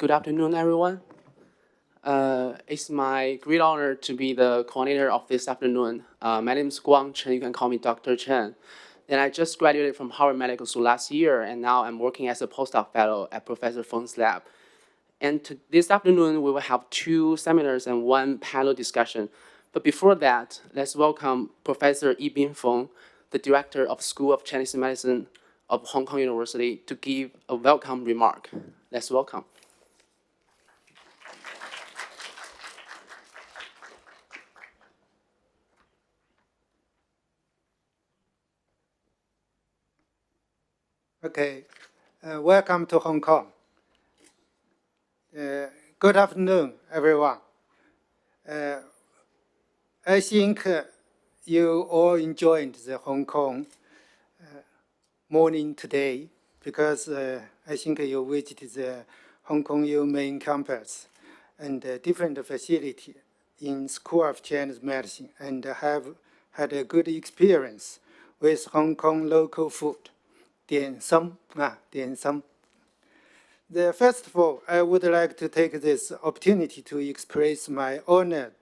Good afternoon, everyone. It's my great honor to be the coordinator of this afternoon. My name is Guang Chen. You can call me Dr. Chen. And I just graduated from Harvard Medical School last year, and now I'm working as a postdoc fellow at Professor Feng's lab. And this afternoon, we will have 2 seminars and 1 panel discussion. But before that, let's welcome Professor Yibin Feng, the director of School of Chinese Medicine of Hong Kong University, to give a welcome remark. Let's welcome. Okay, welcome to Hong Kong. Good afternoon, everyone. I think you all enjoyed the Hong Kong morning today because I think you visited the Hong Kong U main campus and different facility in School of Chinese Medicine and have had a good experience with Hong Kong local food. 点心. First of all, I would like to take this opportunity to express my honor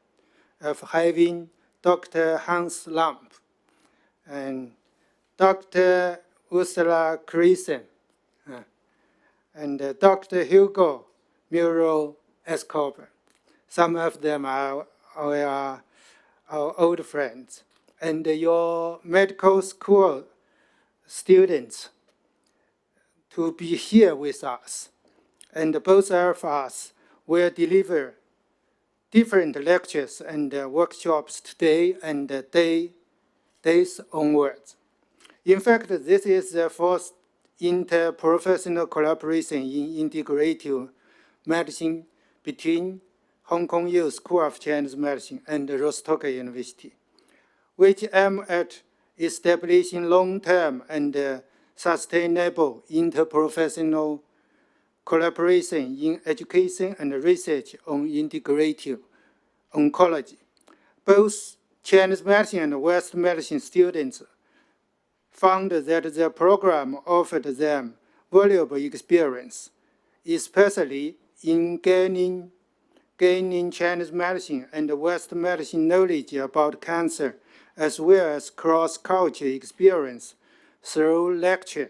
of having Dr. Hans Lamp and Dr. Ursula Christen and Dr. Hugo Muro Escobar. Some of them are our old friends. And your medical school students to be here with us. And both of us will deliver different lectures and workshops today and days onwards. In fact, this is the first interprofessional collaboration in integrative medicine between Hong Kong U School of Chinese Medicine and Rostock University, which aim at establishing long-term and sustainable interprofessional collaboration in education and research on integrative oncology. Both Chinese medicine and Western medicine students found that the program offered them valuable experience, especially in gaining Chinese medicine and Western medicine knowledge about cancer, as well as cross-cultural experience through lectures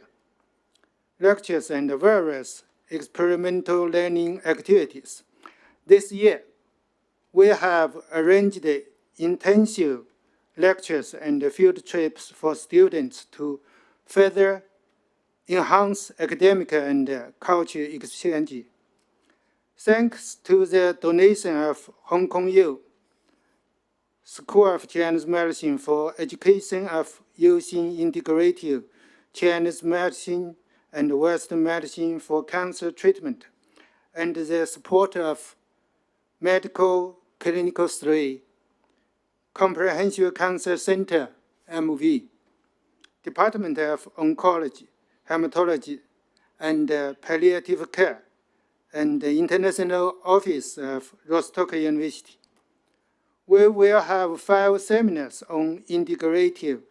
and various experimental learning activities. This year, we have arranged intensive lectures and field trips for students to further enhance academic and cultural exchange. Thanks to the donation of Hong Kong U School of Chinese Medicine for education of using integrative Chinese medicine and Western medicine for cancer treatment, and the support of Medical Clinical 3, Comprehensive Cancer Center, MV, Department of Oncology, Haematology, and Palliative Care, and the International Office of Rostock University. We will have 5 seminars on integrative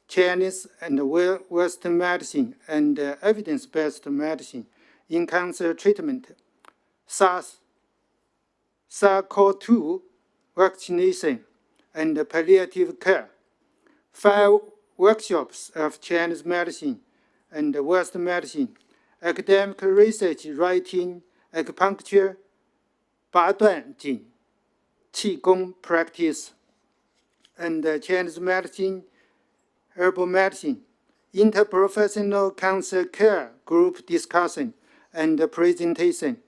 Chinese and Western medicine and evidence-based medicine in cancer treatment, SARS-CoV-2 vaccination, and palliative care. 5 workshops of Chinese medicine and Western medicine, academic research writing, acupuncture, 拔段锦, Qigong practice, and Chinese medicine, herbal medicine, interprofessional cancer care group discussion and presentation,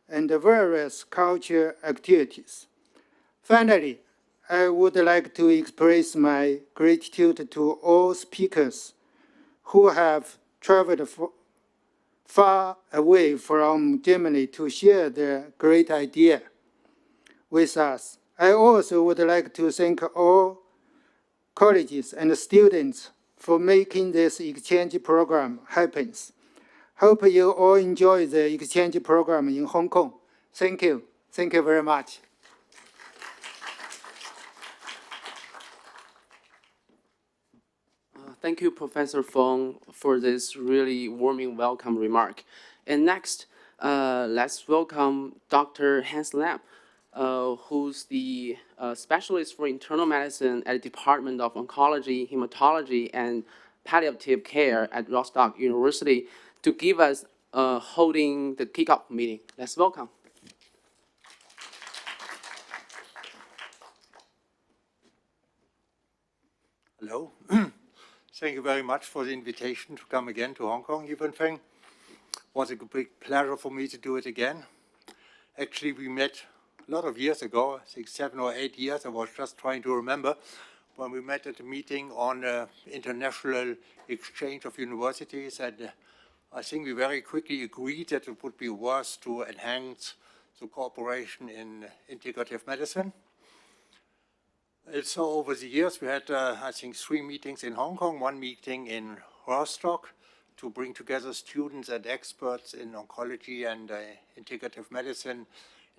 and various cultural activities. Finally, I would like to express my gratitude to all speakers who have traveled far away from Germany to share their great idea with us. I also would like to thank all colleges and students for making this exchange program happen. Hope you all enjoy the exchange program in Hong Kong. Thank you. Thank you very much. Thank you, Professor Feng, for this really warming welcome remark. And next, Let's welcome Dr. Hans Lam, who's the specialist for internal medicine at the Department of Oncology, Haematology, and Palliative Care at Rostock University, to give us holding the kickoff meeting. Let's welcome. Hello. Thank you very much for the invitation to come again to Hong Kong, Yuanfeng. It was a big pleasure for me to do it again. Actually, we met a lot of years ago, I think 7 or 8 years. I was just trying to remember when we met at a meeting on international exchange of universities. And I think we very quickly agreed that it would be worth to enhance the cooperation in integrative medicine. So over the years, we had, I think, 3 meetings in Hong Kong, 1 meeting in Rostock to bring together students and experts in oncology and integrative medicine.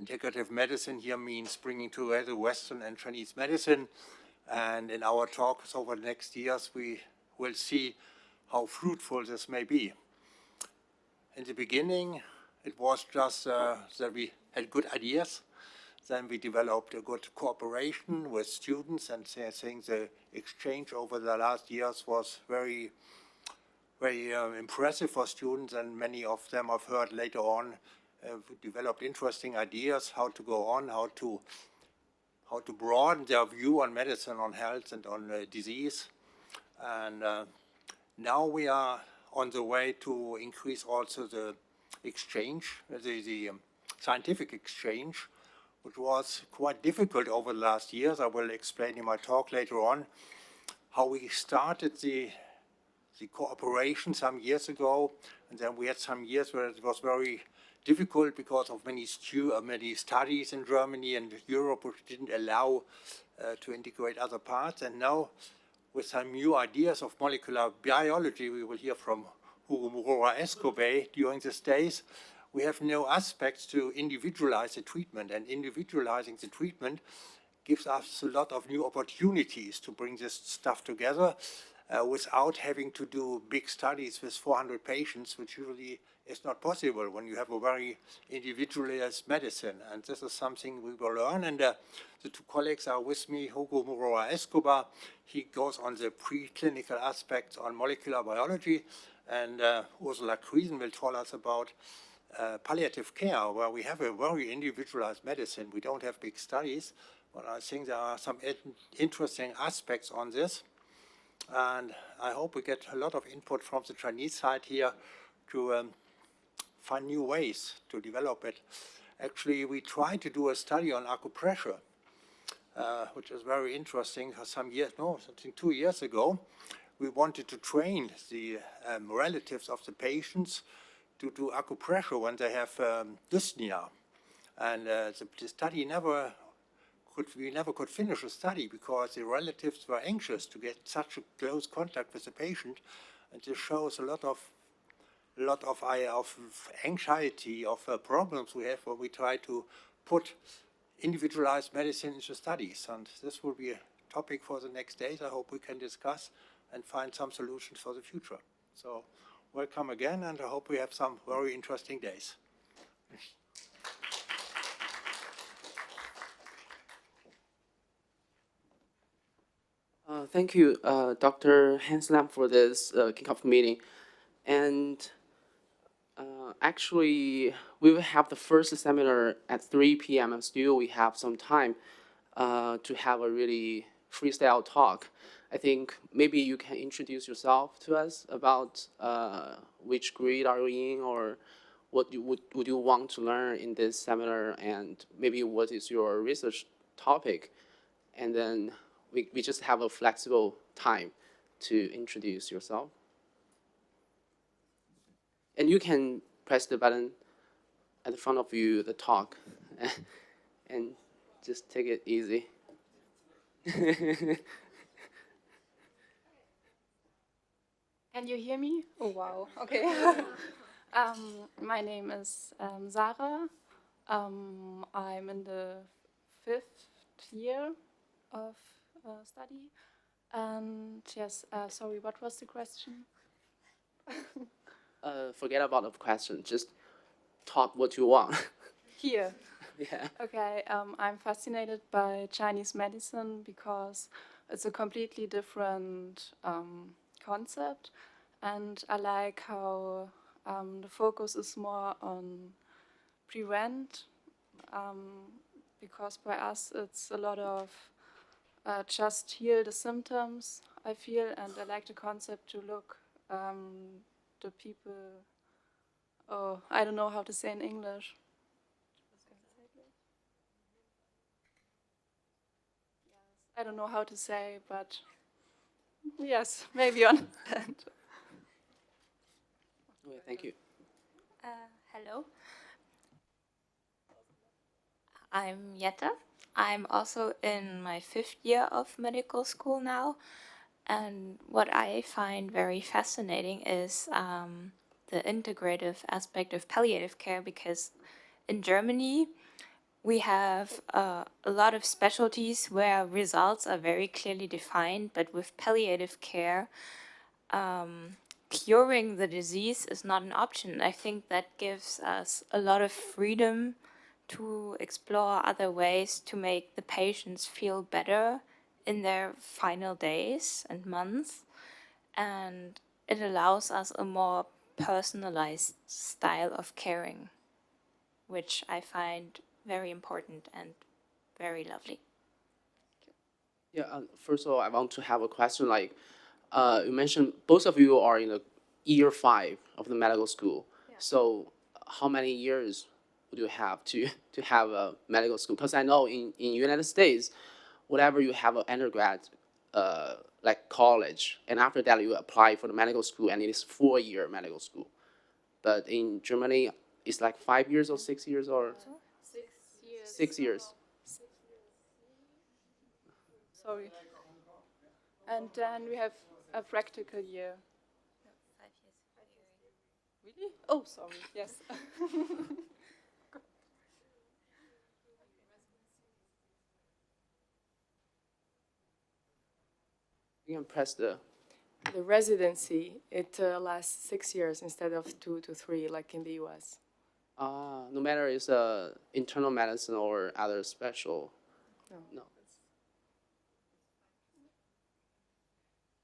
Integrative medicine here means bringing together Western and Chinese medicine. And in our talks over the next years, we will see how fruitful this may be. In the beginning, it was just that we had good ideas. Then we developed a good cooperation with students, and I think the exchange over the last years was very, very impressive for students, and many of them I've heard later on developed interesting ideas how to go on, how to broaden their view on medicine, on health, and on disease. And now we are on the way to increase also the exchange, the scientific exchange, which was quite difficult over the last years. I will explain in my talk later on how we started the cooperation some years ago, and then we had some years where it was very difficult because of many studies in Germany and Europe which didn't allow to integrate other parts. And now, with some new ideas of molecular biology, we will hear from Hugo Murora Escobar during these days. We have no aspects to individualize the treatment, and individualizing the treatment gives us a lot of new opportunities to bring this stuff together without having to do big studies with 400 patients, which usually is not possible when you have a very individualized medicine. And this is something we will learn. And the 2 colleagues are with me, Hugo Murora Escobar. He goes on the preclinical aspects on molecular biology, and Ursula Kriesen will tell us about palliative care, where we have a very individualized medicine. We don't have big studies, but I think there are some interesting aspects on this. And I hope we get a lot of input from the Chinese side here to find new ways to develop it. Actually, we tried to do a study on acupressure, which is very interesting. For some years, no, I think 2 years ago, we wanted to train the relatives of the patients to do acupressure when they have dyspnea. And the study we never could finish the study because the relatives were anxious to get such a close contact with the patient. And this shows a lot of anxiety, of problems we have when we try to put individualized medicine into studies. And this will be a topic for the next days. I hope we can discuss and find some solutions for the future. So welcome again, and I hope we have some very interesting days. Thank you, Dr. Hans Lam, for this kickoff meeting. And actually, we will have the first seminar at 3 p.m. and still we have some time to have a really freestyle talk. I think maybe you can introduce yourself to us about which grade are you in, or what would you want to learn in this seminar, and maybe what is your research topic. And then we just have a flexible time to introduce yourself. And you can press the button at the front of you, the talk, and just take it easy. Can you hear me? Oh, wow. Okay. My name is Sarah. I'm in the 5th year of study. And yes, sorry, what was the question? Forget about the question. Just talk what you want. Here. Yeah. Okay, I'm fascinated by Chinese medicine because it's a completely different concept, and I like how the focus is more on prevent, because by us it's a lot of just heal the symptoms, I feel, and I like the concept to look the people. Oh, I don't know how to say in English. I don't know how to say, but yes, maybe on hand. Okay, thank you. Hello, I'm Jette. I'm also in my 5th year of medical school now, and what I find very fascinating is the integrative aspect of palliative care, because in Germany we have a lot of specialties where results are very clearly defined, but with palliative care, curing the disease is not an option. I think that gives us a lot of freedom to explore other ways to make the patients feel better in their final days and months. And it allows us a more personalized style of caring, which I find very important and very lovely. Yeah, first of all, I want to have a question. Like, you mentioned both of you are in the year 5 of the medical school. Yeah. So, how many years would you have to have a medical school? Because I know in United States, whatever you have an undergrad, like college, and after that you apply for the medical school, and it is 4-year medical school. But in Germany, it's like 5 years or 6 years or 6 years. 6 years. Sorry. And then we have a practical year. 5 years. Really? Oh, sorry. Yes. You can press the. The residency, it lasts 6 years instead of 2 to 3, like in the US. No matter it's internal medicine or other special. No.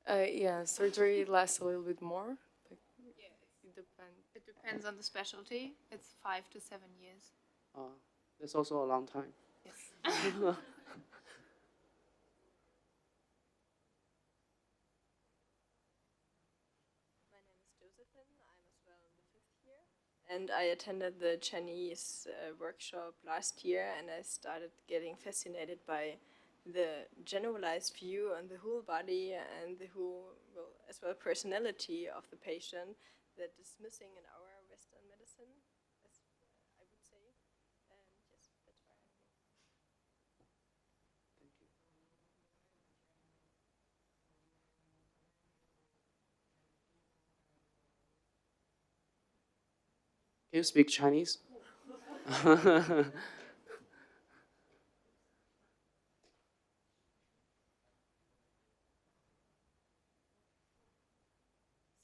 Yeah, surgery lasts a little bit more. But it depends. It depends on the specialty. It's 5 to 7 years. That's also a long time. Yes. And I attended the Chinese workshop last year, and I started getting fascinated by the generalized view on the whole body and the whole, well, as well, personality of the patient that is missing in our Western medicine, as I would say. And yes, that's why I'm here. Can you speak Chinese?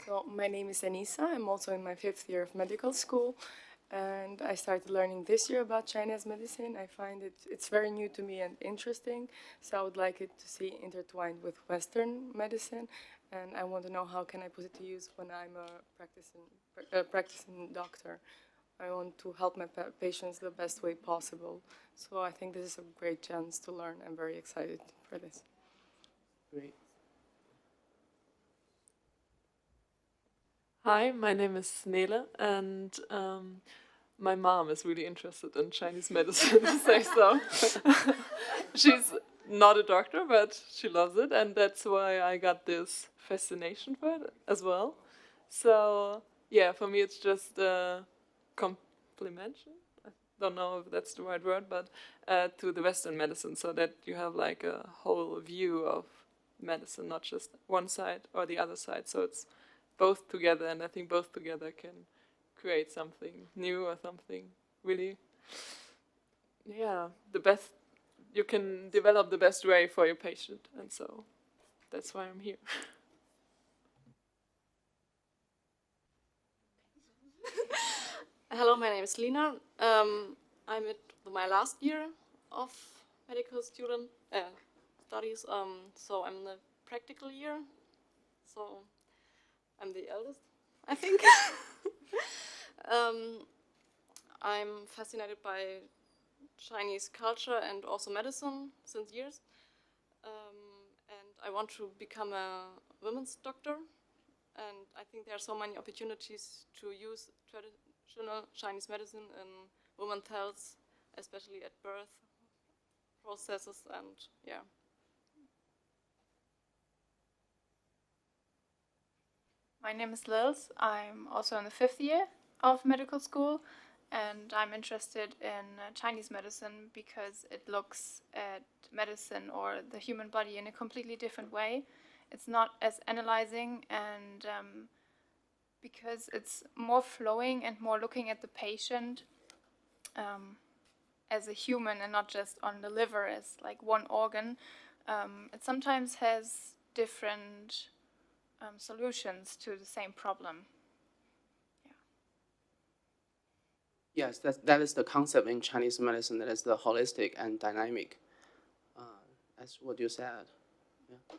So my name is Anissa. I'm also in my 5th year of medical school, and I started learning this year about Chinese medicine. I find it's very new to me and interesting, so I would like it to see intertwined with Western medicine, and I want to know how can I put it to use when I'm a practicing doctor. I want to help my patients the best way possible. So I think this is a great chance to learn. I'm very excited for this. Great. Hi, my name is Nele, and my mom is really interested in Chinese medicine, to say so. She's not a doctor, but she loves it, and that's why I got this fascination for it as well. So, yeah, for me it's just complementation. I don't know if that's the right word, but to the Western medicine, so that you have like a whole view of medicine, not just one side or the other side. So it's both together, and I think both together can create something new or something really, yeah, the best. You can develop the best way for your patient, and so that's why I'm here. Hello, my name is Lina. I'm at my last year of medical student studies, so I'm in the practical year, so I'm the eldest, I think. I'm fascinated by Chinese culture and also medicine since years, and I want to become a women's doctor, and I think there are so many opportunities to use traditional Chinese medicine in women's health, especially at birth processes, and yeah. My name is Lils. I'm also in the 5th year of medical school, and I'm interested in Chinese medicine because it looks at medicine or the human body in a completely different way. It's not as analyzing, and because it's more flowing and more looking at the patient as a human and not just on the liver as like one organ. It sometimes has different solutions to the same problem. Yes, that is the concept in Chinese medicine. That is the holistic and dynamic. That's what you said. Yeah.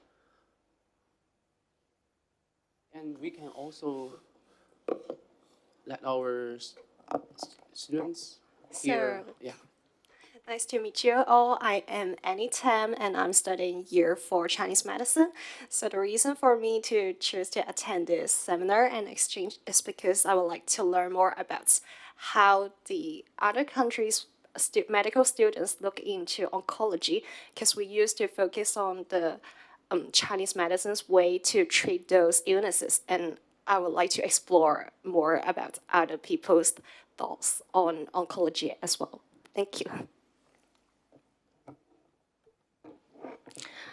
And we can also let our students hear. Yeah. Nice to meet you all. I am Annie Tam, and I'm studying year 4 Chinese medicine. So the reason for me to choose to attend this seminar and exchange is because I would like to learn more about how the other countries' medical students look into oncology, because we used to focus on the Chinese medicine's way to treat those illnesses, and I would like to explore more about other people's thoughts on oncology as well. Thank you.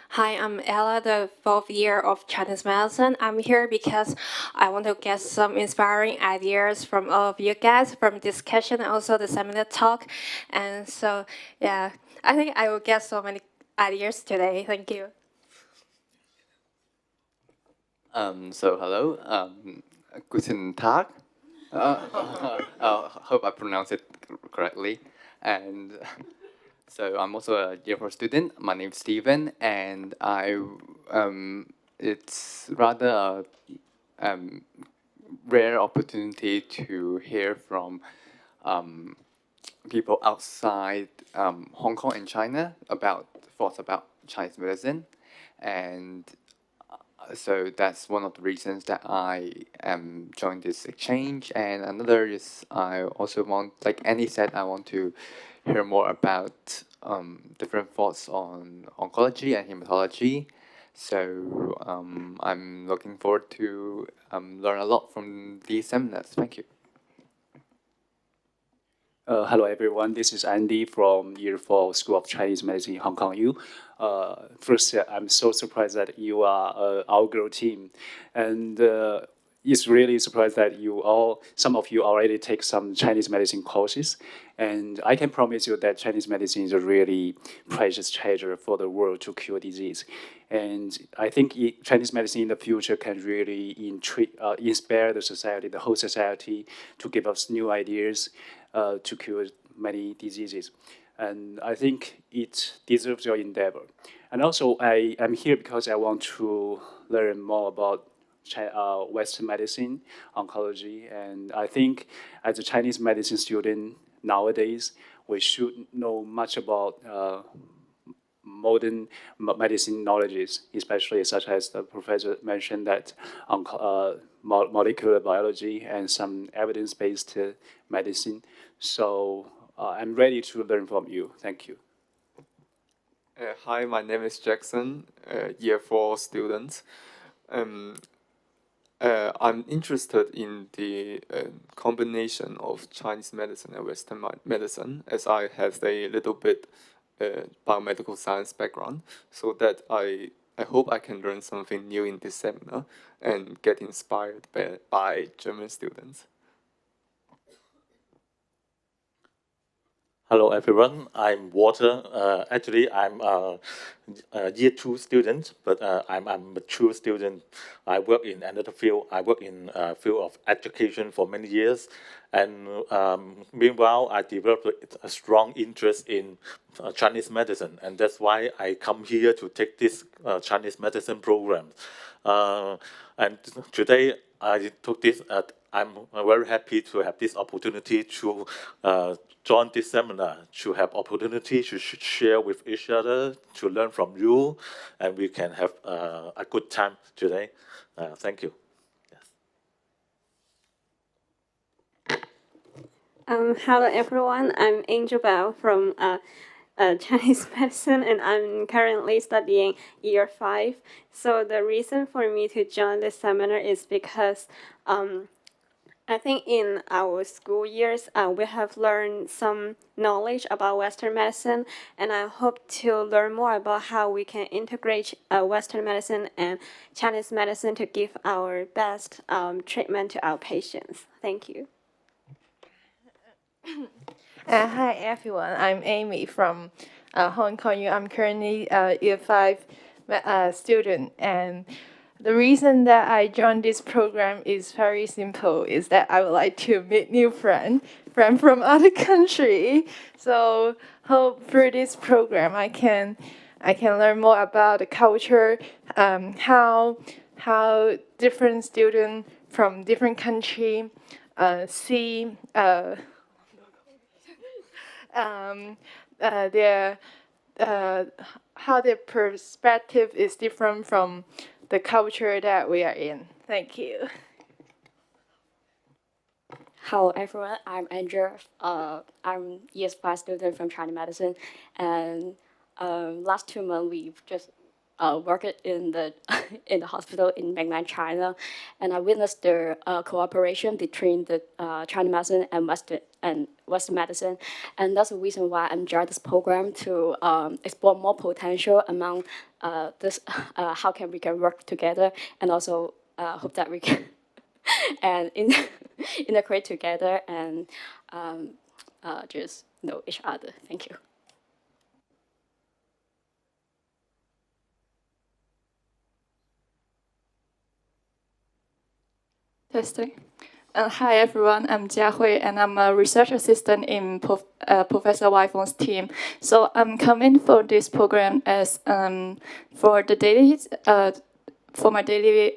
Hi, I'm Ella, the 4th year of Chinese medicine. I'm here because I want to get some inspiring ideas from all of you guys from discussion and also the seminar talk. And so, yeah, I think I will get so many ideas today. Thank you. Hello, guten Tag. Hope I pronounce it correctly. And so I'm also a year 4 student. My name's Steven, and it's rather a rare opportunity to hear from people outside Hong Kong and China about thoughts about Chinese medicine, and so that's one of the reasons that I joined this exchange. And another is I also want, like Annie said, I want to hear more about different thoughts on oncology and hematology. So I'm looking forward to learn a lot from these seminars. Thank you. Hello everyone, this is Andy from Year 4 School of Chinese Medicine in Hong Kong U. First, I'm so surprised that you are our girl team, and it's really surprised that some of you already take some Chinese medicine courses, and I can promise you that Chinese medicine is a really precious treasure for the world to cure disease. And I think Chinese medicine in the future can really inspire the society, the whole society, to give us new ideas to cure many diseases. And I think it deserves your endeavor. And also, I am here because I want to learn more about Western medicine, oncology. And I think as a Chinese medicine student nowadays, we should know much about modern medicine knowledges, especially such as the professor mentioned that molecular biology and some evidence-based medicine. So I'm ready to learn from you. Thank you. Hi, my name is Jackson, year 4 student. I'm interested in the combination of Chinese medicine and Western medicine, as I have a little bit biomedical science background, so that I hope I can learn something new in this seminar and get inspired by German students. Hello, everyone. I'm Walter. Actually, I'm a year two student, but I'm a mature student. I work in another field. I work in field of education for many years, and meanwhile, I developed a strong interest in Chinese medicine, and that's why I come here to take this Chinese medicine program. And today I took this. I'm very happy to have this opportunity to join this seminar, to have opportunity to share with each other, to learn from you, and we can have a good time today. Thank you. Hello everyone, I'm Angel Bao from Chinese medicine, and I'm currently studying year 5. So the reason for me to join this seminar is because I think in our school years, we have learned some knowledge about Western medicine, and I hope to learn more about how we can integrate Western medicine and Chinese medicine to give our best treatment to our patients. Thank you. Hi everyone, I'm Amy from Hong Kong. I'm currently year 5 student, and the reason that I joined this program is very simple, is that I would like to meet new friend from other country. So hope through this program I can learn more about the culture, how different students from different country see their how their perspective is different from the culture that we are in. Thank you. Hello everyone, I'm Andrew. I'm year 5 student from Chinese medicine, and last 2 months we've just worked in the in the hospital in mainland China, and I witnessed the cooperation between the Chinese medicine and Western medicine, and that's the reason why I enjoyed this program to explore more potential among this how can we can work together, and also hope that we can and integrate together and just know each other. Thank you. Testing. Hi everyone, I'm Jia Hui, and I'm a research assistant in Professor Wai Feng's team. So I'm coming for this program as for the daily for my daily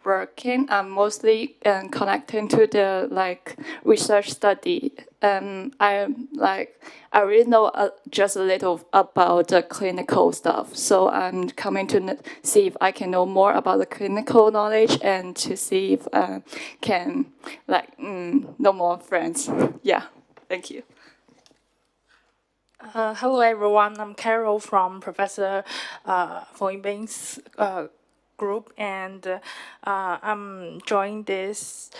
working. I'm mostly connecting to the research study. I really know just a little about the clinical stuff. So I'm coming to see if I can know more about the clinical knowledge and to see if I can know more friends. Yeah, thank you. Hello everyone, I'm Carol from Professor Feng Yingbing's group, and I'm joining this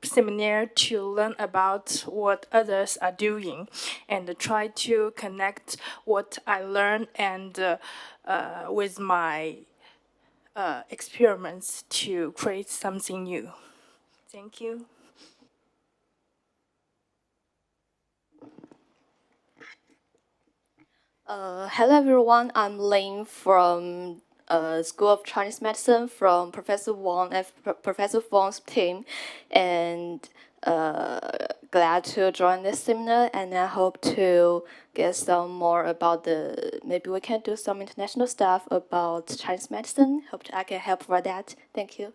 seminar to learn about what others are doing and try to connect what I learned and with my experiments to create something new. Thank you. Hello everyone, I'm Ling from School of Chinese Medicine from Professor Wang and Professor Feng's team, and glad to join this seminar, and I hope to get some more about maybe we can do some international stuff about Chinese medicine. Hope I can help for that. Thank you.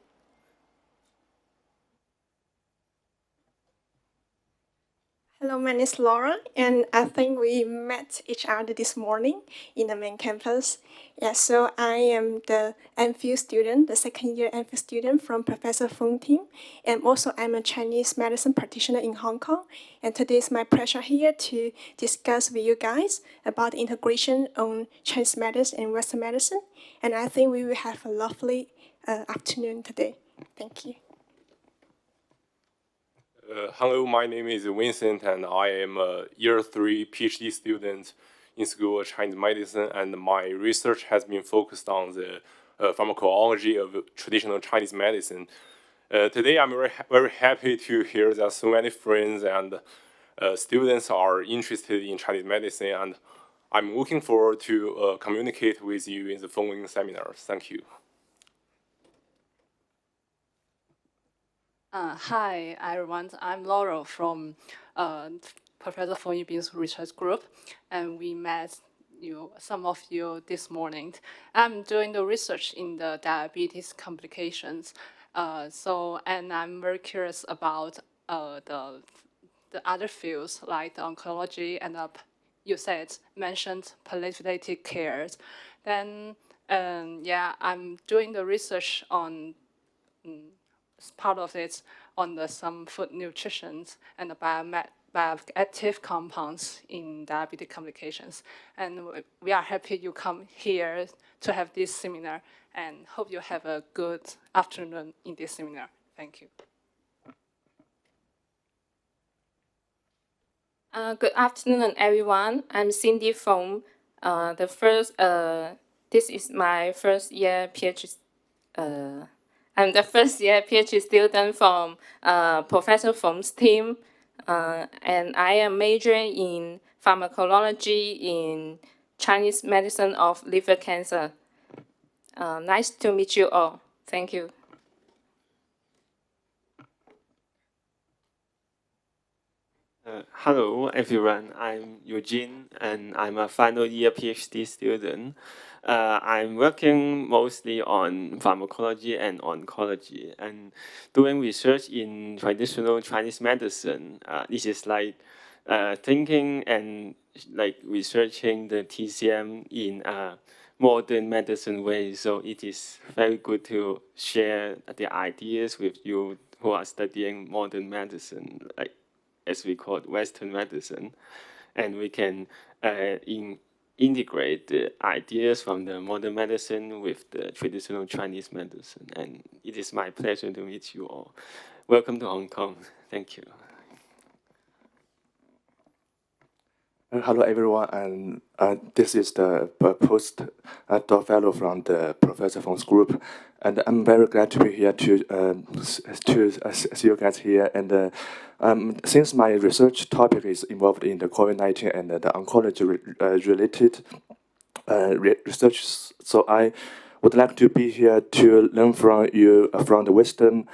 Hello, my name is Laura, and I think we met each other this morning in the main campus. Yeah, so I am the MPhil student, the second year MPhil student from Professor Feng's team, and also I'm a Chinese medicine practitioner in Hong Kong. And today is my pleasure here to discuss with you guys about the integration on Chinese medicine and Western medicine. And I think we will have a lovely afternoon today. Thank you. Hello, my name is Vincent, and I am a year 3 PhD student in School of Chinese Medicine, and my research has been focused on the pharmacology of traditional Chinese medicine. Today, I'm very happy to hear that so many friends and students are interested in Chinese medicine, and I'm looking forward to communicate with you in the following seminars. Thank you. Hi, everyone. I'm Laurel from Professor Feng Yibing's research group, and we met some of you this morning. I'm doing the research in the diabetes complications. And I'm very curious about the other fields like the oncology and you mentioned palliative care. Then, yeah, I'm doing the research on part of it on some food nutrition and the bioactive compounds in diabetic complications. And we are happy you come here to have this seminar and hope you have a good afternoon in this seminar. Thank you. Good afternoon, everyone. I'm Cindy from this is my first year PhD. I'm the first year PhD student from Professor Feng's team, and I am majoring in pharmacology in Chinese medicine of liver cancer. Nice to meet you all. Thank you. Hello, everyone. I'm Eugene, and I'm a final year PhD student. I'm working mostly on pharmacology and oncology, and doing research in traditional Chinese medicine. This is like thinking and like researching the TCM in a modern medicine way. So it is very good to share the ideas with you who are studying modern medicine, like as we call it, Western medicine, and we can integrate the ideas from the modern medicine with the traditional Chinese medicine. And it is my pleasure to meet you all. Welcome to Hong Kong. Thank you. Hello, everyone, and this is the postdoc fellow from the Professor Feng's group, and I'm very glad to be here to see you guys here. And since my research topic is involved in the COVID-19 and the oncology related research, so I would like to be here to learn from you from the Western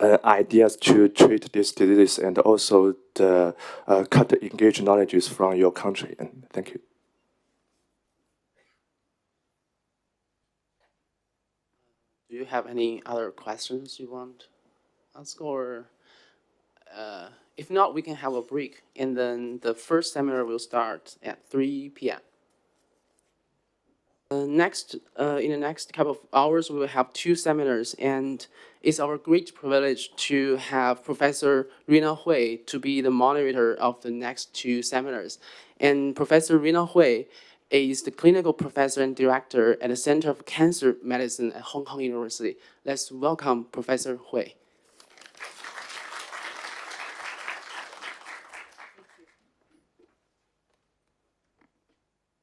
ideas to treat this disease, and also the cut-engage knowledges from your country. And thank you. Do you have any other questions you want to ask, or if not, we can have a break, and then the first seminar will start at 3 p.m. In the next couple of hours, we will have 2 seminars, and it's our great privilege to have Professor Rina Hui to be the moderator of the next 2 seminars. And Professor Rina Hui is the clinical professor and director at the Center of Cancer Medicine at Hong Kong University. Let's welcome Professor Hui.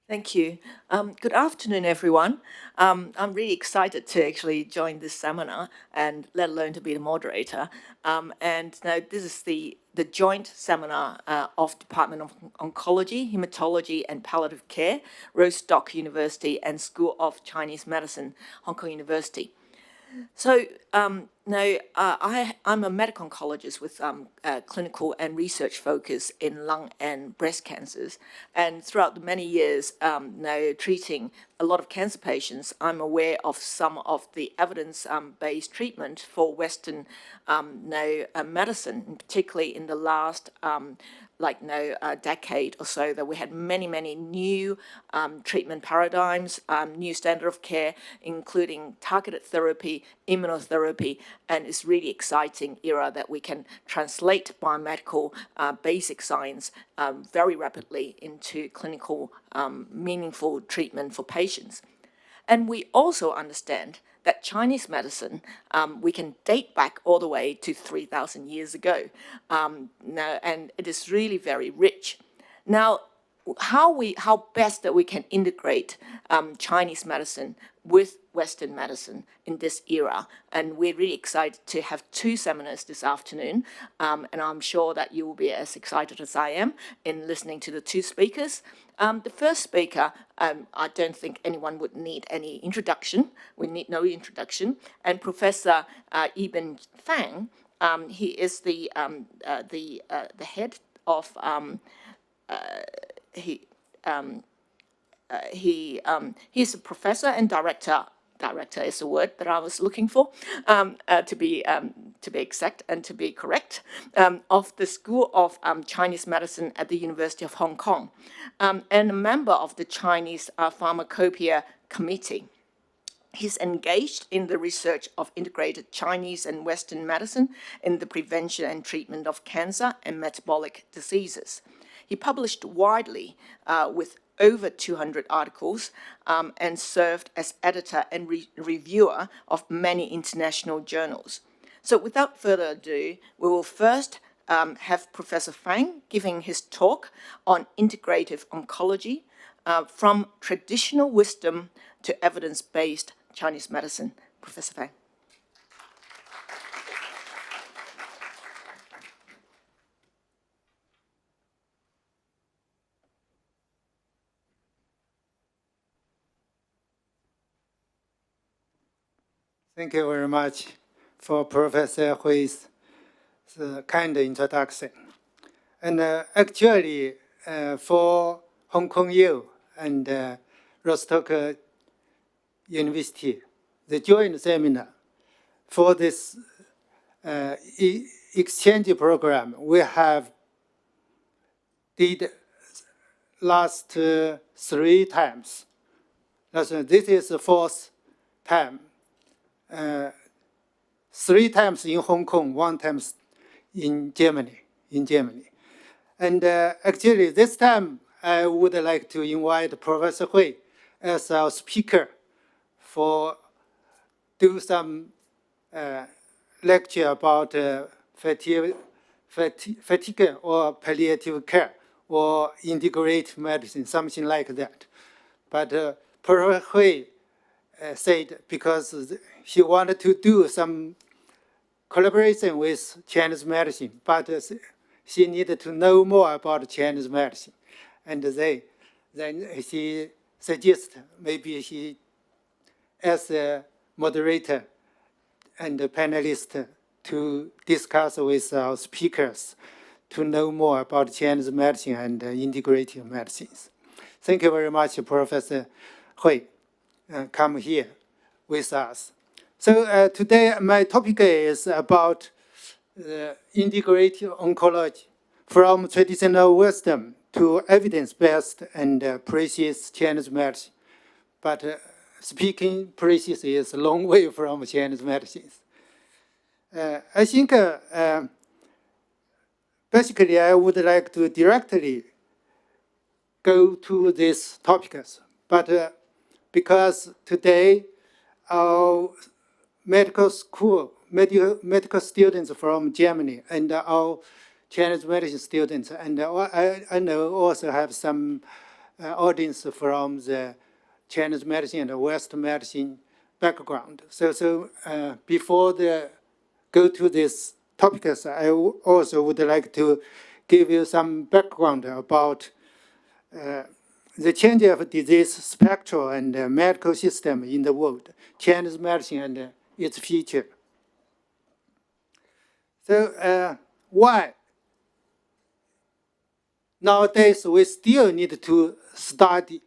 Thank you. Good afternoon, everyone. I'm really excited to actually join this seminar, and let alone to be the moderator. And now this is the joint seminar of Department of Oncology, Haematology and Palliative Care, Rostock University and School of Chinese Medicine, Hong Kong University. So now I'm a medical oncologist with clinical and research focus in lung and breast cancers. And throughout the many years now treating a lot of cancer patients, I'm aware of some of the evidence-based treatment for Western medicine, particularly in the last decade or so, that we had many new treatment paradigms, new standard of care, including targeted therapy, immunotherapy, and it's really exciting era that we can translate biomedical basic science very rapidly into clinical meaningful treatment for patients. And we also understand that Chinese medicine, we can date back all the way to 3,000 years ago. And it is really very rich. Now, how best that we can integrate Chinese medicine with Western medicine in this era. And we're really excited to have two seminars this afternoon. And I'm sure that you will be as excited as I am in listening to the two speakers. The first speaker, I don't think anyone would need any introduction. We need no introduction. And Professor Ibn Fang, he is the head of he's a professor and director. Director is the word that I was looking for, to be exact and to be correct, of the School of Chinese Medicine at the University of Hong Kong, and a member of the Chinese Pharmacopoeia Committee. He's engaged in the research of integrated Chinese and Western medicine in the prevention and treatment of cancer and metabolic diseases. He published widely with over 200 articles and served as editor and reviewer of many international journals. So without further ado, we will first have Professor Fang giving his talk on integrative oncology, from traditional wisdom to evidence-based Chinese medicine. Professor Fang. Thank you very much for Professor Hui's kind introduction. And actually, for Hong Kong U and Rostock University, the joint seminar for this exchange program, we have did last 3 times. This is the 4th time. 3 times in Hong Kong, 1 time in Germany. And actually, this time I would like to invite Professor Hui as our speaker for do some lecture about fatigue or palliative care or integrative medicine, something like that. But Professor Hui said because he wanted to do some collaboration with Chinese medicine, but she needed to know more about Chinese medicine. And then he suggested maybe he, as a moderator and a panelist, to discuss with our speakers to know more about Chinese medicine and integrative medicines. Thank you very much, Professor Hui. Come here with us. So today my topic is about integrative oncology, from traditional wisdom to evidence-based and precise Chinese medicine. But speaking precise is a long way from Chinese medicines. I think basically I would like to directly go to these topics, but because today our medical students from Germany and our Chinese medicine students, and I know also have some audience from the Chinese medicine and Western medicine background. So before go to these topics, I also would like to give you some background about the change of disease spectrum and medical system in the world, Chinese medicine and its future. So why? Nowadays, we still need to study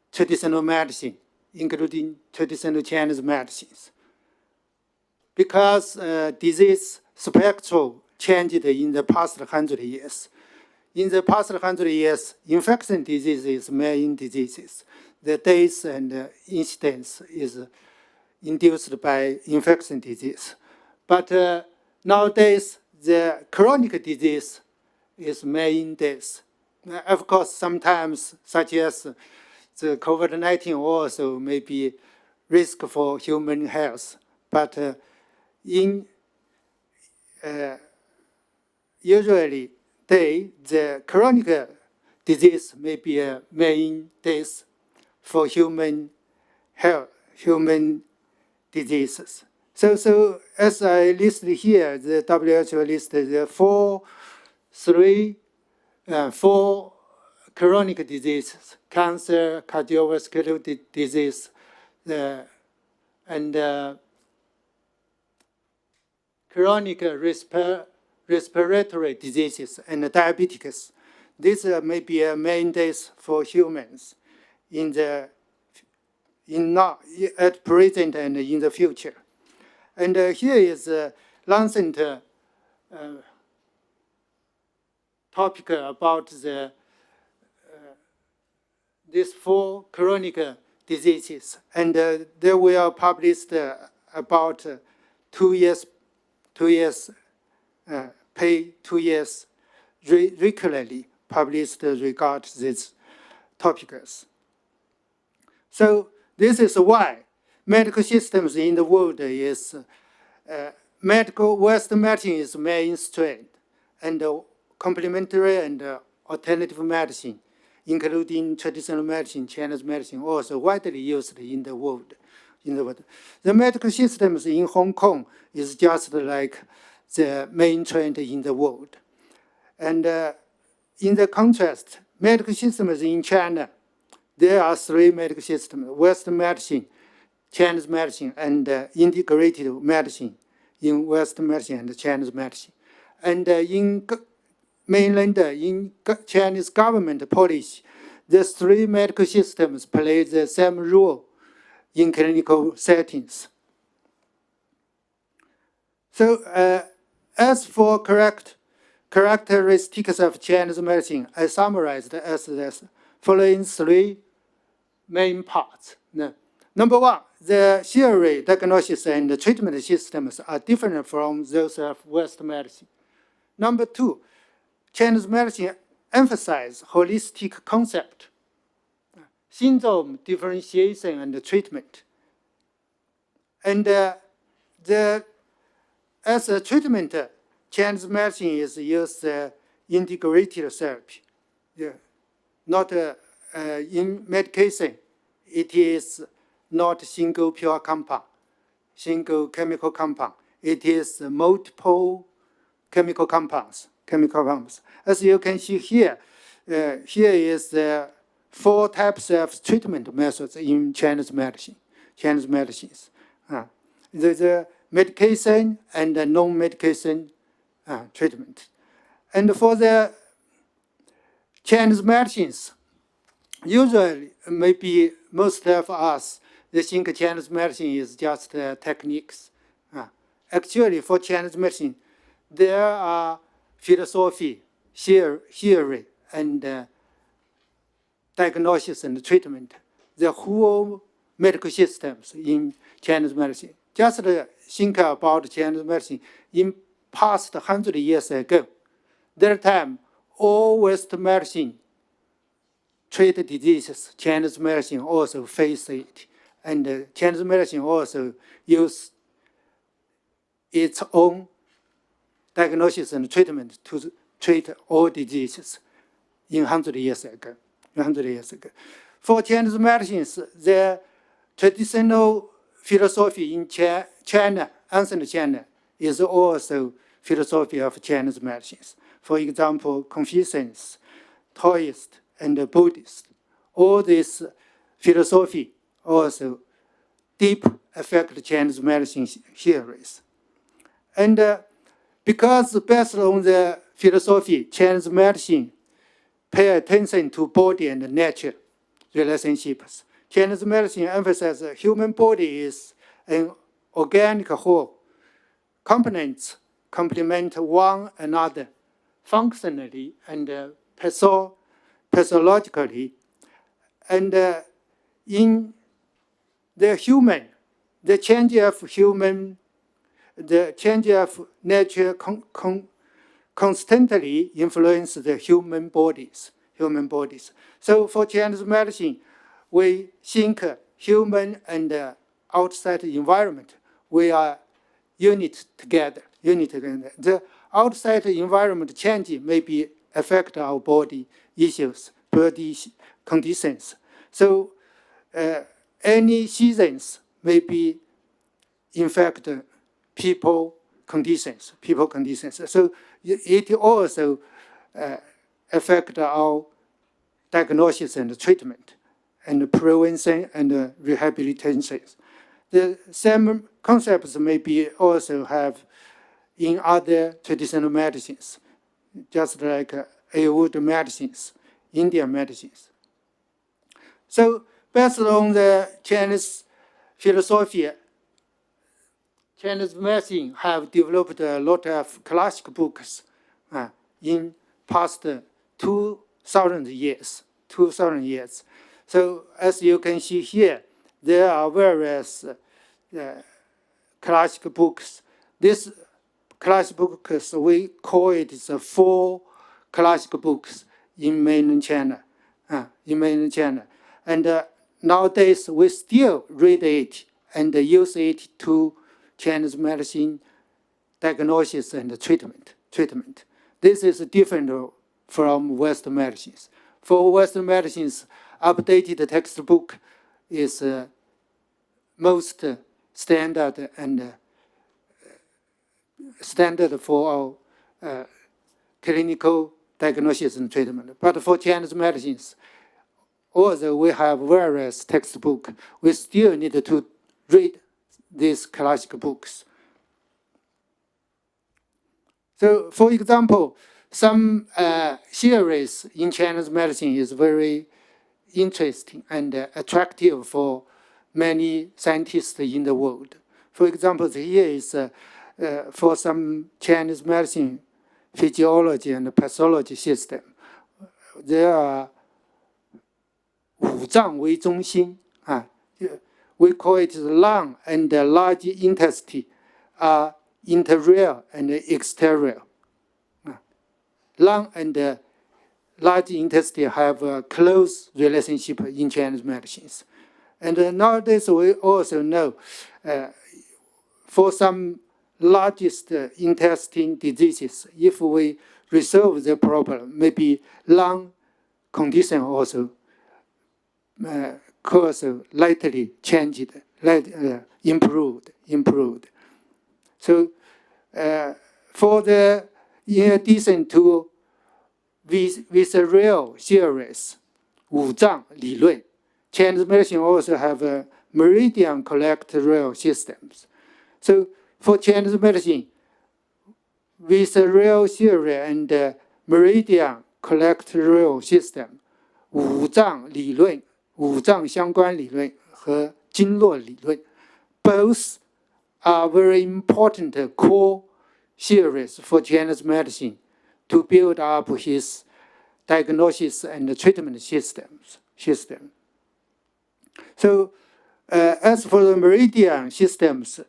traditional medicine, including traditional Chinese medicines, because disease spectrum changed in the past 100 years. In the past 100 years, infection diseases, main diseases. The deaths and incidence is induced by infection disease. But nowadays, the chronic disease is main death. Of course, sometimes, such as the COVID-19 also may be risk for human health. But usually, the chronic disease may be a main death for human health, human diseases. So as I listed here, the WHO listed the four chronic diseases: cancer, cardiovascular disease, and chronic respiratory diseases and diabetes. This may be a main death for humans at present and in the future. And here is a Lancet topic about these four chronic diseases. And they were published about 2 years, pay 2 years regularly published regard these topics. So this is why medical systems in the world is Western medicine is mainstream, and complementary and alternative medicine, including traditional medicine, Chinese medicine, also widely used in the world. The medical systems in Hong Kong is just like the main trend in the world. And in the contrast, medical systems in China, there are 3 medical systems: Western medicine, Chinese medicine, and integrative medicine in Western medicine and Chinese medicine. And in mainland, in Chinese government policy, the 3 medical systems play the same role in clinical settings. So as for characteristics of Chinese medicine, I summarized as the following 3 main parts. Number 1, the theory, diagnosis, and the treatment systems are different from those of Western medicine. Number 2, Chinese medicine emphasizes holistic concept, syndrome differentiation and treatment. And as a treatment, Chinese medicine is used integrated therapy. Not in medication, it is not single pure compound, single chemical compound. It is multiple chemical compounds. As you can see here, here is the 4 types of treatment methods in Chinese medicine. Chinese medicines. The medication and the non-medication treatment. And for the Chinese medicines, usually, maybe most of us, they think Chinese medicine is just techniques. Actually, for Chinese medicine, there are philosophy, theory, and diagnosis and treatment. The whole medical systems in Chinese medicine. Just think about Chinese medicine in past 100 years ago. That time, all Western medicine treat diseases. Chinese medicine also face it. And Chinese medicine also use its own diagnosis and treatment to treat all diseases in 100 years ago. For Chinese medicines, the traditional philosophy in China, ancient China, is also philosophy of Chinese medicines. For example, Confucians, Taoists, and Buddhists. All this philosophy also deep affect Chinese medicine theories. And because based on the philosophy, Chinese medicine pay attention to body and nature relationships. Chinese medicine emphasizes the human body is an organic whole. Components complement one another functionally and pathologically. And in the human, the change of nature constantly influence the human bodies. So for Chinese medicine, we think human and outside environment, we are unit together. The outside environment change maybe affect our body issues, body conditions. So any seasons may be infect people conditions. So it also affect our diagnosis and treatment, and prevention and rehabilitation. The same concepts may be also have in other traditional medicines, just like Ayurveda medicines, Indian medicines. So based on the Chinese philosophy, Chinese medicine have developed a lot of classic books in past 2,000 years. 2,000 years. So as you can see here, there are various classic books. These classic books, we call it the 4 classic books in mainland China. And nowadays, we still read it and use it to Chinese medicine diagnosis and treatment. This is different from Western medicines. For Western medicines, updated textbook is most standard and standard for our clinical diagnosis and treatment. But for Chinese medicines, although we have various textbooks, we still need to read these classic books. So, for example, some theories in Chinese medicine is very interesting and attractive for many scientists in the world. For example, here is for some Chinese medicine physiology and pathology system. There are 五脏为中心 we call it the lung and the large intestine are interior and exterior. Lung and the large intestine have a close relationship in Chinese medicines. And nowadays we also know for some largest intestine diseases, if we resolve the problem, maybe lung condition also course lightly changed, improved. So for the, in addition to visceral theories, 五脏理论, Chinese medicine also have a meridian collectorial systems. So for Chinese medicine, visceral theory and meridian collectorial system, 五脏理论, 五脏相关理论和经络理论, both are very important core theories for Chinese medicine to build up his diagnosis and treatment system. So as for the meridian systems,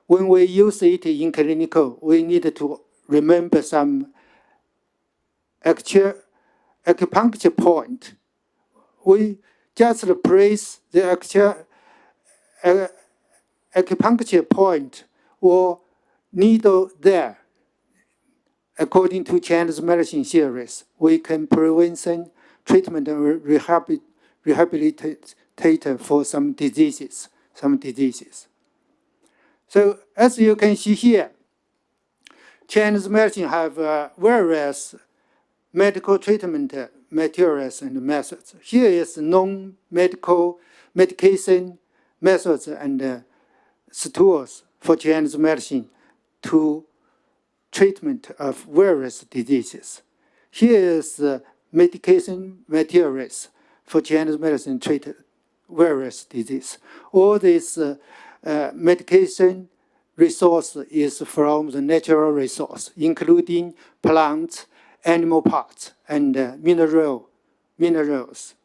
when we use it in clinical, we need to remember some acupuncture point. We just place the acupuncture point or needle there. According to Chinese medicine theories, we can prevention, treatment, and rehabilitate for some diseases. So as you can see here, Chinese medicine have various medical treatment materials and methods. Here is non-medical medication methods and tools for Chinese medicine to treatment of various diseases. Here is medication materials for Chinese medicine treat various diseases. All this medication resource is from the natural resource, including plants, animal parts, and minerals.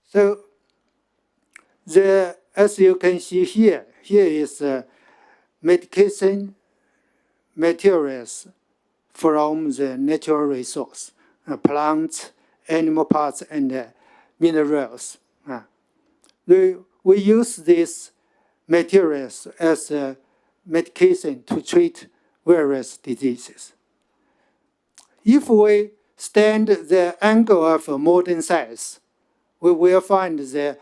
So, as you can see here is medication materials from the natural resource, plants, animal parts, and minerals. We use these materials as a medication to treat various diseases. If we stand the angle of modern science, we will find that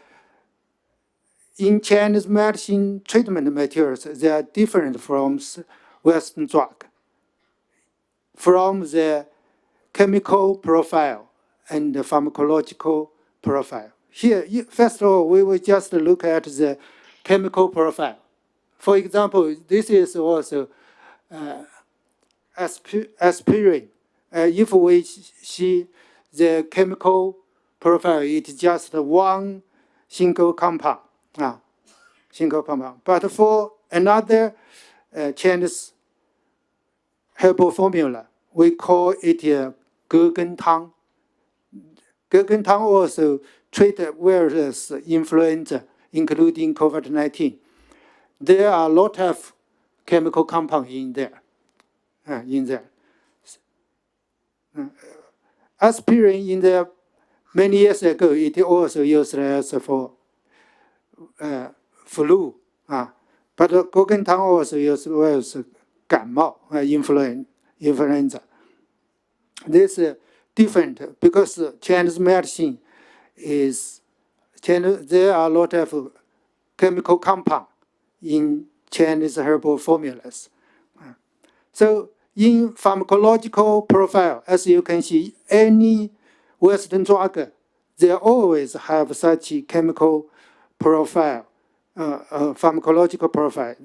in Chinese medicine treatment materials, they are different from Western drug, from the chemical profile and the pharmacological profile. Here, first of all, we will just look at the chemical profile. For example, this is also aspirin. If we see the chemical profile, it's just one single compound. Single compound. But for another Chinese herbal formula, we call it Gegentang. Gegentang also treat various influenza, including COVID-19. There are a lot of chemical compound in there. Aspirin in the many years ago, it also used as for flu. But Gegentang also used as 感冒, influenza. This is different because Chinese medicine is, there are a lot of chemical compound in Chinese herbal formulas. So in pharmacological profile, as you can see, any Western drug, they always have such a chemical profile, pharmacological profile.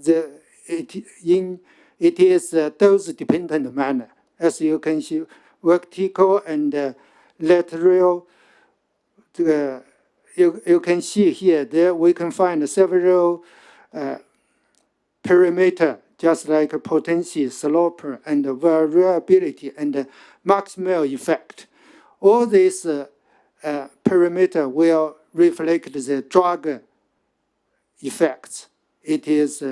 It is a dose-dependent manner. As you can see, vertical and lateral. You can see here, there we can find several parameters, just like potency, slope, and variability, and maximal effect. All these parameters will reflect the drug effects. It is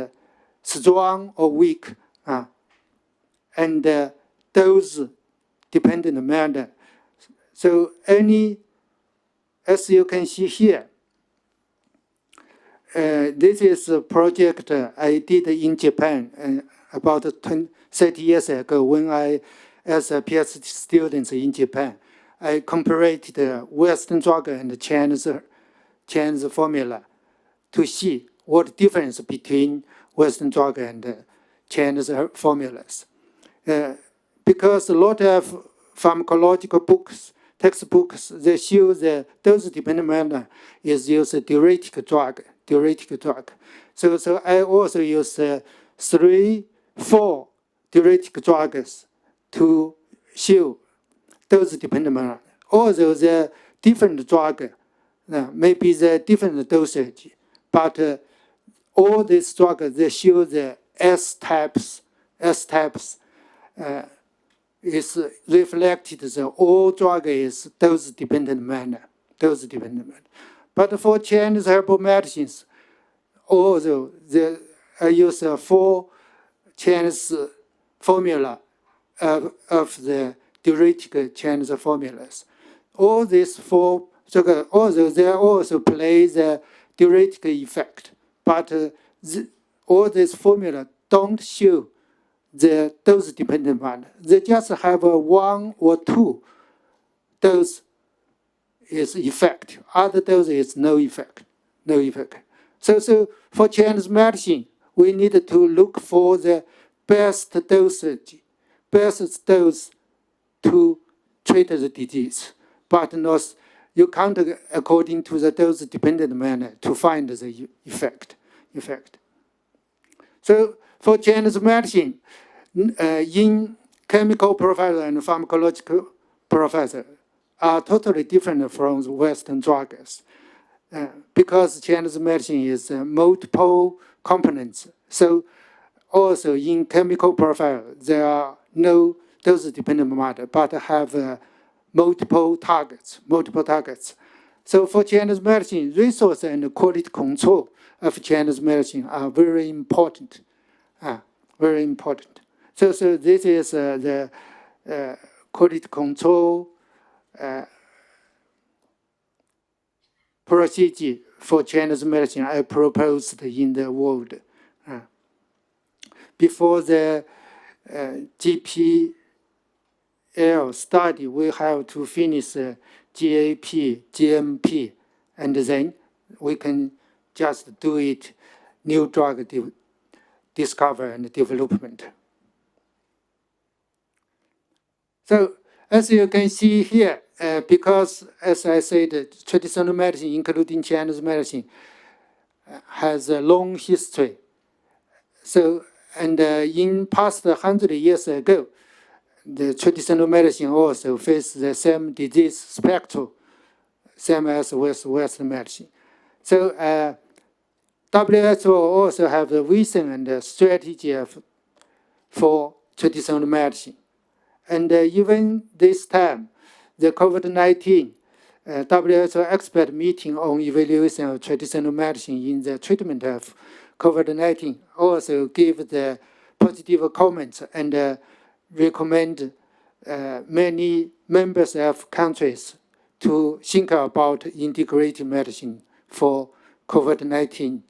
strong or weak, and dose-dependent manner. So as you can see here, this is a project I did in Japan about 30 years ago when I, as a PhD student in Japan, I compared the Western drug and the Chinese formula to see what difference between Western drug and Chinese formulas. Because a lot of pharmacological books, textbooks, they show the dose-dependent manner is use a diuretic drug. So I also use 3-4 diuretic drugs to show dose-dependent manner. Although they're different drug, maybe they're different dosage, but all these drugs, they show the S-types is reflected the all drug is dose-dependent manner. But for Chinese herbal medicines, although I use 4 Chinese formula of the diuretic Chinese formulas. All these 4, although they also play the diuretic effect, but all these formula don't show the dose-dependent manner. They just have 1 or 2 dose is effect. Other dose is no effect. So for Chinese medicine, we need to look for the best dosage, best dose to treat the disease. But not, you can't according to the dose-dependent manner to find the effect. So for Chinese medicine, in chemical profile and pharmacological profile are totally different from the Western drugs. Because Chinese medicine is multiple components. So also in chemical profile, there are no dose-dependent matter, but have multiple targets. So for Chinese medicine, resource and quality control of Chinese medicine are very important. So this is the quality control procedure for Chinese medicine I proposed in the world. Before the GP study, we have to finish GAP, GMP, and then we can just do it, new drug discovery and development. So as you can see here, because as I said, traditional medicine, including Chinese medicine, has a long history. So, and in past 100 years ago, the traditional medicine also faced the same disease spectrum, same as with Western medicine. So WHO also have a vision and a strategy for traditional medicine. And even this time, the COVID-19 WHO expert meeting on evaluation of traditional medicine in the treatment of COVID-19 also gave the positive comments and recommend many members of countries to think about integrative medicine for COVID-19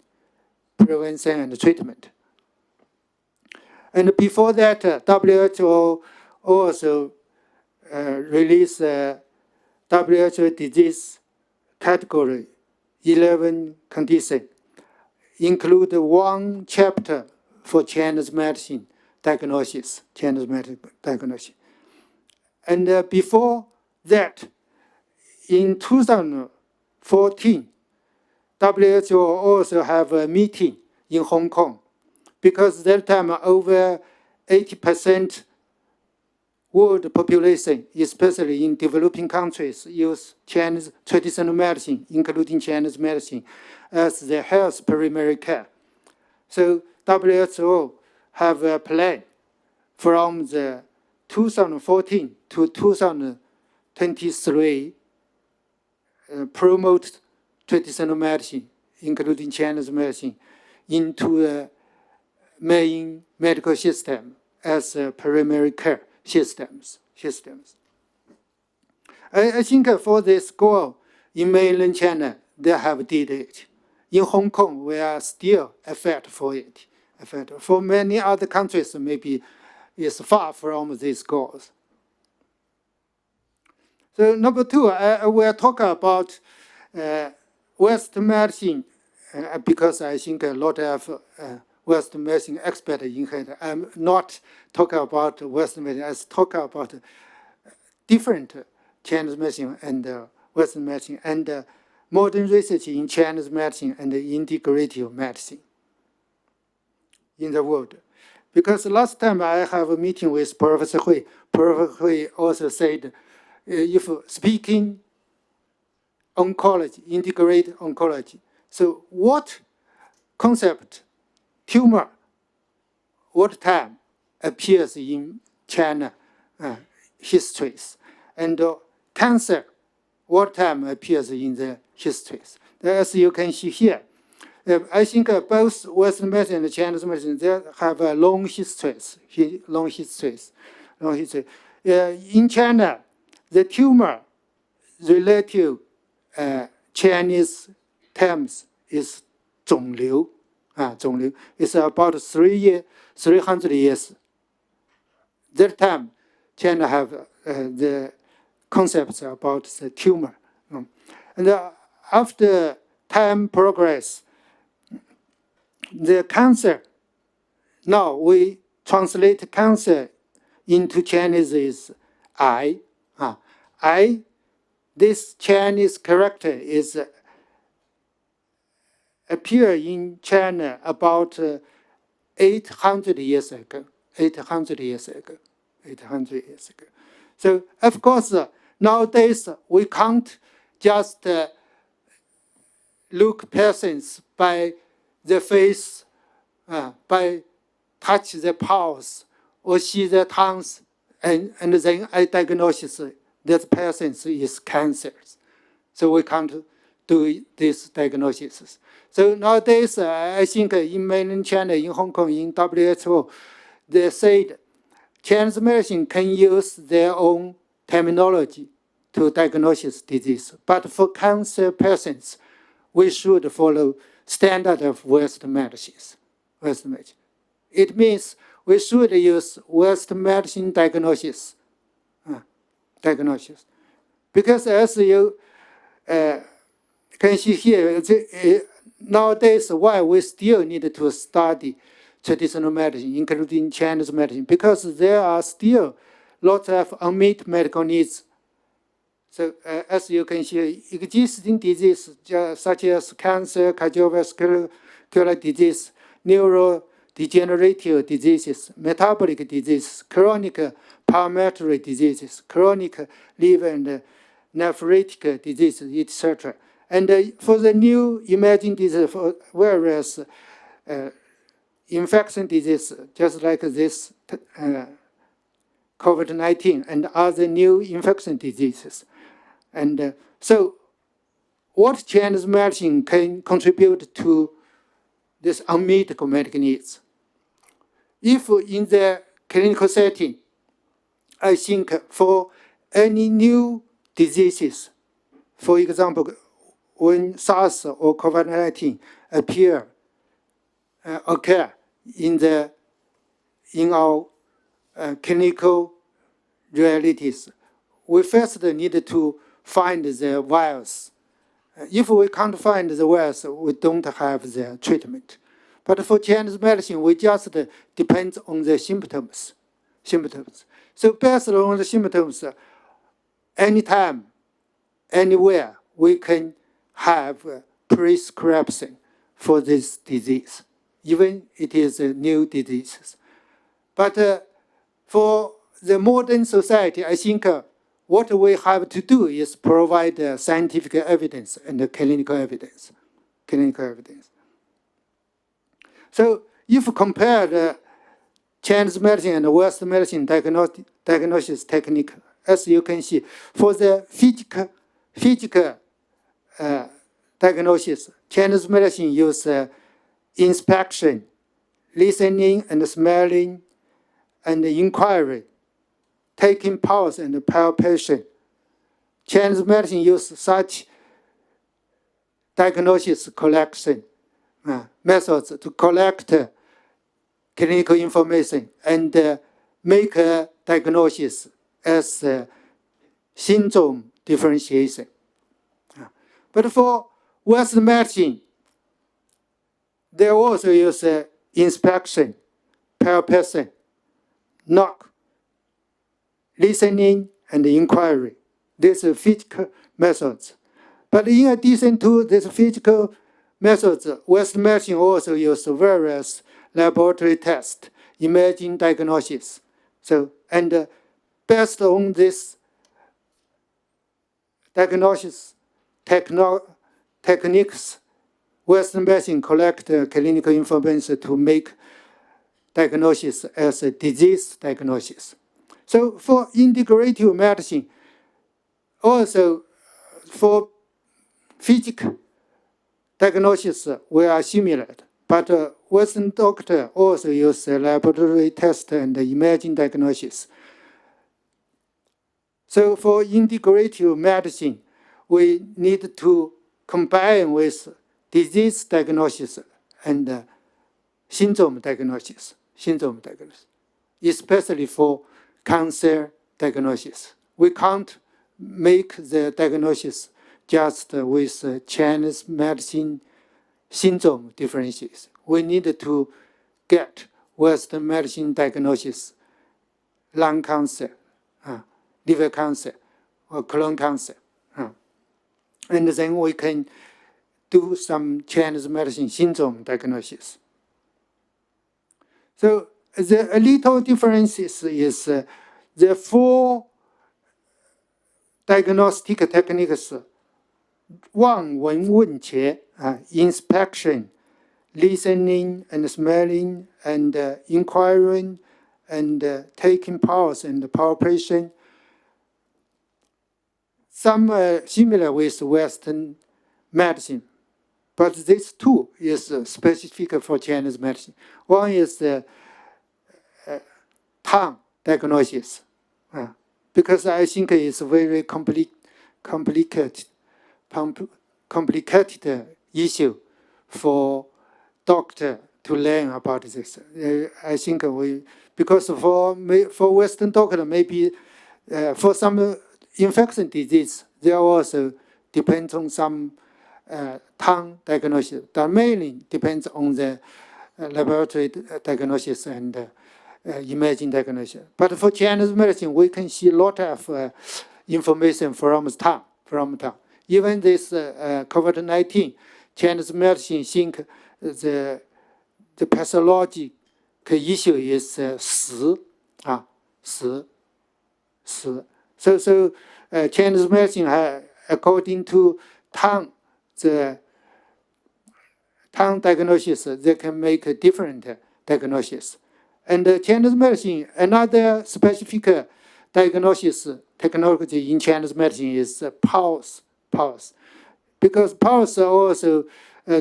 prevention and treatment. And before that, WHO also released WHO disease category 11 conditions, include one chapter for Chinese medicine diagnosis, Chinese medicine diagnosis. And before that, in 2014, WHO also have a meeting in Hong Kong, because that time over 80% world population, especially in developing countries, use Chinese traditional medicine, including Chinese medicine, as the health primary care. So WHO have a plan from the 2014 to 2023 promote traditional medicine, including Chinese medicine, into the main medical system as a primary care systems. I think for this goal in mainland China, they have did it. In Hong Kong, we are still effort for it. For many other countries, maybe it's far from these goals. So number two, I will talk about Western medicine, because I think a lot of Western medicine experts in here. I'm not talking about Western medicine, I talk about different Chinese medicine and Western medicine, and modern research in Chinese medicine and integrative medicine in the world. Because last time I have a meeting with Professor Hui, Professor Hui also said, if speaking oncology, integrate oncology, so what concept, tumor, what time appears in China histories, and cancer, what time appears in the histories. As you can see here, I think both Western medicine and Chinese medicine, they have long histories. In China, the tumor relative Chinese terms is 肿瘤. 肿瘤 is about 300 years. That time, China have the concepts about the tumor. And after time progress, the cancer, now we translate cancer into Chinese is I. I, this Chinese character is appear in China about 800 years ago. 800 years ago. So, of course, nowadays we can't just look persons by the face, by touch the pulse, or see the tongues, and then I diagnose that person is cancer. So we can't do this diagnosis. So nowadays, I think in mainland China, in Hong Kong, in WHO, they said Chinese medicine can use their own terminology to diagnose disease. But for cancer patients, we should follow standard of Western medicines. It means we should use Western medicine diagnosis diagnosis. Because as you can see here, nowadays why we still need to study traditional medicine, including Chinese medicine, because there are still lots of unmet medical needs. So as you can see, existing diseases such as cancer, cardiovascular disease, neurodegenerative diseases, metabolic diseases, chronic pulmonary diseases, chronic liver and nephritic diseases, etc. And for the new emerging diseases, for various infection diseases, just like this COVID-19 and other new infection diseases. And so what Chinese medicine can contribute to this unmet medical needs? If in the clinical setting, I think for any new diseases, for example, when SARS or COVID-19 occur in our clinical realities, we first need to find the virus. If we can't find the virus, we don't have the treatment. But for Chinese medicine, we just depend on the symptoms. So based on the symptoms, anytime, anywhere, we can have prescription for this disease, even it is a new disease. But for the modern society, I think what we have to do is provide scientific evidence and clinical evidence. So if you compare the Chinese medicine and Western medicine diagnosis technique, as you can see, for the physical diagnosis, Chinese medicine uses inspection, listening and smelling, and inquiry, taking pulse and palpation. Chinese medicine uses such diagnosis collection methods to collect clinical information and make a diagnosis as syndrome differentiation. But for Western medicine, they also use inspection, palpation, knock, listening, and inquiry. These are physical methods. But in addition to these physical methods, Western medicine also uses various laboratory tests, imaging diagnosis. And based on this diagnosis techniques, Western medicine collect clinical information to make diagnosis as a disease diagnosis. So for integrative medicine, also for physical diagnosis, we are similar. But Western doctor also use laboratory test and imaging diagnosis. So for integrative medicine, we need to combine with disease diagnosis and syndrome diagnosis, especially for cancer diagnosis. We can't make the diagnosis just with Chinese medicine syndrome differences. We need to get Western medicine diagnosis, lung cancer, liver cancer, or colon cancer. And then we can do some Chinese medicine syndrome diagnosis. So the little differences is the 4 diagnostic techniques: 望闻问切, inspection, listening and smelling, and inquiring, and taking pulse and palpation. Some similar with Western medicine, but this too is specific for Chinese medicine. One is the tongue diagnosis, because I think it's a very complicated issue for doctor to learn about this. I think because for Western doctor, maybe for some infection disease, they also depends on some tongue diagnosis. That mainly depends on the laboratory diagnosis and imaging diagnosis. But for Chinese medicine, we can see a lot of information from tongue. Even this COVID-19, Chinese medicine think the pathological issue is 死. So Chinese medicine, according to tongue, the tongue diagnosis, they can make a different diagnosis. And Chinese medicine, another specific diagnosis technology in Chinese medicine is pulse. Because pulse also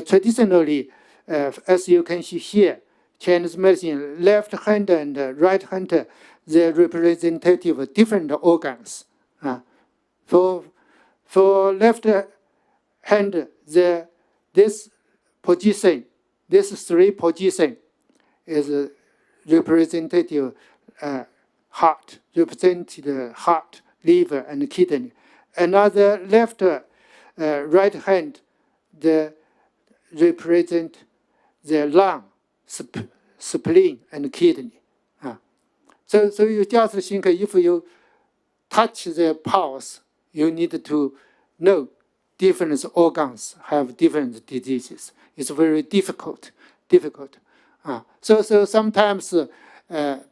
traditionally, as you can see here, Chinese medicine, left hand and right hand, they're representative of different organs. For left hand, this position, this three position is representative heart, represented heart, liver, and kidney. Another left, right hand, the represent the lung, spleen, and kidney. So you just think if you touch the pulse, you need to know different organs have different diseases. It's very difficult. So sometimes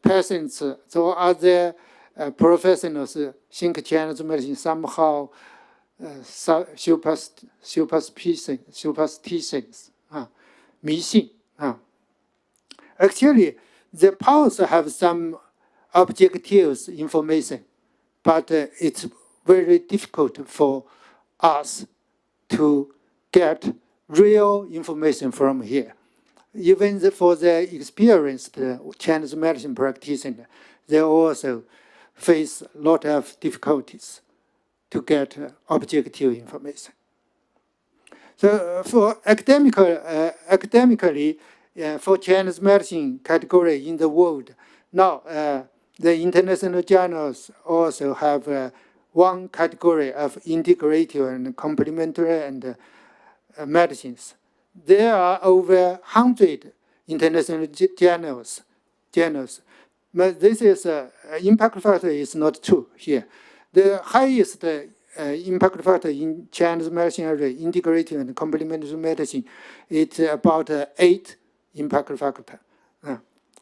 patients or other professionals think Chinese medicine somehow superstitions, 迷信. Actually, the pulse have some objective information, but it's very difficult for us to get real information from here. Even for the experienced Chinese medicine practitioner, they also face a lot of difficulties to get objective information. So for academically, for Chinese medicine category in the world, now the international journals also have one category of integrative and complementary and medicines. There are over 100 international journals. But this is impact factor is not true here. The highest impact factor in Chinese medicine area, integrative and complementary medicine, it's about 8 impact factor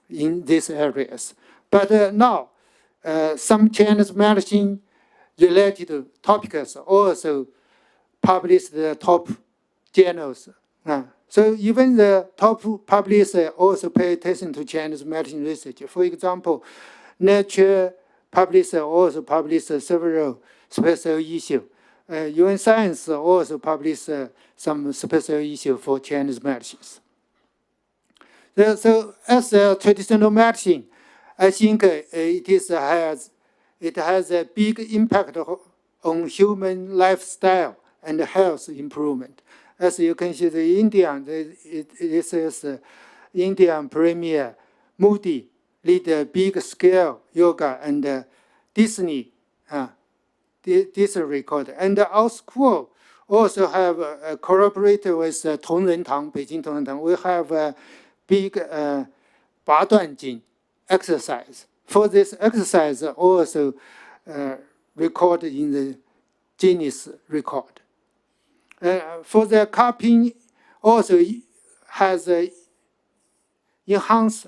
in these areas. But now, some Chinese medicine related topics also published the top journals. So even the top publishers also pay attention to Chinese medicine research. For example, Nature publisher also published several special issues. UN Science also published some special issues for Chinese medicines. So as a traditional medicine, I think it has a big impact on human lifestyle and health improvement. As you can see, the Indian, this is Indian premier Modi lead a big scale yoga and Disney record. And our school also have collaborated with Tongren Beijing Tongren. We have a big 八段锦 exercise. For this exercise, also recorded in the Guinness record. For the cupping, also has enhanced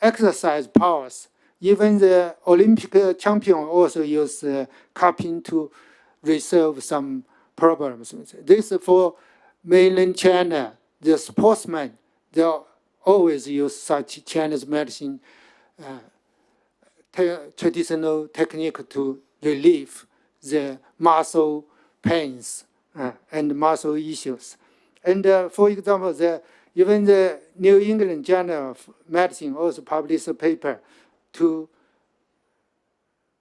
exercise powers. Even the Olympic champion also use cupping to resolve some problems. This for mainland China, the sportsmen, they always use such Chinese medicine traditional technique to relieve the muscle pains and muscle issues. And for example, even the New England Journal of Medicine also published a paper to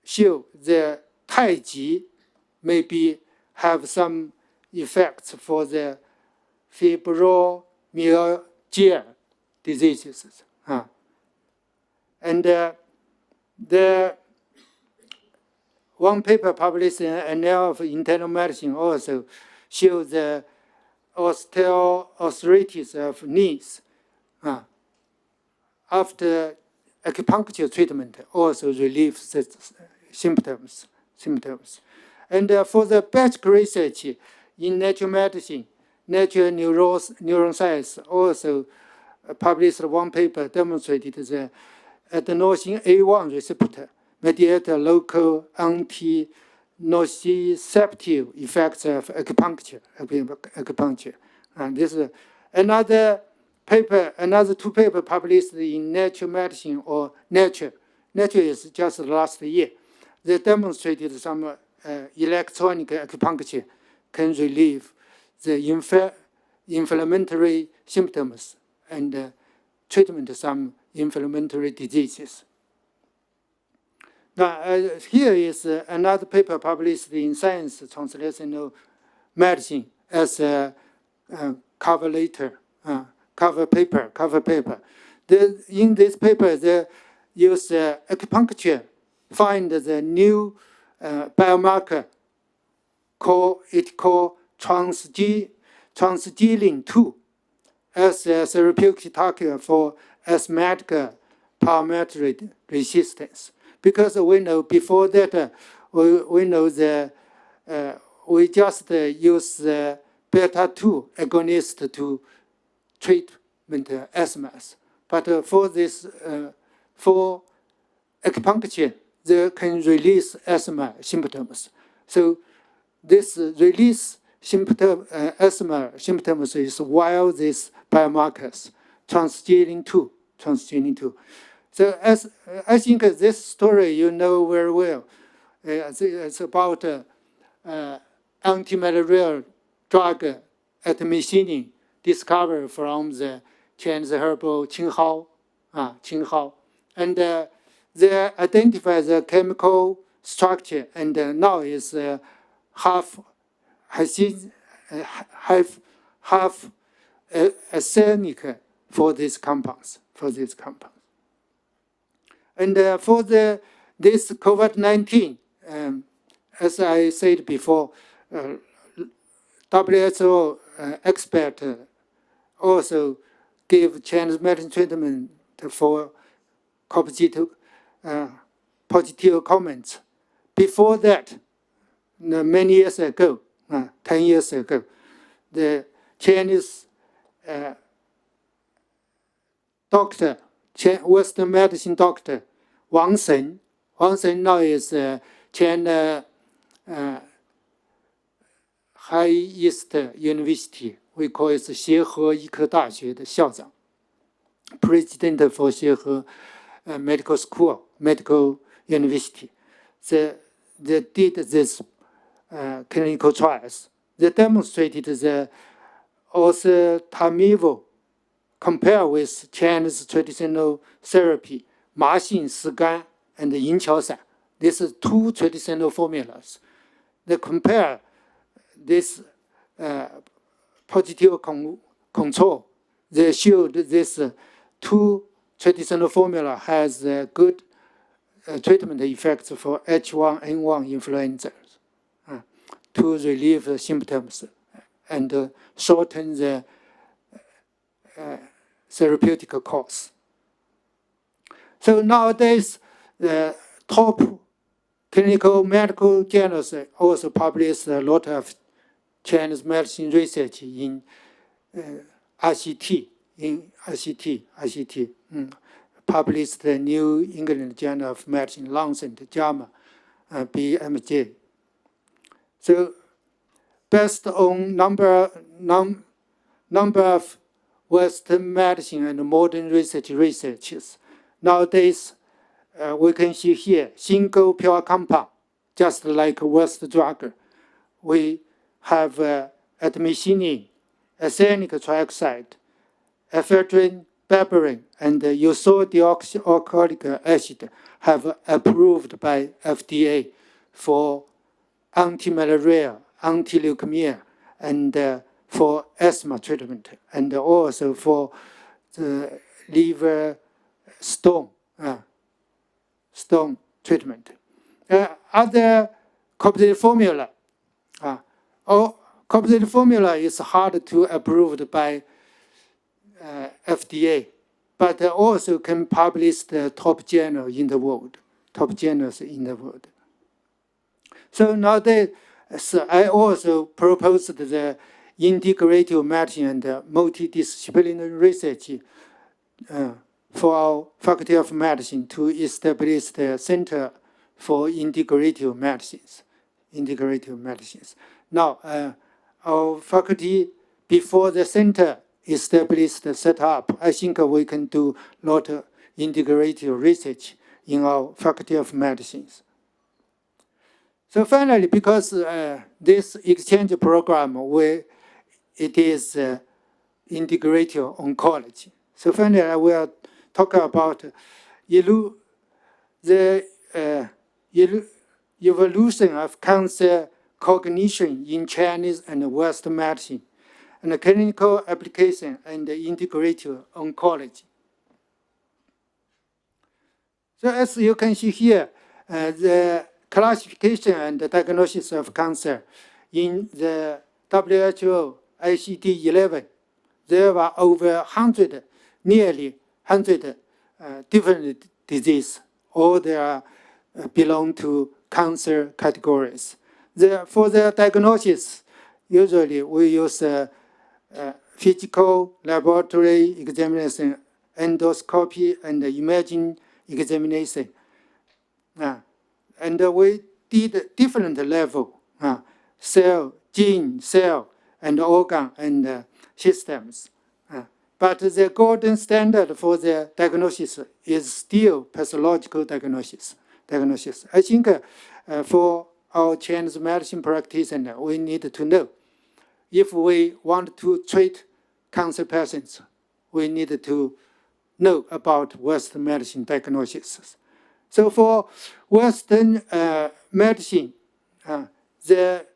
show the Tai Chi maybe have some effects for the fibromyalgia diseases. And one paper published in Annals of Internal Medicine also shows the osteoarthritis of knees after acupuncture treatment also relieves the symptoms. And for the basic research in natural medicine, natural neuroscience also published one paper demonstrated the adenosine A1 receptor mediate local anti-nociceptive effects of acupuncture. And this is another paper, another two papers published in Nature Medicine or Nature. Nature is just last year. They demonstrated some electronic acupuncture can relieve the inflammatory symptoms and treatment some inflammatory diseases. Now, here is another paper published in Science Translational Medicine as a cover paper. In this paper, they use acupuncture, find the new biomarker called transgilin-2 as a therapeutic target for asthmatic pulmonary resistance. Because we know before that, we know we just use the beta-2 agonist to treatment asthmas. But for this, for acupuncture, they can release asthma symptoms. So this release asthma symptoms is while these biomarkers, transgilin-2. So as I think this story you know very well. It's about anti-malarial drug artemisinin discovered from the Chinese herbal Qinghao. And they identify the chemical structure, and now is half arsenic for these compounds. And for this COVID-19, as I said before, WHO expert also gave Chinese medicine treatment for positive comments. Before that, many years ago, 10 years ago, the Chinese doctor, Western medicine doctor, Wang Shen now is China highest university, we call it 协和医科大学的校长 ，president for 协和medical school, medical university. They did this clinical trials. They demonstrated the oseltamivir compared with Chinese traditional therapy, 麻杏石甘 and 银翘散. These are two traditional formulas. They compare this positive control. They showed this two traditional formula has good treatment effects for H1N1 influenza to relieve the symptoms and shorten the therapeutic course. So nowadays, the top clinical medical journals also publish a lot of Chinese medicine research in RCT. Published the New England Journal of Medicine, Lancet, JAMA, BMJ. So based on number of Western medicine and modern researches, nowadays we can see here single pure compound, just like West drug. We have artemisinin, arsenic trioxide, ephedrine, berberine, and ursodeoxyalcoholic acid have approved by FDA for anti-malaria, anti-leukemia, and for asthma treatment, and also for the liver stone treatment. Other composite formula. Or composite formula is hard to approved by FDA, but also can publish the top journal in the world, top journals in the world. So nowadays, I also proposed the integrative medicine and multidisciplinary research for our Faculty of Medicine to establish the Center for Integrative Medicines. Integrative medicines. Now, our faculty, before the center established, set up, I think we can do a lot of integrative research in our Faculty of Medicines. So finally, because this exchange program, it is integrative oncology. So finally, I will talk about the evolution of cancer cognition in Chinese and Western medicine, and the clinical application and integrative oncology. So as you can see here, the classification and the diagnosis of cancer in the WHO ICD-11, there were over 100, nearly 100 different diseases. All they are belong to cancer categories. For the diagnosis, usually we use physical laboratory examination, endoscopy, and imaging examination. And we did different level, cell, gene, cell, and organ, and systems. But the golden standard for the diagnosis is still pathological diagnosis. I think for our Chinese medicine practitioner, we need to know if we want to treat cancer patients, we need to know about Western medicine diagnosis. So for Western medicine, the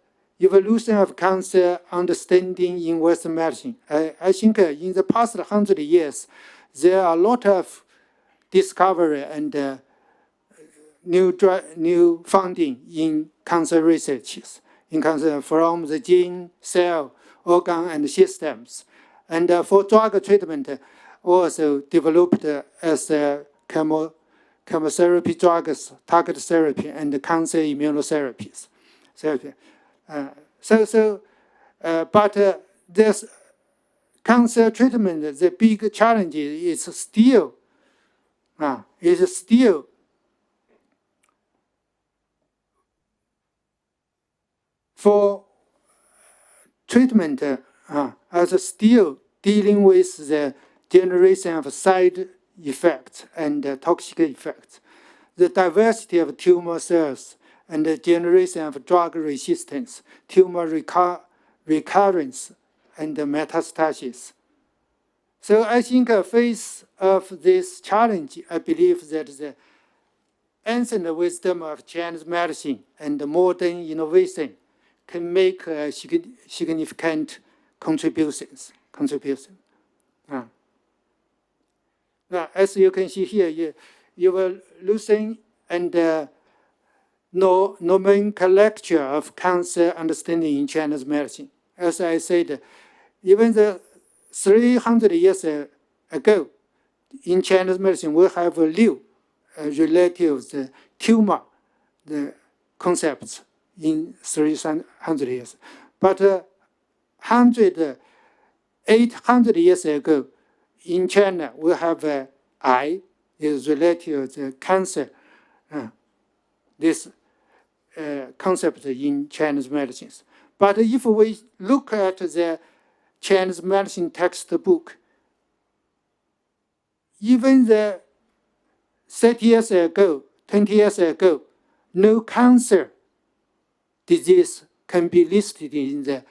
evolution of cancer understanding in Western medicine, I think in the past 100 years, there are a lot of discovery and new funding in cancer researches, in cancer from the gene, cell, organ, and systems. And for drug treatment, also developed as chemotherapy drugs, target therapy, and cancer immunotherapies. But this cancer treatment, the big challenge is still for treatment as still dealing with the generation of side effects and toxic effects, the diversity of tumor cells, and the generation of drug resistance, tumor recurrence, and metastasis. So I think face of this challenge, I believe that the ancient wisdom of Chinese medicine and modern innovation can make significant contributions. Now, as you can see here, evolution and nomenclature of cancer understanding in Chinese medicine. As I said, even the 300 years ago, in Chinese medicine, we have a new relative tumor, the concepts in 300 years. But 800 years ago, in China, we have eye is related to cancer. This concept in Chinese medicines. But if we look at the Chinese medicine textbook, even the 30 years ago, 20 years ago, no cancer disease can be listed in the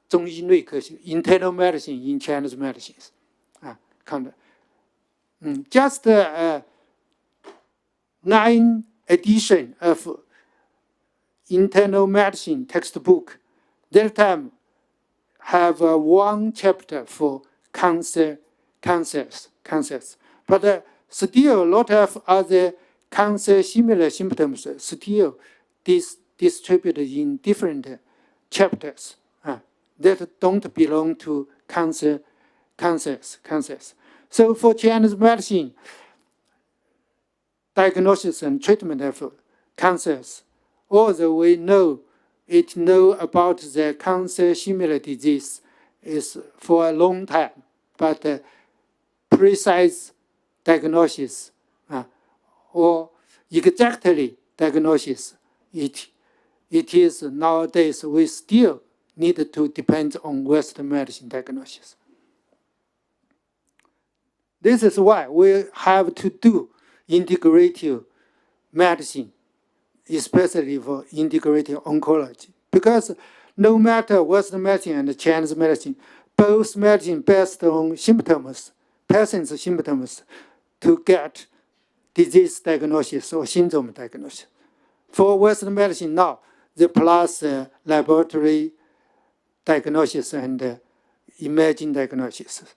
中医内科学 internal medicine in Chinese medicines. Just 9 edition of internal medicine textbook, that time have one chapter for cancers. But still a lot of other cancer similar symptoms still distributed in different chapters that don't belong to cancers. So for Chinese medicine, diagnosis and treatment of cancers, although we know about the cancer-similar disease is for a long time, but precise diagnosis or exactly diagnosis, it is nowadays we still need to depend on Western medicine diagnosis. This is why we have to do integrative medicine, especially for integrative oncology. Because no matter Western medicine and Chinese medicine, both medicine based on symptoms, patient's symptoms, to get disease diagnosis or syndrome diagnosis. For Western medicine now, the plus laboratory diagnosis and imaging diagnosis.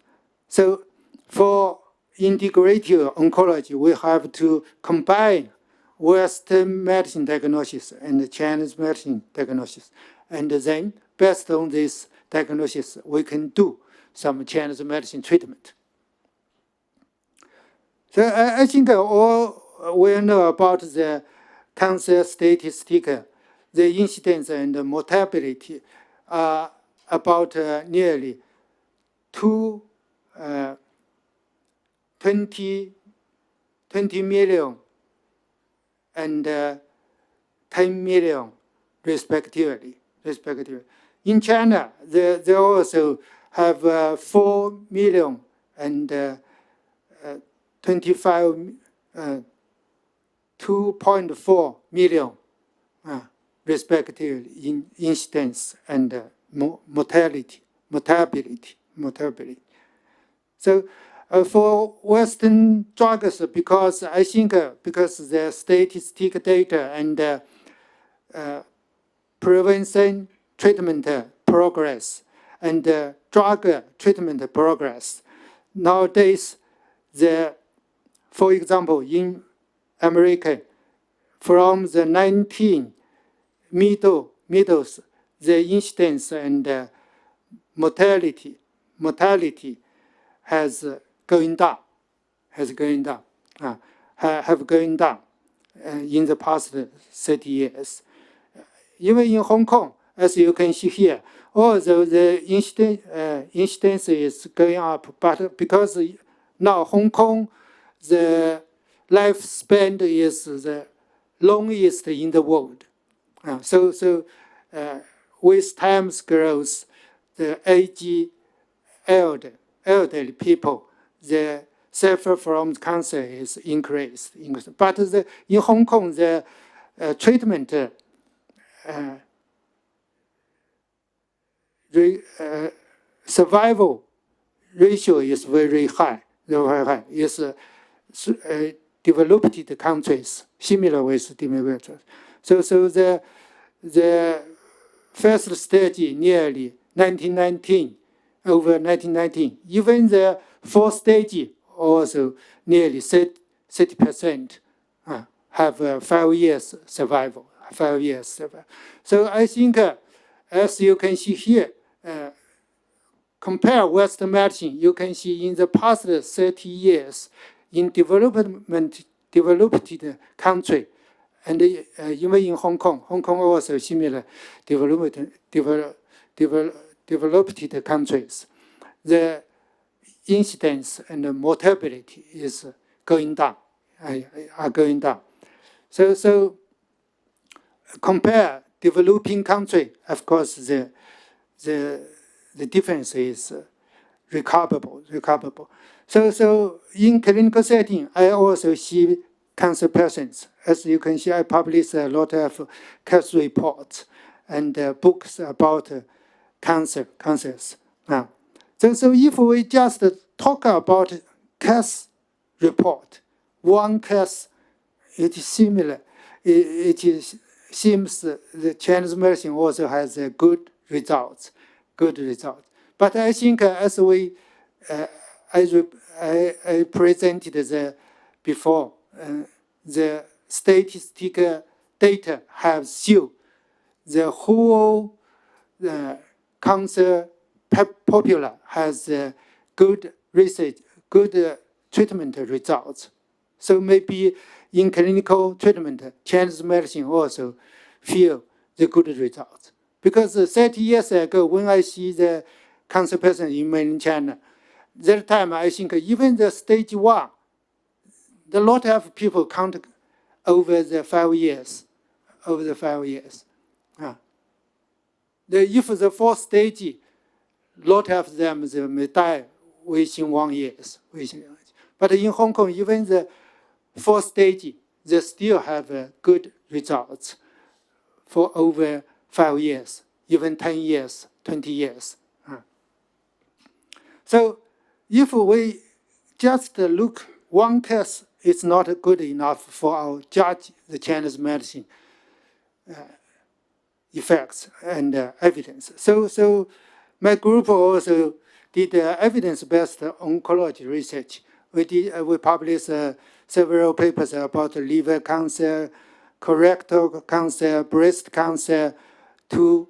So for integrative oncology, we have to combine Western medicine diagnosis and Chinese medicine diagnosis. And then, based on this diagnosis, we can do some Chinese medicine treatment. So I think all we know about the cancer statistic, the incidence and the mortality are about nearly 20 million and 10 million respectively. In China, they also have 4 million and 2.4 million respectively in incidence and mortality. So for Western drugs, because I think because the statistic data and prevention treatment progress and drug treatment progress, nowadays, for example, in America, from the 19 middles, the incidence and mortality has going down in the past 30 years. Even in Hong Kong, as you can see here, although the incidence is going up, but because now Hong Kong, the lifespan is the longest in the world. So with time's growth, the elderly people, the suffer from cancer is increased. But in Hong Kong, the treatment survival ratio is very high. It's developed countries, similar with developed. So the first stage nearly 1919, over 1919. Even the fourth stage also nearly 30% have 5 years survival. 5 years survival. So I think, as you can see here, compare Western medicine, you can see in the past 30 years in developed country, and even in Hong Kong also similar developed countries, the incidence and the mortality is going down, are going down. So compare developing country, of course, the difference is recoverable. So in clinical setting, I also see cancer patients. As you can see, I published a lot of case reports and books about cancers. So if we just talk about case report, one case, it is similar. Seems the Chinese medicine also has good results. But I think as we, I presented before, the statistical data have shown the whole cancer popular has good research, good treatment results. So maybe in clinical treatment, Chinese medicine also feel the good results. Because 30 years ago, when I see the cancer patient in mainland China, that time I think even the stage 1, a lot of people count over the 5 years, over the 5 years. If the 4th stage, lot of them they may die within 1 year. But in Hong Kong, even the 4th stage, they still have good results for over 5 years, even 10 years, 20 years. So if we just look one case, it's not good enough for our judge the Chinese medicine effects and evidence. So my group also did evidence-based oncology research. We published several papers about liver cancer, colorectal cancer, breast cancer, to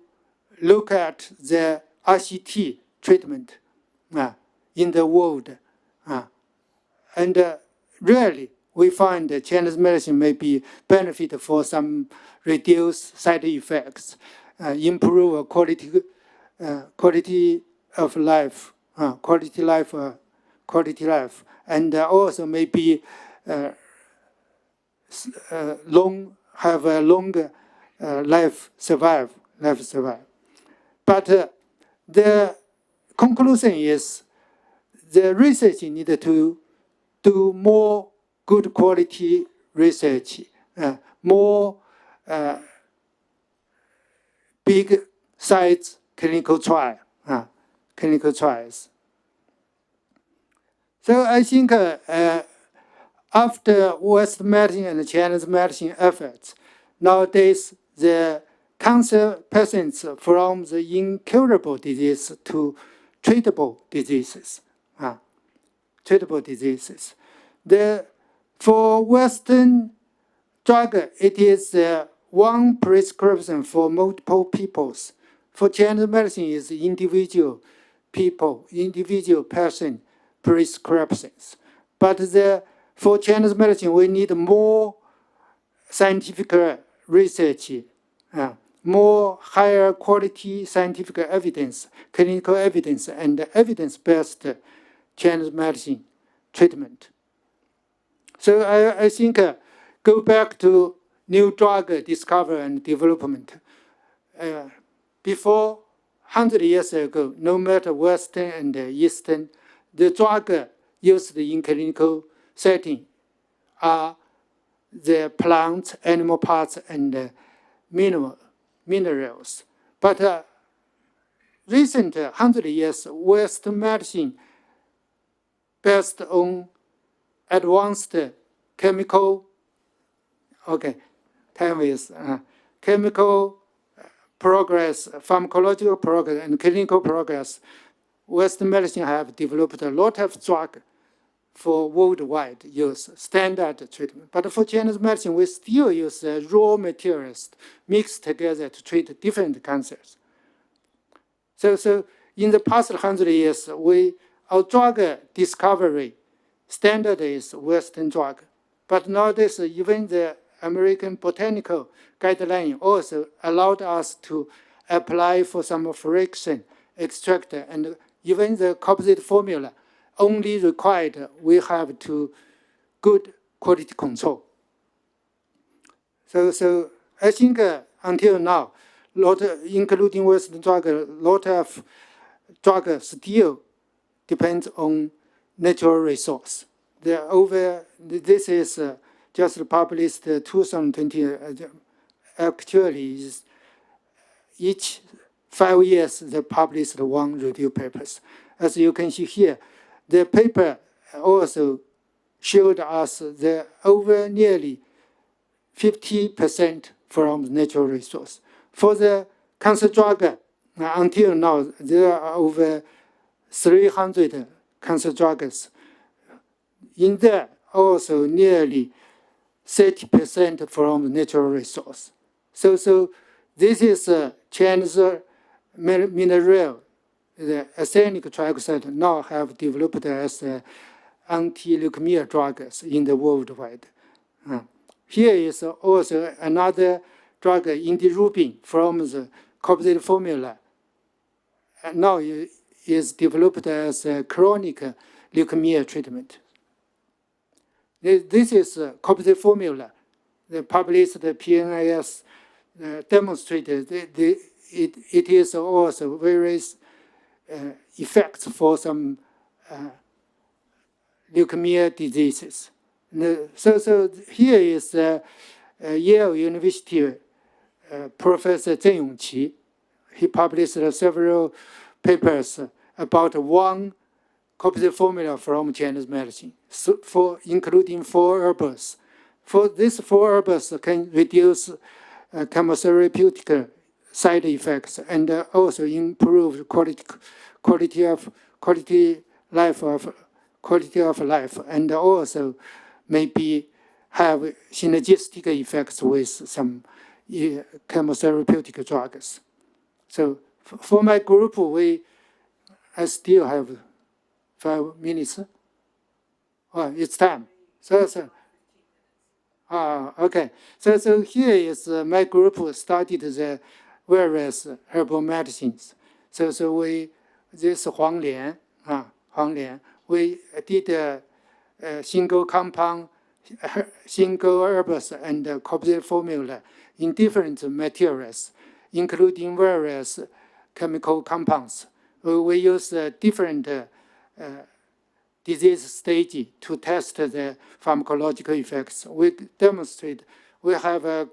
look at the RCT treatment in the world. And really, we find that Chinese medicine may be benefit for some reduced side effects, improve quality of life, quality life, and also maybe have a longer life survive. But the conclusion is the research needed to do more good quality research, more big size clinical trials. So I think after Western medicine and Chinese medicine efforts, nowadays the cancer patients from the incurable disease to treatable diseases. For Western drug, it is one prescription for multiple peoples. For Chinese medicine, is individual person prescriptions. But for Chinese medicine, we need more scientific research, more higher quality scientific evidence, clinical evidence, and evidence-based Chinese medicine treatment. So I think go back to new drug discovery and development. Before 100 years ago, no matter Western and Eastern, the drug used in clinical setting are the plants, animal parts, and minerals. But recent 100 years, Western medicine based on advanced chemical, chemical progress, pharmacological progress, and clinical progress. Western medicine have developed a lot of drug for worldwide use, standard treatment. But for Chinese medicine, we still use raw materials mixed together to treat different cancers. So in the past 100 years, our drug discovery standard is Western drug. But nowadays, even the American botanical guideline also allowed us to apply for some friction extract, and even the composite formula only required we have to good quality control. So I think until now, including Western drug, a lot of drug still depends on natural resource. This is just published 2020. Actually, is each 5 years they published one review papers. As you can see here, the paper also showed us the over nearly 50% from natural resource. For the cancer drug, until now, there are over 300 cancer drugs. In there, also nearly 30% from natural resource. So This is Chinese mineral, the arsenic trioxide, now have developed as anti-leukemia drugs in the worldwide. Here is also another drug, indirubin, from the composite formula. Now is developed as a chronic leukemia treatment. This is a composite formula. The published PNAS demonstrated it is also various effects for some leukemia diseases. So here is Yale University Professor Zheng Yongqi. He published several papers about one composite formula from Chinese medicine, including 4 herbs. For these 4 herbs can reduce chemotherapeutic side effects and also improve quality of life, and also maybe have synergistic effects with some chemotherapeutic drugs. So for my group, I still have 5 minutes. Oh, it's time. Okay. So here is my group studied the various herbal medicines. So this Huang Lian, we did single compound, single herbs and composite formula in different materials, including various chemical compounds. We use different disease stage to test the pharmacological effects. We demonstrate, we have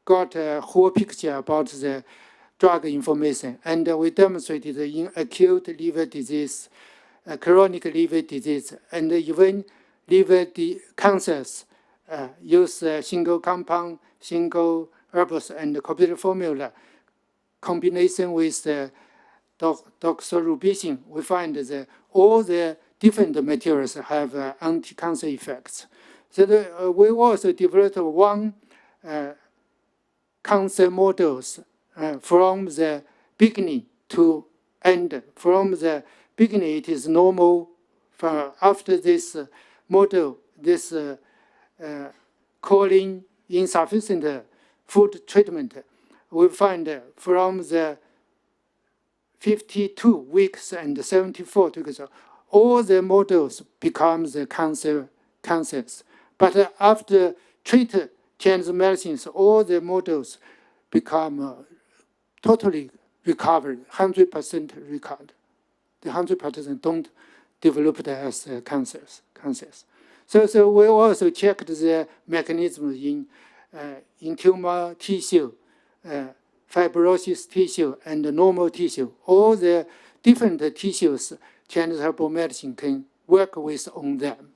got a whole picture about the drug information, and we demonstrated in acute liver disease, chronic liver disease, and even liver cancers use single compound, single herbs, and composite formula combination with doxorubicin. We find that all the different materials have anti-cancer effects. So we also developed one cancer models from the beginning to end. From the beginning, it is normal. After this model, this choline insufficient food treatment, we find from the 52 weeks and 74 weeks, all the models become the cancers. But after treat Chinese medicines, all the models become totally recovered, 100% recovered. The 100% don't develop as cancers. So we also checked the mechanism in tumor tissue, fibrosis tissue, and normal tissue. All the different tissues Chinese herbal medicine can work with on them.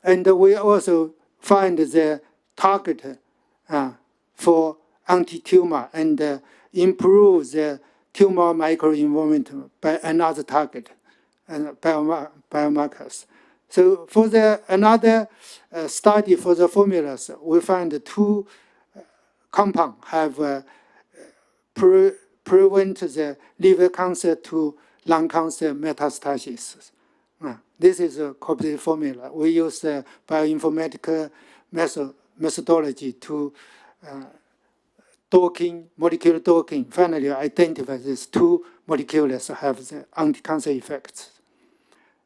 And we also find the target for anti-tumor and improve the tumor microenvironment by another target, biomarkers. So for another study for the formulas, we find 2 compounds have prevent the liver cancer to lung cancer metastasis. This is a composite formula. We use the bioinformatical methodology to molecular docking, finally identify these 2 molecules have the anti-cancer effects.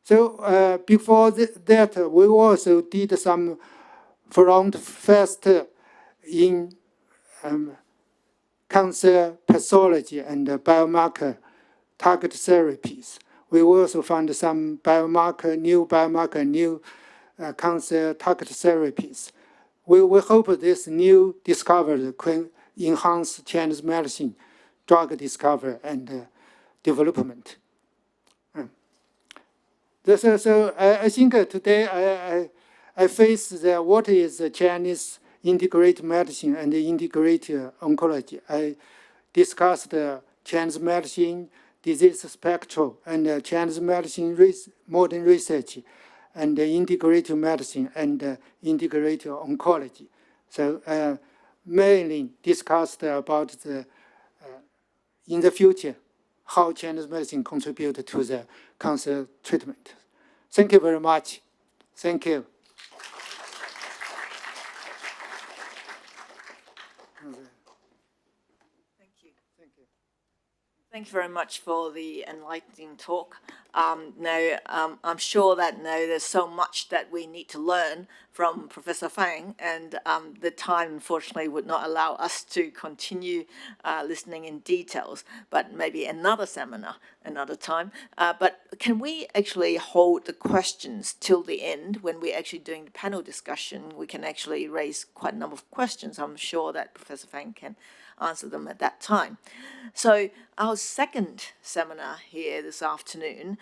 So before that, we also did some front first in cancer pathology and biomarker target therapies. We also found some new cancer target therapies. We hope this new discovery can enhance Chinese medicine drug discovery and development. So I think today I face what is Chinese integrated medicine and integrated oncology. I discussed Chinese medicine, disease spectrum, and Chinese medicine modern research, and integrative medicine and integrative oncology. So mainly discussed about the in the future how Chinese medicine contribute to the cancer treatment. Thank you very much. Thank you. Thank you very much for the enlightening talk. I'm sure that now there's so much that we need to learn from Professor Fang, and the time, unfortunately, would not allow us to continue listening in details, but maybe another seminar, another time. But can we actually hold the questions till the end when we're actually doing the panel discussion? We can actually raise quite a number of questions. I'm sure that Professor Fang can answer them at that time. So our second seminar here this afternoon,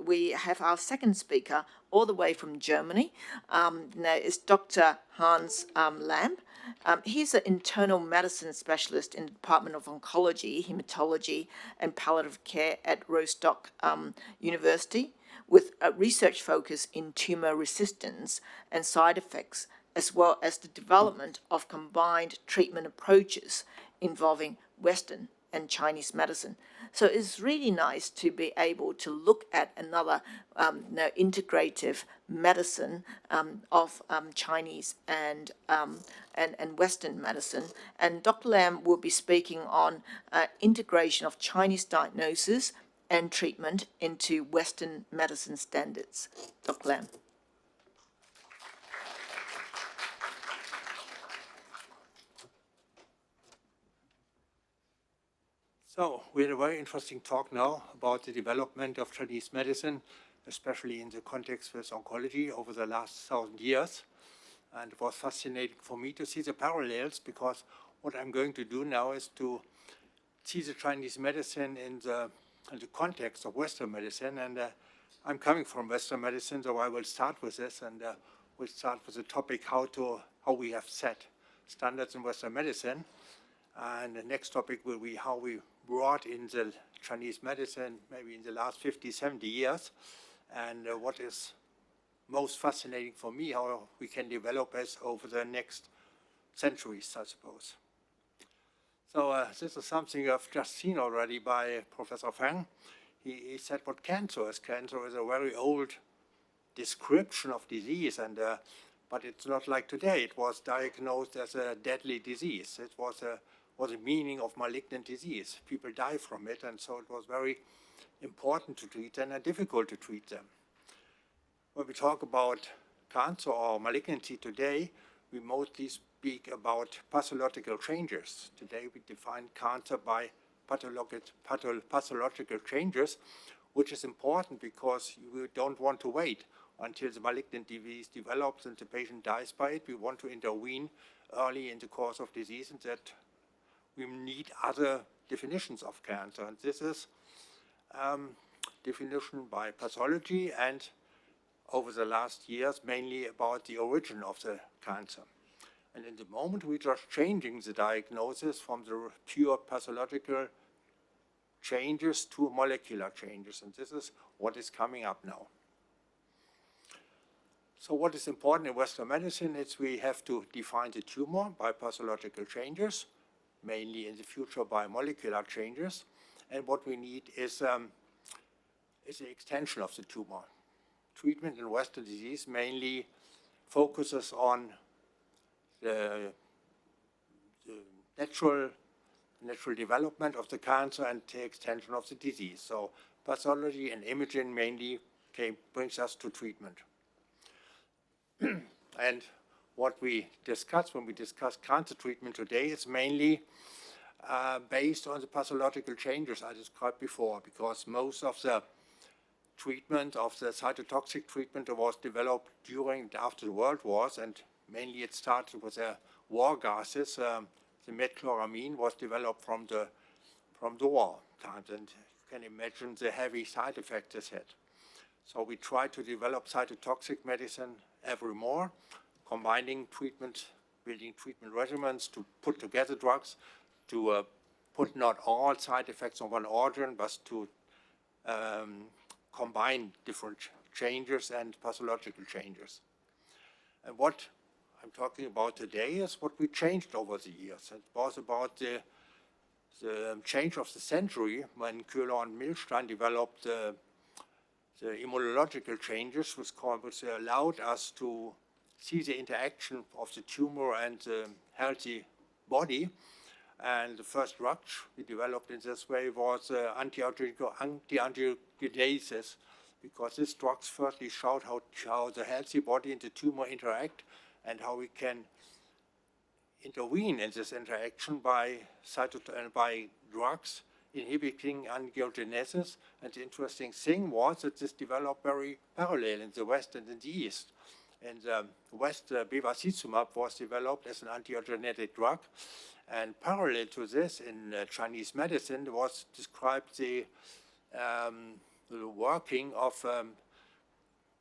we have our second speaker all the way from Germany. Now is Dr. Hans Lamb. He's an internal medicine specialist in the Department of Oncology, Haematology, and Palliative Care at Rostock University, with a research focus in tumor resistance and side effects, as well as the development of combined treatment approaches involving Western and Chinese medicine. So it's really nice to be able to look at another integrative medicine of Chinese and Western medicine. And Dr. Lam will be speaking on integration of Chinese diagnosis and treatment into Western medicine standards. Dr. Lam. So we had a very interesting talk now about the development of Chinese medicine, especially in the context with oncology over the last 1,000 years. And it was fascinating for me to see the parallels, because what I'm going to do now is to see the Chinese medicine in the context of Western medicine. And I'm coming from Western medicine, so I will start with this, and we'll start with the topic how we have set standards in Western medicine. And the next topic will be how we brought in the Chinese medicine maybe in the last 50, 70 years, and what is most fascinating for me, how we can develop this over the next centuries, I suppose. So this is something you have just seen already by Professor Fang. He said what cancer is. Cancer is a very old description of disease, and but it's not like today. It was diagnosed as a deadly disease. It was a meaning of malignant disease. People die from it, and so it was very important to treat them and difficult to treat them. When we talk about cancer or malignancy today, we mostly speak about pathological changes. Today we define cancer by pathological changes, which is important because you don't want to wait until the malignant disease develops and the patient dies by it. We want to intervene early in the course of disease, and that we need other definitions of cancer. And this is definition by pathology, and over the last years, mainly about the origin of the cancer. And in the moment, we're just changing the diagnosis from the pure pathological changes to molecular changes. And this is what is coming up now. So what is important in Western medicine is we have to define the tumor by pathological changes, mainly in the future by molecular changes. And what we need is the extension of the tumor. Treatment in Western disease mainly focuses on the natural development of the cancer and the extension of the disease. So pathology and imaging mainly brings us to treatment. And what we discuss when we discuss cancer treatment today is mainly based on the pathological changes I described before, because most of the treatment of the cytotoxic treatment was developed during and after the World Wars, and mainly it started with the war gases. The metchloramine was developed from the war times, and you can imagine the heavy side effects it had. So we try to develop cytotoxic medicine ever more, combining treatment, building treatment regimens to put together drugs, to put not all side effects on one organ, but to combine different changes and pathological changes. And what I'm talking about today is what we changed over the years. It was about the change of the century when Köhler and Milstein developed the immunological changes, which allowed us to see the interaction of the tumor and the healthy body. And the first drug we developed in this way was anti-angiogenesis, because these drugs firstly showed how the healthy body and the tumor interact and how we can intervene in this interaction by drugs inhibiting angiogenesis. And the interesting thing was that this developed very parallel in the West and in the East. In the West, bevacizumab was developed as an angiogenetic drug. And parallel to this, in Chinese medicine, was described the working of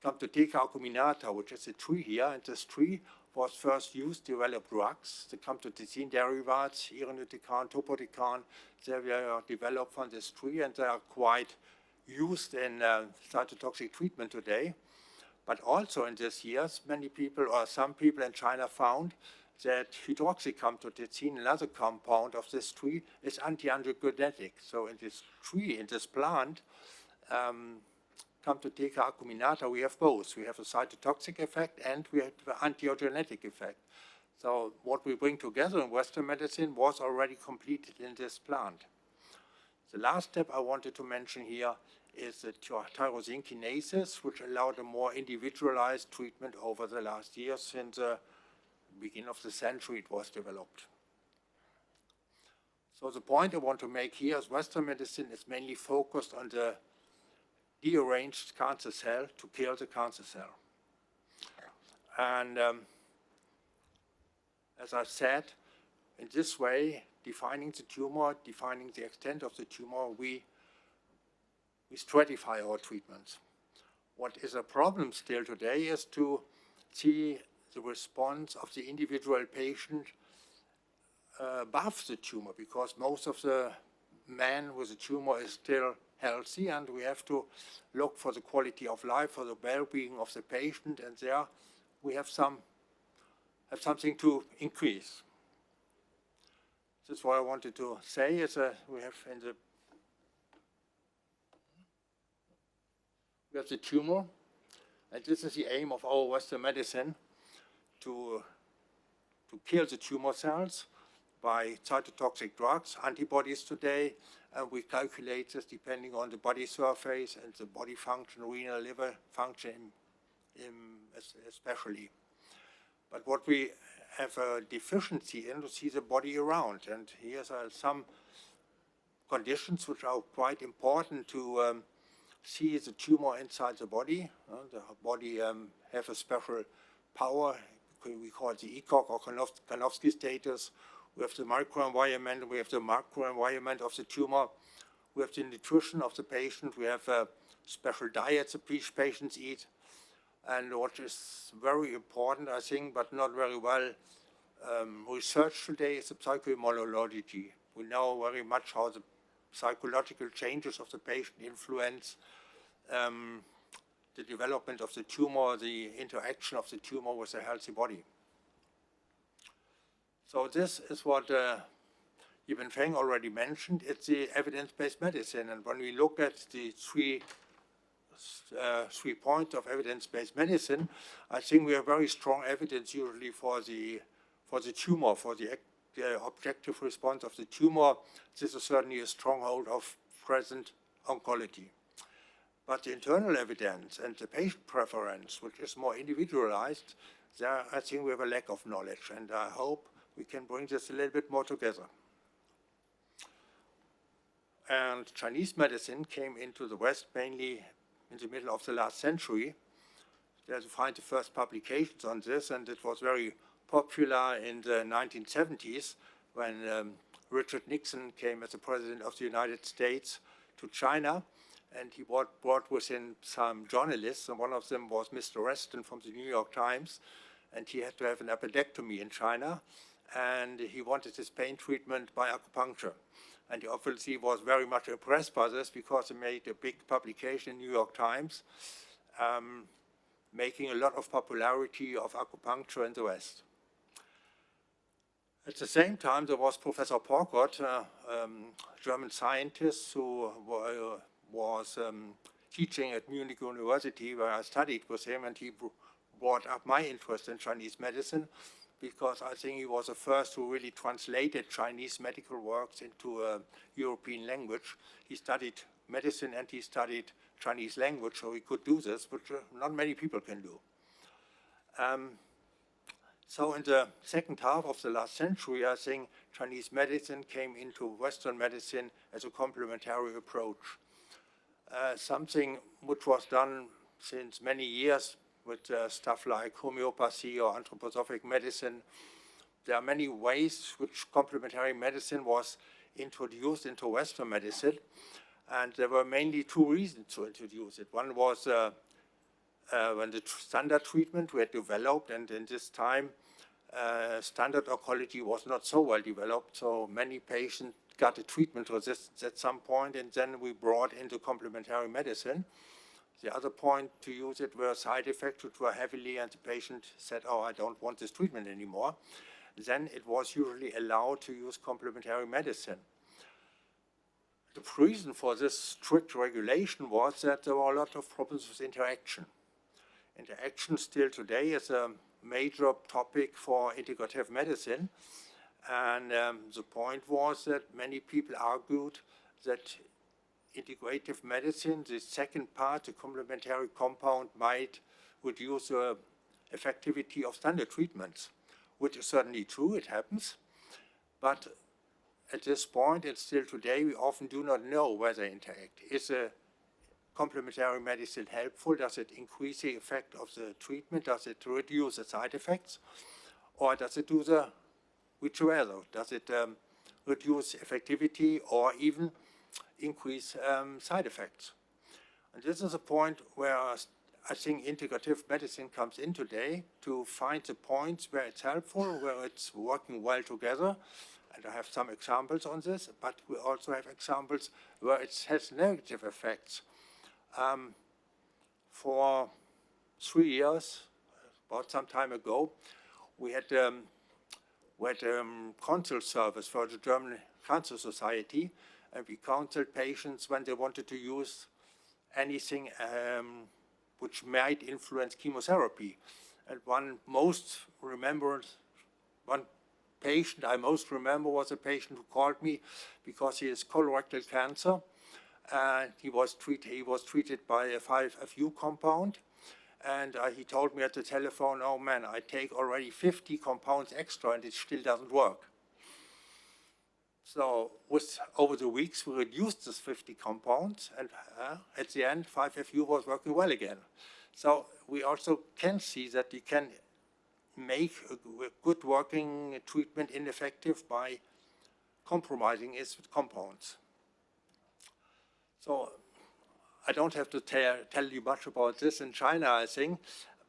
Camptotheca acuminata, which is a tree here. And this tree was first used to develop drugs. The camptothecin derivatives, irinotecan, topotecan, they were developed from this tree, and they are quite used in cytotoxic treatment today. But also in these years, many people, or some people in China, found that hydroxycamptothecin, another compound of this tree, is anti-angiogenetic. So in this tree, in this plant, Camptotheca acuminata, we have both. We have a cytotoxic effect and we have the angiogenetic effect. So what we bring together in Western medicine was already completed in this plant. The last step I wanted to mention here is the tyrosine kinases, which allowed a more individualized treatment over the last years. Since the beginning of the century it was developed. So the point I want to make here is Western medicine is mainly focused on the dearranged cancer cell to kill the cancer cell. And as I said, in this way, defining the tumor, defining the extent of the tumor, we stratify our treatments. What is a problem still today is to see the response of the individual patient above the tumor, because most of the men with a tumor is still healthy, and we have to look for the quality of life, for the well-being of the patient, and there we have something to increase. This is what I wanted to say. Is we have the tumor, and this is the aim of our Western medicine, to kill the tumor cells by cytotoxic drugs, antibodies today, and we calculate this depending on the body surface and the body function, renal, liver function especially. But what we have a deficiency in to see the body around, and here's some conditions which are quite important to see the tumor inside the body. The body have a special power. We call it the ECOG or Karnofsky status. We have the microenvironment, we have the macroenvironment of the tumor, we have the nutrition of the patient, we have special diets the patients eat. And what is very important, I think, but not very well researched today is the psychoimmunology. We know very much how the psychological changes of the patient influence the development of the tumor, the interaction of the tumor with a healthy body. So this is what Yiben Feng already mentioned. It's the evidence-based medicine. And when we look at the three points of evidence-based medicine, I think we have very strong evidence usually for the tumor, for the objective response of the tumor. This is certainly a stronghold of present oncology. But the internal evidence and the patient preference, which is more individualized, there I think we have a lack of knowledge, and I hope we can bring this a little bit more together. And Chinese medicine came into the West mainly in the middle of the last century. There to find the first publications on this, and it was very popular in the 1970s when Richard Nixon came as the President of the United States to China. And he brought with him some journalists, and one of them was Mr. Reston from the New York Times, and he had to have an appendectomy in China, and he wanted his pain treatment by acupuncture. And he obviously was very much impressed by this because he made a big publication in New York Times, making a lot of popularity of acupuncture in the West. At the same time, there was Professor Porkott, German scientist who was teaching at Munich University, where I studied with him, and he brought up my interest in Chinese medicine, because I think he was the first who really translated Chinese medical works into a European language. He studied medicine and he studied Chinese language, so he could do this, which not many people can do. So in the second half of the last century, I think Chinese medicine came into Western medicine as a complementary approach. Something which was done since many years with stuff like homeopathy or anthroposophic medicine. There are many ways which complementary medicine was introduced into Western medicine, and there were mainly two reasons to introduce it. One was when the standard treatment were developed, and in this time, standard oncology was not so well developed, so many patients got a treatment resistance at some point, and then we brought into complementary medicine. The other point to use it were side effects which were heavily, and the patient said, oh, I don't want this treatment anymore. Then it was usually allowed to use complementary medicine. The reason for this strict regulation was that there were a lot of problems with interaction. Interaction still today is a major topic for integrative medicine, and the point was that many people argued that integrative medicine, the second part, the complementary compound, might reduce the effectivity of standard treatments, which is certainly true, it happens, but at this point, and still today, we often do not know whether they interact. Is a complementary medicine helpful? Does it increase the effect of the treatment? Does it reduce the side effects? Or does it do the which rather? Does it reduce effectivity or even increase side effects? And this is a point where I think integrative medicine comes in today, to find the points where it's helpful, where it's working well together. And I have some examples on this, but we also have examples where it has negative effects. For 3 years, about some time ago, we had consult service for the German Cancer Society, and we counseled patients when they wanted to use anything which might influence chemotherapy. And one patient I most remember was a patient who called me because he has colorectal cancer, and he was treated by a 5-FU compound. And he told me at the telephone, oh man, I take already 50 compounds extra and it still doesn't work. So over the weeks, we reduced this 50 compounds, and at the end, 5-FU was working well again. So we also can see that you can make a good working treatment ineffective by compromising it with compounds. So I don't have to tell you much about this in China, I think,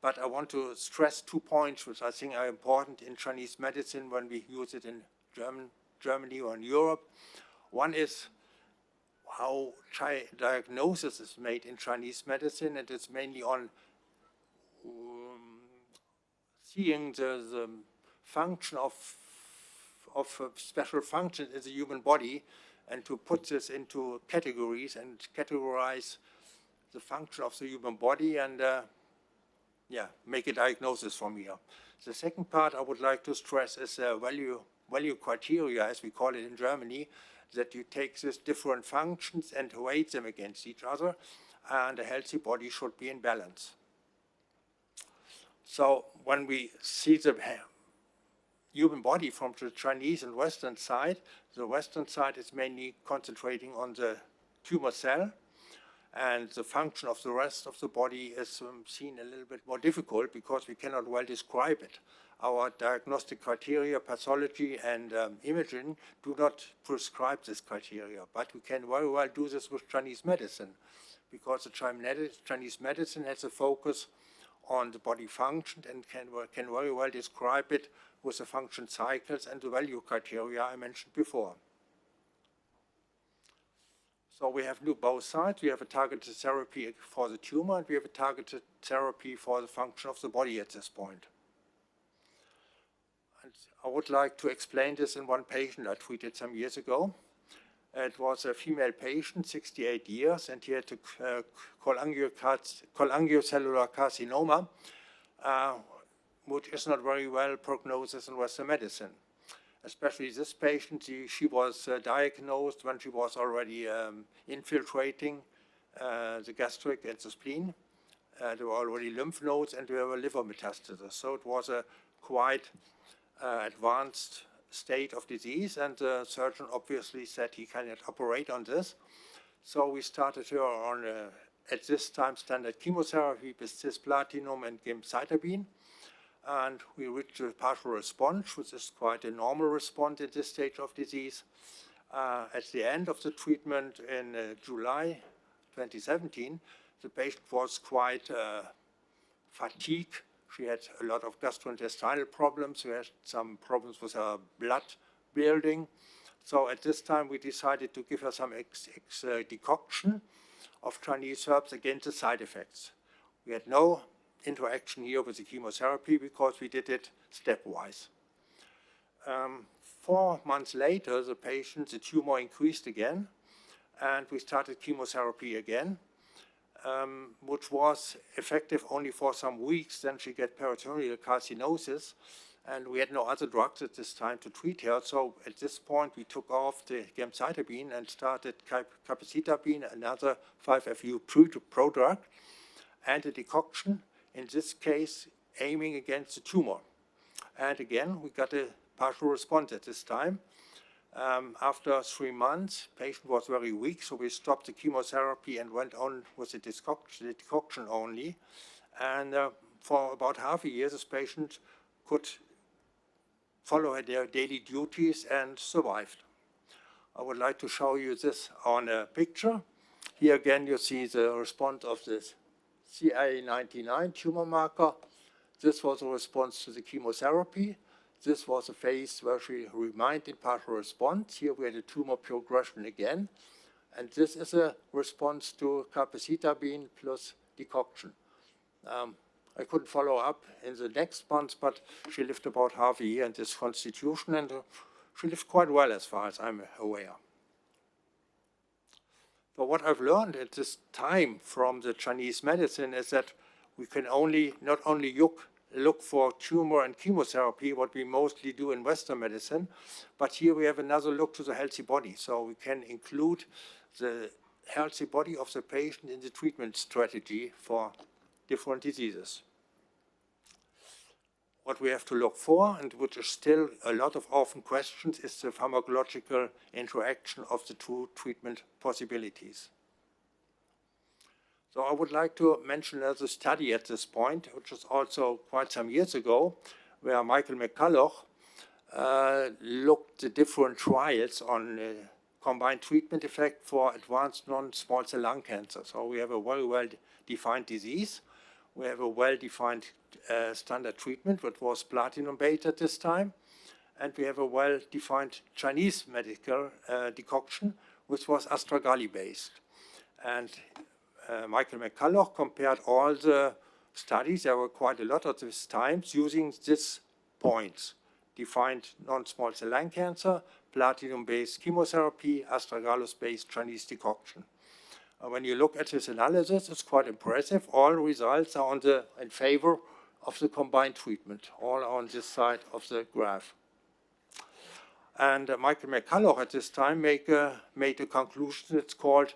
but I want to stress 2 points which I think are important in Chinese medicine when we use it in Germany or in Europe. One is how diagnosis is made in Chinese medicine, and it's mainly on seeing the function of special functions in the human body, and to put this into categories and categorize the function of the human body and make a diagnosis from here. The second part I would like to stress is value criteria, as we call it in Germany, that you take these different functions and weight them against each other, and a healthy body should be in balance. So when we see the human body from the Chinese and Western side, the Western side is mainly concentrating on the tumor cell, and the function of the rest of the body is seen a little bit more difficult because we cannot well describe it. Our diagnostic criteria, pathology and imaging do not prescribe this criteria, but we can very well do this with Chinese medicine, because the Chinese medicine has a focus on the body function and can very well describe it with the function cycles and the value criteria I mentioned before. So we have both sides. We have a targeted therapy for the tumor, and we have a targeted therapy for the function of the body at this point. I would like to explain this in one patient I treated some years ago. It was a female patient, 68 years, and he had a cholangiocellular carcinoma, which is not very well prognosis in Western medicine. Especially this patient, she was diagnosed when she was already infiltrating the gastric and the spleen. There were already lymph nodes and there were liver metastases. So it was a quite advanced state of disease, and the surgeon obviously said he cannot operate on this. So we started her on, at this time, standard chemotherapy with cisplatinum and gemcitabine. And we reached a partial response, which is quite a normal response at this stage of disease. At the end of the treatment in July 2017, the patient was quite fatigued. She had a lot of gastrointestinal problems. She had some problems with her blood building. So at this time, we decided to give her some decoction of Chinese herbs against the side effects. We had no interaction here with the chemotherapy because we did it stepwise. 4 months later, the tumor increased again, and we started chemotherapy again, which was effective only for some weeks. Then she got peritoneal carcinosis, and we had no other drugs at this time to treat her. So at this point, we took off the gemcitabine and started capecitabine, another 5-FU prodrug, and a decoction, in this case, aiming against the tumor. And again, we got a partial response at this time. After 3 months, the patient was very weak, so we stopped the chemotherapy and went on with the decoction only. And for about half a year, this patient could follow their daily duties and survived. I would like to show you this on a picture. Here again, you see the response of this CA99 tumor marker. This was a response to the chemotherapy. This was a phase where she remained in partial response. Here we had a tumor progression again. And this is a response to capecitabine plus decoction. I couldn't follow up in the next months, but she lived about half a year in this constitution, and she lived quite well as far as I'm aware. But what I've learned at this time from the Chinese medicine is that we can not only look for tumor and chemotherapy, what we mostly do in Western medicine, but here we have another look to the healthy body. So we can include the healthy body of the patient in the treatment strategy for different diseases. What we have to look for, and which is still a lot of often questions, is the pharmacological interaction of the two treatment possibilities. So I would like to mention another study at this point, which was also quite some years ago, where Michael McCulloch looked at different trials on combined treatment effect for advanced non-small cell lung cancer. So we have a very well-defined disease. We have a well-defined standard treatment, which was platinum-based at this time. And we have a well-defined Chinese medical decoction, which was astragali-based. And Michael McCulloch compared all the studies, there were quite a lot of these times, using these points: defined non-small cell lung cancer, platinum-based chemotherapy, astragalus-based Chinese decoction. When you look at his analysis, it's quite impressive. All results are in favor of the combined treatment, all on this side of the graph. And Michael McCulloch at this time made a conclusion that's called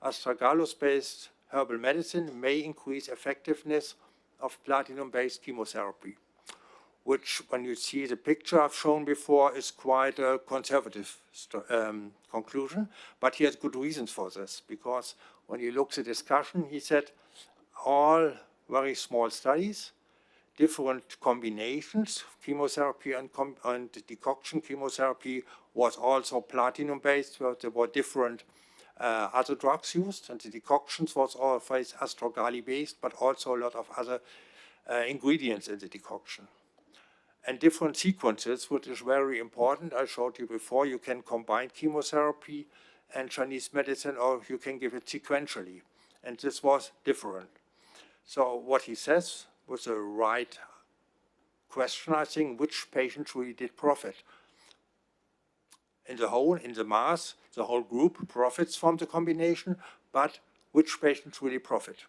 astragalus-based herbal medicine may increase effectiveness of platinum-based chemotherapy, which, when you see the picture I've shown before, is quite a conservative conclusion. But he has good reasons for this, because when you look at the discussion, he said all very small studies, different combinations, chemotherapy and decoction. Chemotherapy was also platinum-based, where there were different other drugs used, and the decoctions was always astragali-based, but also a lot of other ingredients in the decoction. And different sequences, which is very important. I showed you before, you can combine chemotherapy and Chinese medicine, or you can give it sequentially. And this was different. So what he says was the right question, I think, which patients really did profit. In the whole, in the mass, the whole group profits from the combination, but which patients really profit?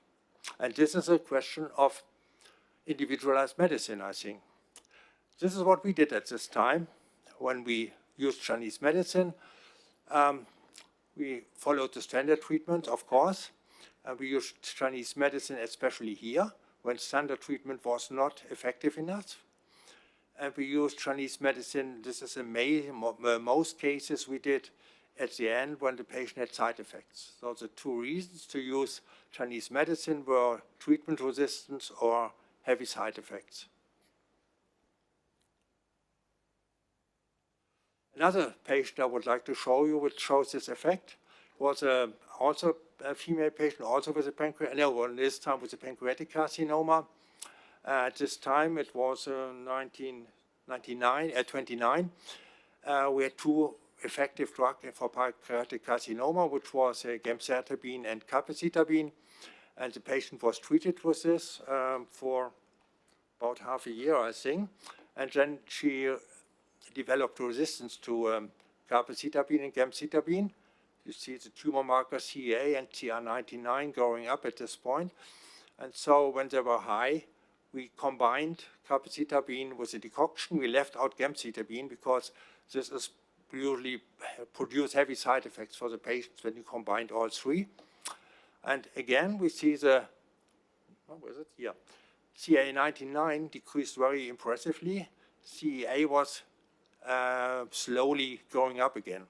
And this is a question of individualized medicine, I think. This is what we did at this time when we used Chinese medicine. We followed the standard treatment, of course, and we used Chinese medicine, especially here, when standard treatment was not effective enough. And we used Chinese medicine, this is most cases we did at the end when the patient had side effects. So the two reasons to use Chinese medicine were treatment resistance or heavy side effects. Another patient I would like to show you, which shows this effect, was also a female patient, also with a this time with a pancreatic carcinoma. At this time, it was 29. We had two effective drugs for pancreatic carcinoma, which was gemcitabine and capecitabine. And the patient was treated with this for about half a year, I think. And then she developed resistance to capecitabine and gemcitabine. You see the tumor markers CA and TR99 going up at this point. And so when they were high, we combined capecitabine with a decoction. We left out gemcitabine because this is usually produce heavy side effects for the patients when you combined all three. And again, we see the, where is it? Yeah. CA99 decreased very impressively. CEA was slowly going up again.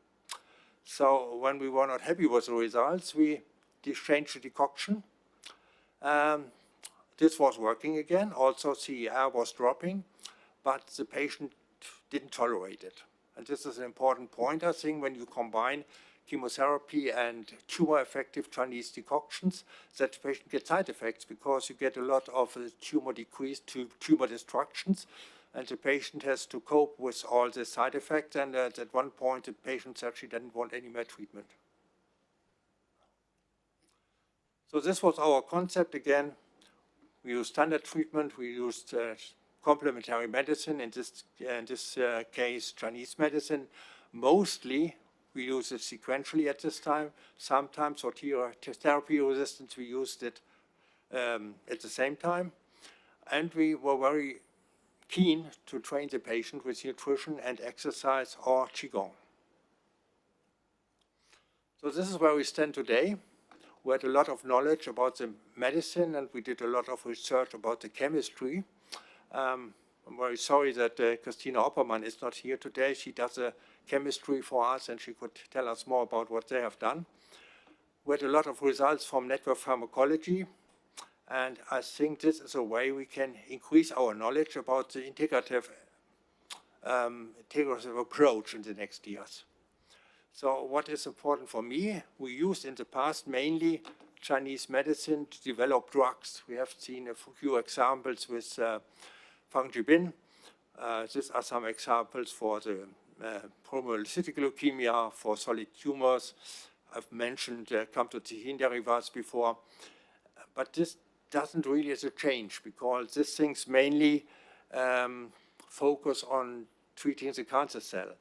So when we were not happy with the results, we changed the decoction. This was working again. Also, CER was dropping, but the patient didn't tolerate it. And this is an important point, I think, when you combine chemotherapy and tumor-effective Chinese decoctions, that the patient gets side effects because you get a lot of tumor decrease to tumor destructions, and the patient has to cope with all the side effects, and at one point the patient actually didn't want any more treatment. So this was our concept again. We used standard treatment, we used complementary medicine, in this case Chinese medicine. Mostly we use it sequentially at this time. Sometimes for therapy resistance we used it at the same time. And we were very keen to train the patient with nutrition and exercise or Qigong. So this is where we stand today. We had a lot of knowledge about the medicine and we did a lot of research about the chemistry. I'm very sorry that Christina Oppermann is not here today. She does the chemistry for us and she could tell us more about what they have done. We had a lot of results from network pharmacology, and I think this is a way we can increase our knowledge about the integrative approach in the next years. So what is important for me, we used in the past mainly Chinese medicine to develop drugs. We have seen a few examples with fungibin. These are some examples for the promyelocytic leukemia, for solid tumors. I've mentioned camptothecin derivatives before. But this doesn't really as a change because these things mainly focus on treating the cancer cell.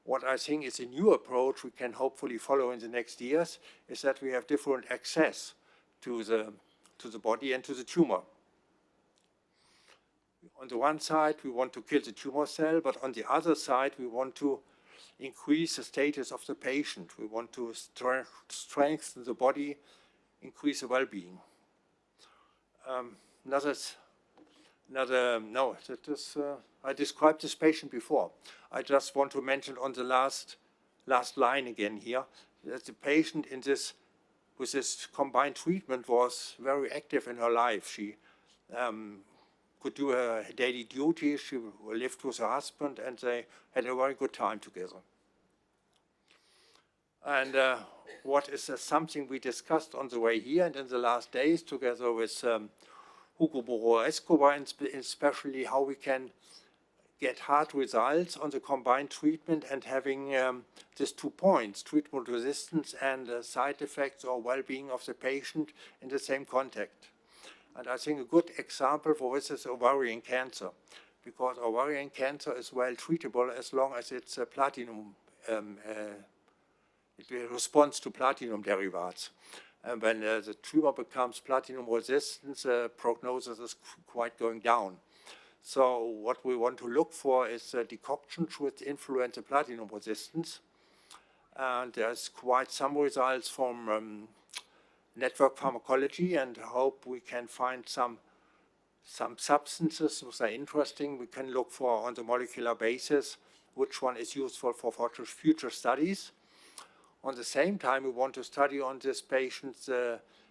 What I think is a new approach we can hopefully follow in the next years is that we have different access to the body and to the tumor. On the one side, we want to kill the tumor cell, but on the other side, we want to increase the status of the patient. We want to strengthen the body, increase the well-being. I described this patient before. I just want to mention on the last line again here that the patient with this combined treatment was very active in her life. She could do her daily duties. She lived with her husband, and they had a very good time together. And what is something we discussed on the way here and in the last days together with Hugo Borro-Escobar, especially how we can get hard results on the combined treatment and having these 2 points, treatment resistance and side effects or well-being of the patient in the same context. And I think a good example for this is ovarian cancer. because ovarian cancer is well treatable as long as it's platinum, it responds to platinum derivatives. And when the tumor becomes platinum resistant, prognosis is quite going down. So what we want to look for is decoctions which influence the platinum resistance. And there's quite some results from network pharmacology, and hope we can find some substances which are interesting. We can look for on the molecular basis which one is useful for future studies. On the same time, we want to study on this patient's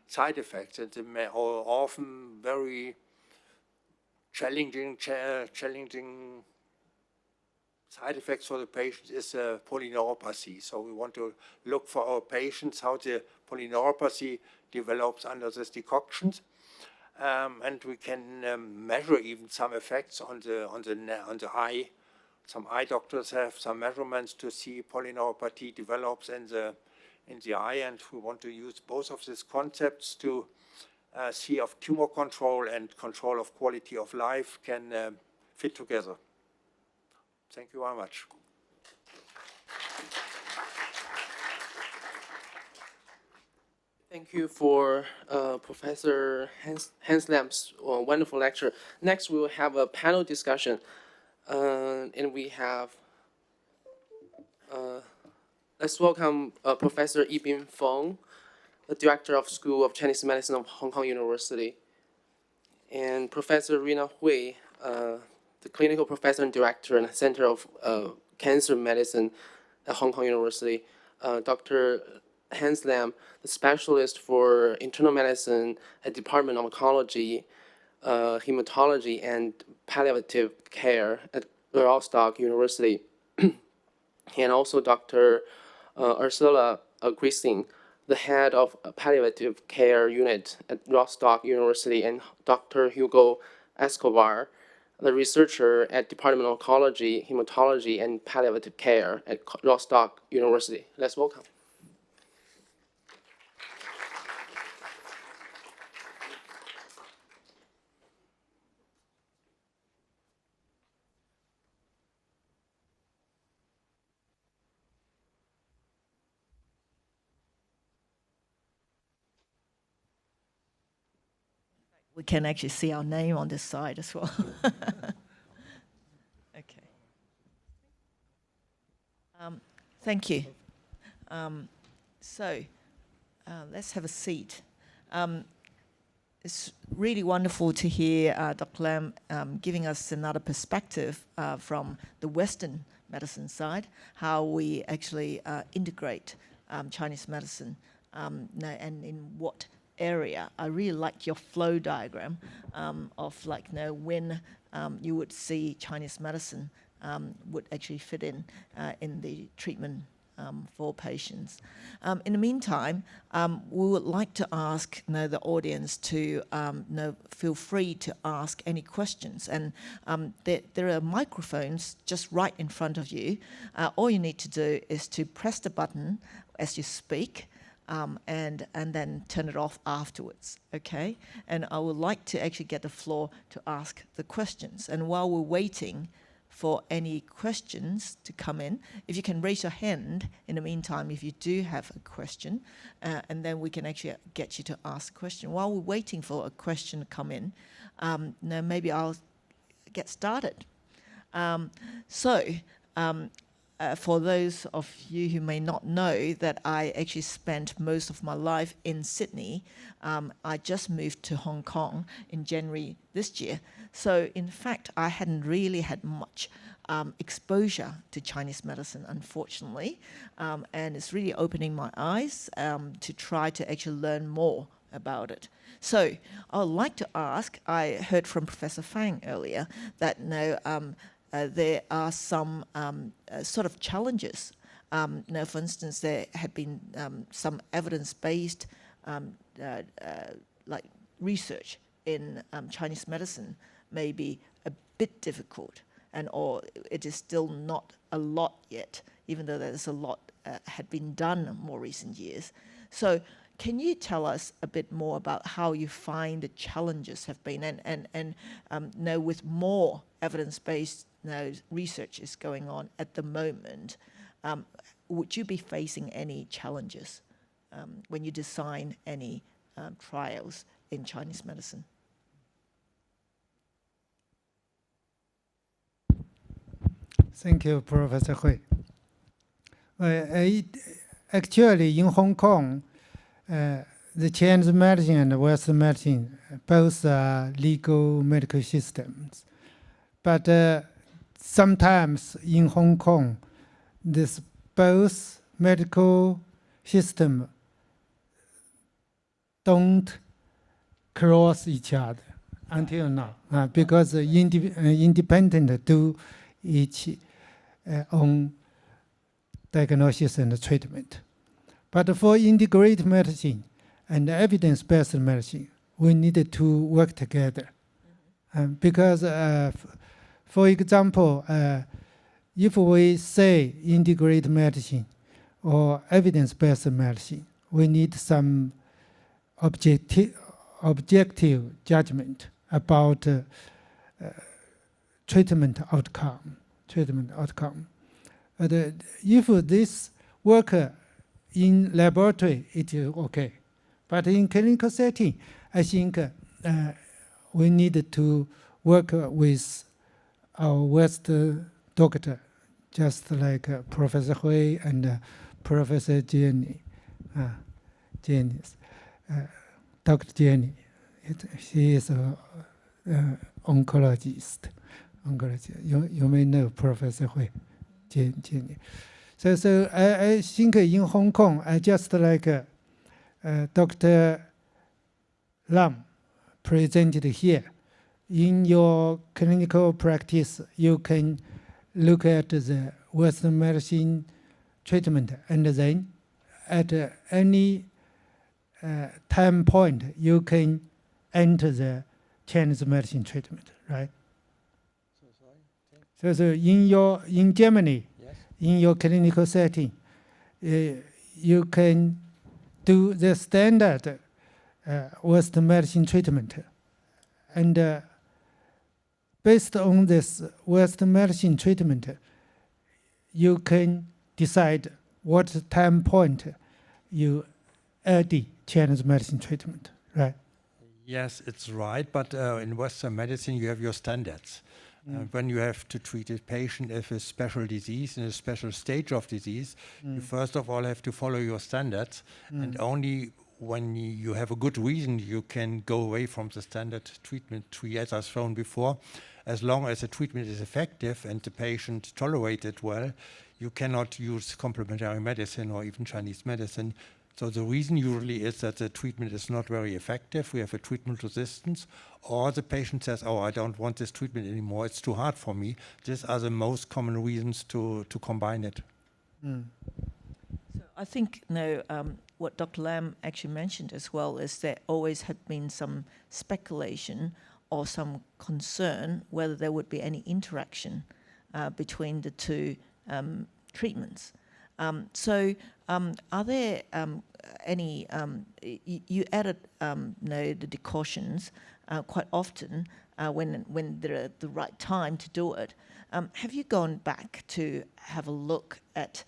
side effects, and they are often very challenging side effects for the patient is polyneuropathy. So we want to look for our patients how the polyneuropathy develops under these decoctions, and we can measure even some effects on the eye. Some eye doctors have some measurements to see polyneuropathy develops in the eye, and we want to use both of these concepts to see if tumor control and control of quality of life can fit together. Thank you very much. Thank you for Professor Hans Lam's wonderful lecture. Next, we will have a panel discussion. And we have, let's welcome Professor Yibin Feng, the Director of School of Chinese Medicine of Hong Kong University, and Professor Rina Hui, the Clinical Professor and Director and Center of Cancer Medicine at Hong Kong University, Dr. Hans Lam, the Specialist for Internal Medicine at Department of Oncology, Haematology and Palliative Care at Rostock University, and also Dr. Ursula Grising, the head of Palliative Care Unit at Rostock University, and Dr. Hugo Escobar, the researcher at Department of Oncology, Haematology and Palliative Care at Rostock University. Let's welcome. We can actually see our name on this side as well. Okay. Thank you. Let's have a seat. It's really wonderful to hear Dr. Lam giving us another perspective from the Western medicine side, how we actually integrate Chinese medicine and in what area. I really like your flow diagram of when you would see Chinese medicine would actually fit in the treatment for patients. In the meantime, we would like to ask the audience to feel free to ask any questions. And there are microphones just right in front of you. All you need to do is to press the button as you speak, and then turn it off afterwards, okay? And I would like to actually get the floor to ask the questions. And while we're waiting for any questions to come in, if you can raise your hand in the meantime if you do have a question, and then we can actually get you to ask a question. While we're waiting for a question to come in, now maybe I'll get started. For those of you who may not know that I actually spent most of my life in Sydney, I just moved to Hong Kong in January this year. So in fact, I hadn't really had much exposure to Chinese medicine, unfortunately. And it's really opening my eyes to try to actually learn more about it. So I would like to ask, I heard from Professor Fang earlier that there are some sort of challenges. For instance, there had been some evidence-based research in Chinese medicine may be a bit difficult, or it is still not a lot yet, even though there's a lot had been done in more recent years. So can you tell us a bit more about how you find the challenges have been, and with more evidence-based research is going on at the moment, would you be facing any challenges when you design any trials in Chinese medicine? Thank you, Professor Hui. Actually, in Hong Kong, the Chinese medicine and Western medicine both are legal medical systems. But sometimes in Hong Kong, this both medical system don't cross each other until now, because independent do each own diagnosis and treatment. But for integrative medicine and evidence-based medicine, we need to work together. Because, for example, if we say integrative medicine or evidence-based medicine, we need some objective judgment about treatment outcome. But if this work in laboratory, it is okay. But in clinical setting, I think we need to work with our West doctor, just like Professor Hui and Professor Jenny. Dr. Jenny, she is an oncologist. You may know Professor Hui, Jenny. So I think in Hong Kong, I just like Dr. Lam presented here. In your clinical practice, you can look at the Western medicine treatment, and then at any time point, you can enter the Chinese medicine treatment, right? So in Germany, yes, in your clinical setting, you can do the standard Western medicine treatment, and based on this Western medicine treatment, you can decide what time point you add Chinese medicine treatment, right? Yes, it's right, but in Western medicine you have your standards. When you have to treat a patient with a special disease, in a special stage of disease, you first of all have to follow your standards, and only when you have a good reason you can go away from the standard treatment tree, as I've shown before. As long as the treatment is effective and the patient tolerates it well, you cannot use complementary medicine or even Chinese medicine. So the reason usually is that the treatment is not very effective, we have a treatment resistance, or the patient says, oh, I don't want this treatment anymore, it's too hard for me. These are the most common reasons to combine it. So I think what Dr. Lam actually mentioned as well is there always had been some speculation or some concern whether there would be any interaction between the two treatments. Are there any, you added the decoctions quite often when they're at the right time to do it. Have you gone back to have a look at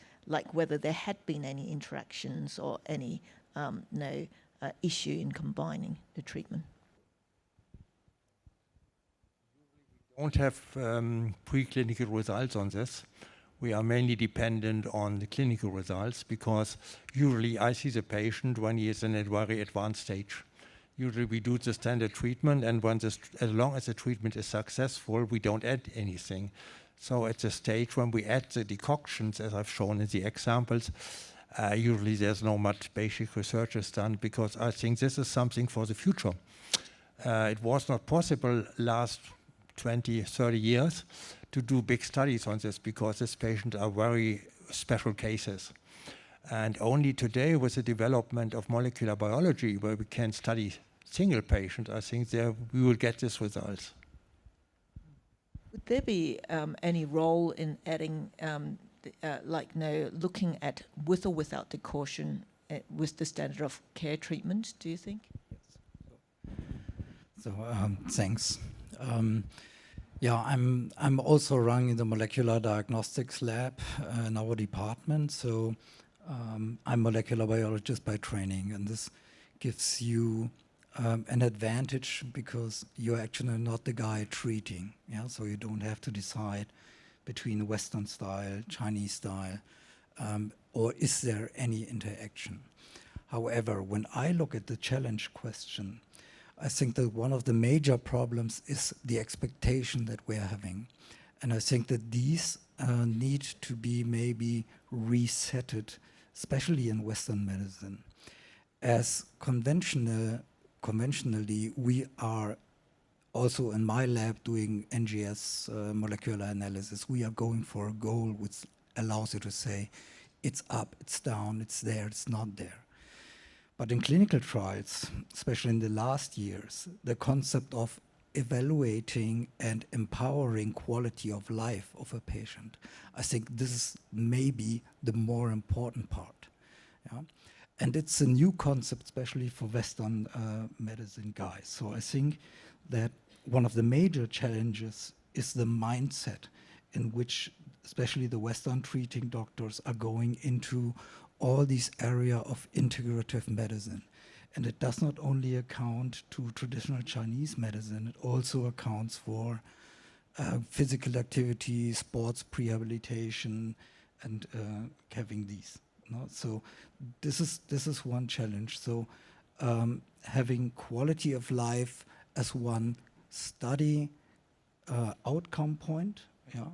whether there had been any interactions or any issue in combining the treatment? We don't have preclinical results on this. We are mainly dependent on the clinical results because usually I see the patient when he is in a very advanced stage. Usually we do the standard treatment, and as long as the treatment is successful, we don't add anything. So at the stage when we add the decoctions, as I've shown in the examples, usually there's no much basic research is done, because I think this is something for the future. It was not possible last 20, 30 years to do big studies on this because these patients are very special cases. And only today, with the development of molecular biology, where we can study single patients, I think there we will get these results. Would there be any role in adding, looking at with or without decoction with the standard of care treatment, do you think? So thanks. Yeah, I'm also running the molecular diagnostics lab in our department. So I'm molecular biologist by training, and this gives you an advantage because you're actually not the guy treating. Yeah, so you don't have to decide between Western style, Chinese style, or is there any interaction. However, when I look at the challenge question, I think that one of the major problems is the expectation that we're having. And I think that these need to be maybe resetted, especially in Western medicine. As conventionally, we are also in my lab doing NGS molecular analysis. We are going for a goal which allows you to say, it's up, it's down, it's there, it's not there. But in clinical trials, especially in the last years, the concept of evaluating and empowering quality of life of a patient, I think this is maybe the more important part. Yeah? And it's a new concept, especially for Western medicine guys. So I think that one of the major challenges is the mindset in which especially the Western treating doctors are going into all these area of integrative medicine. And it does not only account to traditional Chinese medicine, it also accounts for physical activity, sports rehabilitation, and having these. No? So this is one challenge. So having quality of life as one study outcome point, yeah,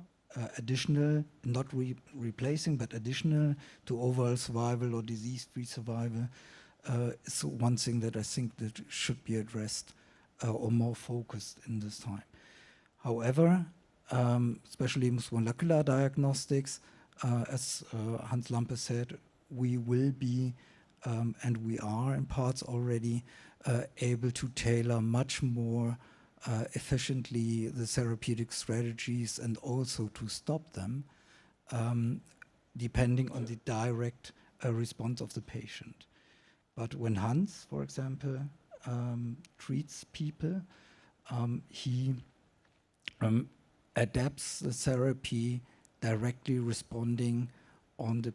additional, not replacing, but additional to overall survival or disease-free survival is one thing that I think that should be addressed or more focused in this time. However, especially with molecular diagnostics, as Hans Lampe said, we will be, and we are in parts already, able to tailor much more efficiently the therapeutic strategies and also to stop them depending on the direct response of the patient. But when Hans, for example, treats people, he adapts the therapy directly responding on the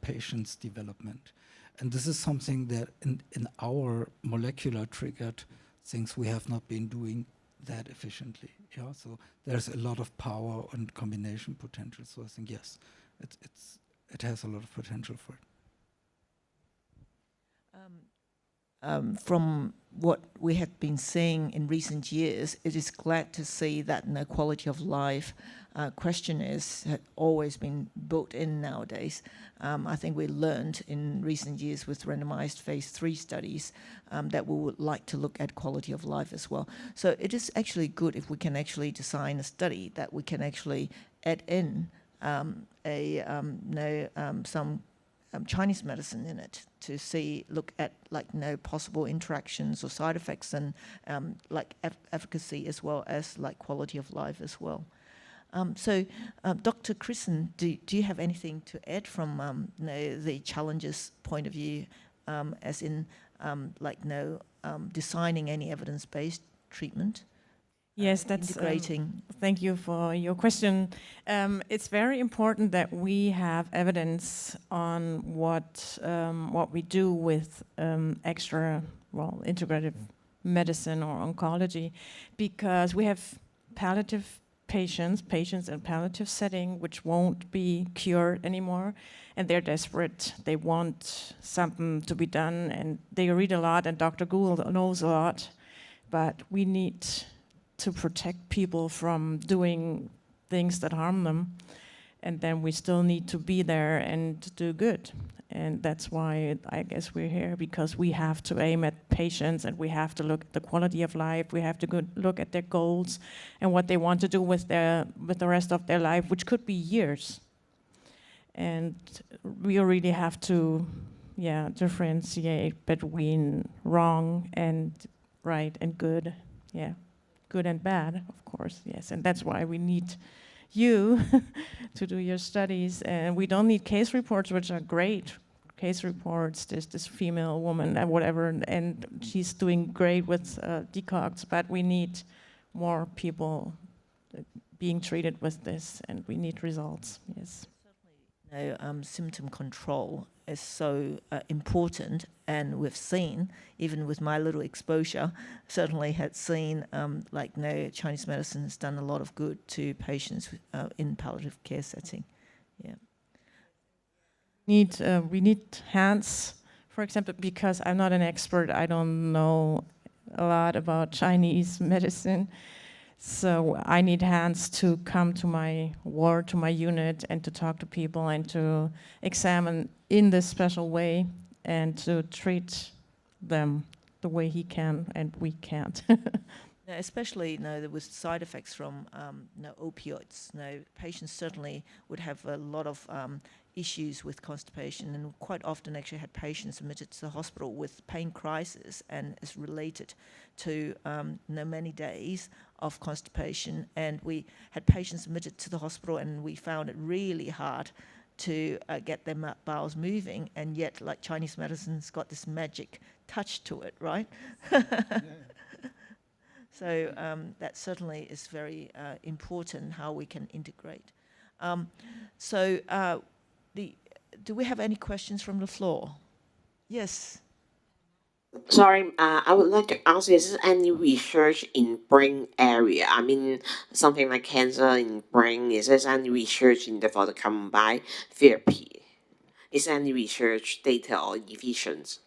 patient's development. And this is something that in our molecular triggered things we have not been doing that efficiently. Yeah, so there's a lot of power and combination potential. So I think yes, it has a lot of potential for it. From what we have been seeing in recent years, it is glad to see that the quality of life questionnaires have always been built in nowadays. I think we learned in recent years with randomized phase 3 studies that we would like to look at quality of life as well. So it is actually good if we can actually design a study that we can actually add in some Chinese medicine in it to look at possible interactions or side effects and efficacy as well as quality of life as well. So Dr. Christen, do you have anything to add from the challenges point of view as in designing any evidence-based treatment? Yes, that's integrating. Thank you for your question. It's very important that we have evidence on what we do with integrative medicine or oncology, because we have palliative patients in palliative setting which won't be cured anymore, and they're desperate. They want something to be done, and they read a lot, and Dr. Gould knows a lot, but we need to protect people from doing things that harm them. And then we still need to be there and do good. And that's why I guess we're here, because we have to aim at patients and we have to look at the quality of life. We have to look at their goals and what they want to do with the rest of their life, which could be years. And we really have to, differentiate between wrong and right and good. Yeah. Good and bad, of course, yes. And that's why we need you to do your studies. And we don't need case reports, which are great. Case reports, there's this female woman and whatever, and she's doing great with decogs, but we need more people being treated with this, and we need results. Yes. Symptom control is so important, and we've seen, even with my little exposure, certainly had seen Chinese medicine has done a lot of good to patients in palliative care setting. Yeah. We need hands, for example, because I'm not an expert. I don't know a lot about Chinese medicine. So I need hands to come to my ward, to my unit, and to talk to people and to examine in this special way and to treat them the way he can and we can't. Now, especially with side effects from opioids. Patients certainly would have a lot of issues with constipation, and quite often actually had patients admitted to the hospital with pain crisis, and is related to many days of constipation. And we had patients admitted to the hospital, and we found it really hard to get their bowels moving, and yet like Chinese medicine's got this magic touch to it, right? So that certainly is very important how we can integrate. Do we have any questions from the floor? Yes. Sorry, I would like to ask, is there any research in brain area? I mean, something like cancer in brain, is there any research for the combined therapy? Is there any research data or evidence?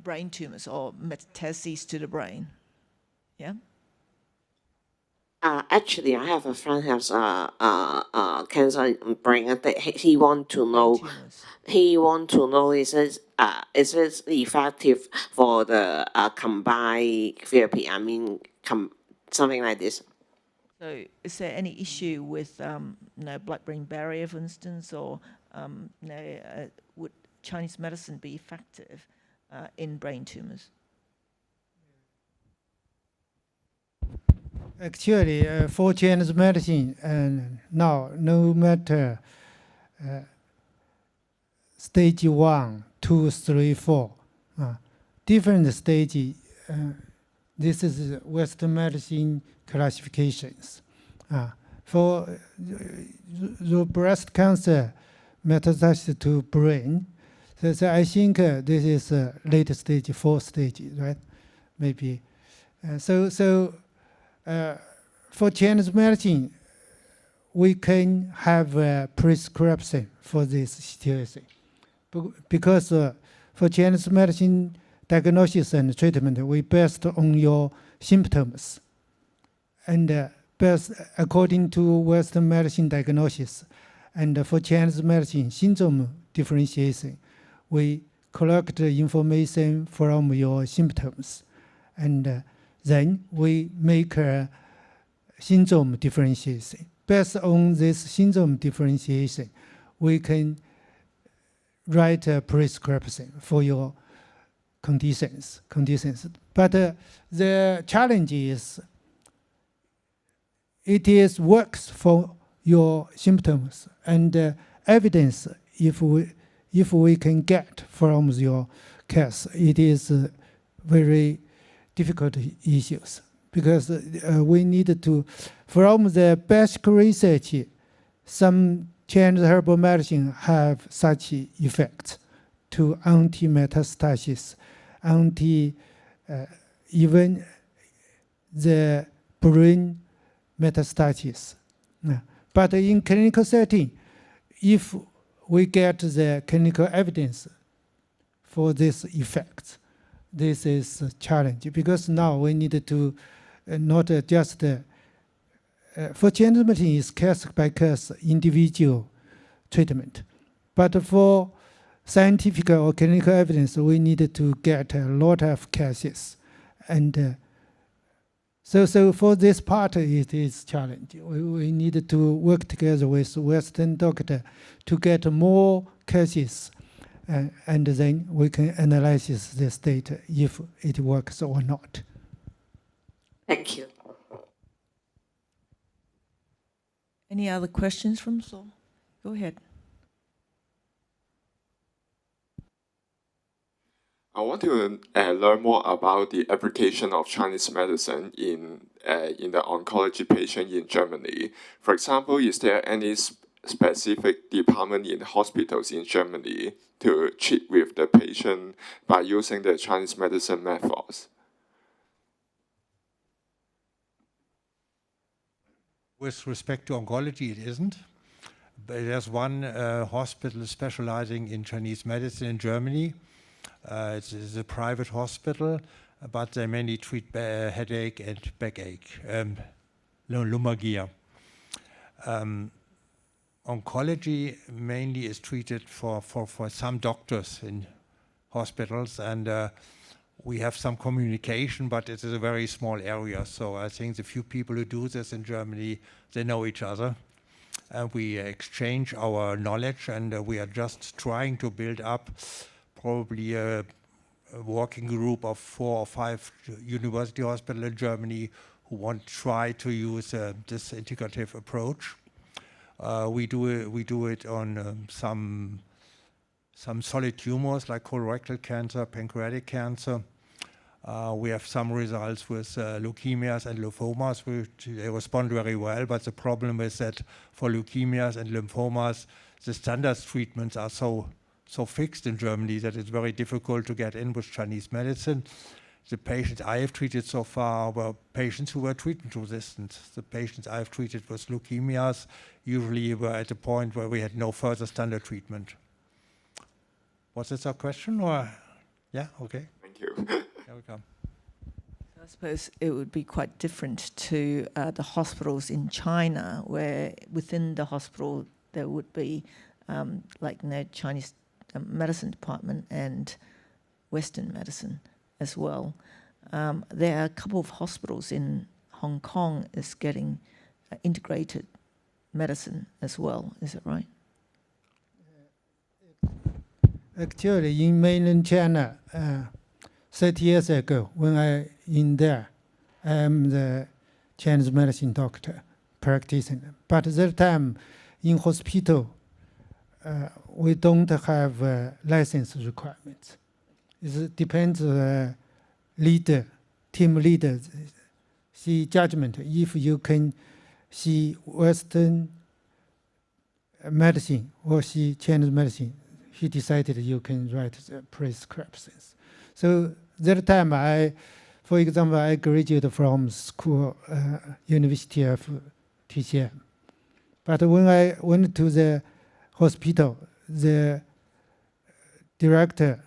Brain tumors or metastases to the brain. Yeah. Actually, I have a friend who has cancer in brain, and he want to know. He want to know is it effective for the combined therapy? I mean, something like this. So, is there any issue with blood-brain barrier, for instance, or would Chinese medicine be effective in brain tumors? Actually, for Chinese medicine, now no matter stage 1, 2, 3, 4, different stage. This is Western medicine classifications. For the breast cancer metastasis to brain, so I think this is late stage, 4th stage, right? Maybe. For Chinese medicine, we can have a prescription for this situation. Because for Chinese medicine diagnosis and treatment, we based on your symptoms. And based according to Western medicine diagnosis, and for Chinese medicine syndrome differentiation, we collect the information from your symptoms. And then we make a syndrome differentiation. Based on this syndrome differentiation, we can write a prescription for your conditions. But the challenge is, it works for your symptoms, and evidence, if we can get from your case, it is very difficult issues, because we need to, from the basic research, some Chinese herbal medicine have such effects to anti-metastasis, even the brain metastasis. But in clinical setting, if we get the clinical evidence for this effect, this is a challenge, because now we need to not just for Chinese medicine is case by case individual treatment, but for scientific or clinical evidence, we need to get a lot of cases, and so for this part it is challenging. We need to work together with Western doctor to get more cases. And then we can analyze this data if it works or not. Thank you. Any other questions from the floor? Go ahead. I want to learn more about the application of Chinese medicine in the oncology patient in Germany. For example, is there any specific department in hospitals in Germany to treat with the patient by using the Chinese medicine methods? With respect to oncology, it isn't. But there's one hospital specializing in Chinese medicine in Germany. It's a private hospital, but they mainly treat headache and backache, lumbalgia. Oncology mainly is treated for some doctors in hospitals, and we have some communication, but it is a very small area. So I think the few people who do this in Germany, they know each other. And we exchange our knowledge, and we are just trying to build up probably a working group of 4 or 5 university hospitals in Germany who want to try to use this integrative approach. We do it on some solid tumors like colorectal cancer, pancreatic cancer. We have some results with leukemias and lymphomas, which they respond very well, but the problem is that for leukemias and lymphomas, the standard treatments are so fixed in Germany that it's very difficult to get in with Chinese medicine. The patients I have treated so far were patients who were treatment resistant. The patients I have treated with leukemias usually were at a point where we had no further standard treatment. Was this a question, or? Yeah, okay. Thank you. Welcome. I suppose it would be quite different to the hospitals in China, where within the hospital there would be Chinese medicine department and Western medicine as well. There are a couple of hospitals in Hong Kong is getting integrated medicine as well. Is it right? Actually, in mainland China, 30 years ago, when I in there, I am the Chinese medicine doctor practicing. But at that time, in hospital, we don't have license requirements. It depends leader, team leader, see judgment. If you can see Western medicine or see Chinese medicine, he decided you can write the prescriptions. So that time, for example, I graduated from school, University of TCM. But when I went to the hospital, the director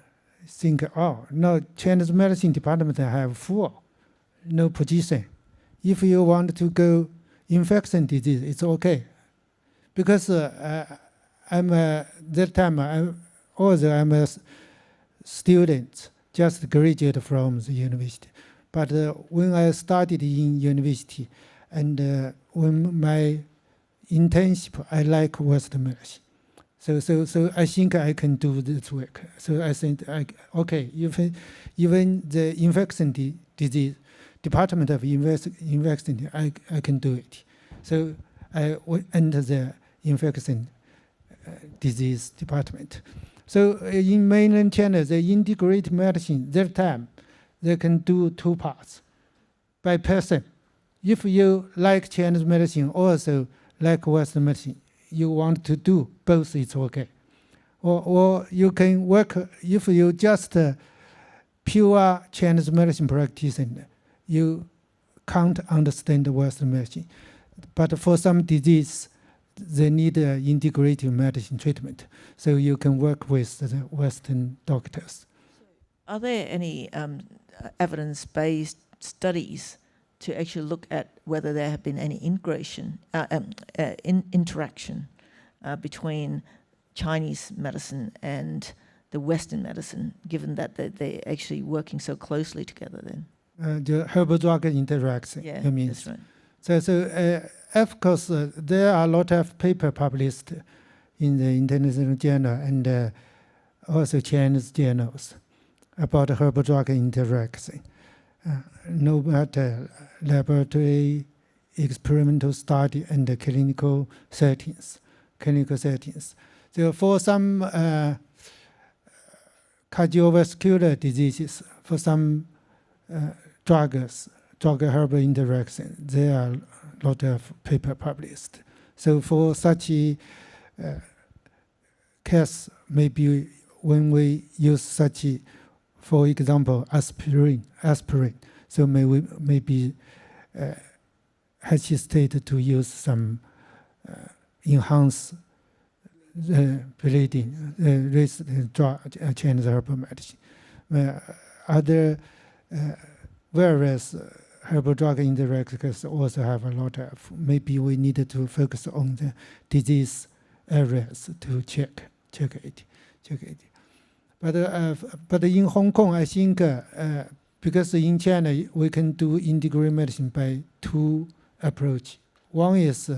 think, oh, no, Chinese medicine department have full, no position. If you want to go infection disease, it's okay. Because that time, although I'm a student, just graduated from the university. But when I studied in university, and when my internship, I like Western medicine. So I think I can do this work. So I think, okay, even the infection disease, Department of Infection, I can do it. So I enter the infection disease department. So in mainland China, the integrated medicine, that time, they can do 2 parts by person. If you like Chinese medicine, also like Western medicine, you want to do both, it's okay. Or you can work, if you just pure Chinese medicine practitioner, you can't understand Western medicine. But for some disease, they need integrative medicine treatment. So you can work with the Western doctors. Are there any evidence-based studies to actually look at whether there have been any interaction between Chinese medicine and the Western medicine, given that they're actually working so closely together then? The herbal drug interaction, yeah, you mean? That's right. So of course, there are a lot of papers published in the international journal and also Chinese journals about herbal drug interaction. No matter laboratory, experimental study, and clinical settings. So for some cardiovascular diseases, for some drug-herb interaction, there are a lot of paper published. So for such a case, maybe when we use such, for example, aspirin, so maybe hesitate to use some enhanced bleeding, Chinese herbal medicine. Other various herbal drug interactions also have a lot of, maybe we needed to focus on the disease areas to check it. But in Hong Kong, I think because in China we can do integrative medicine by two approaches. One is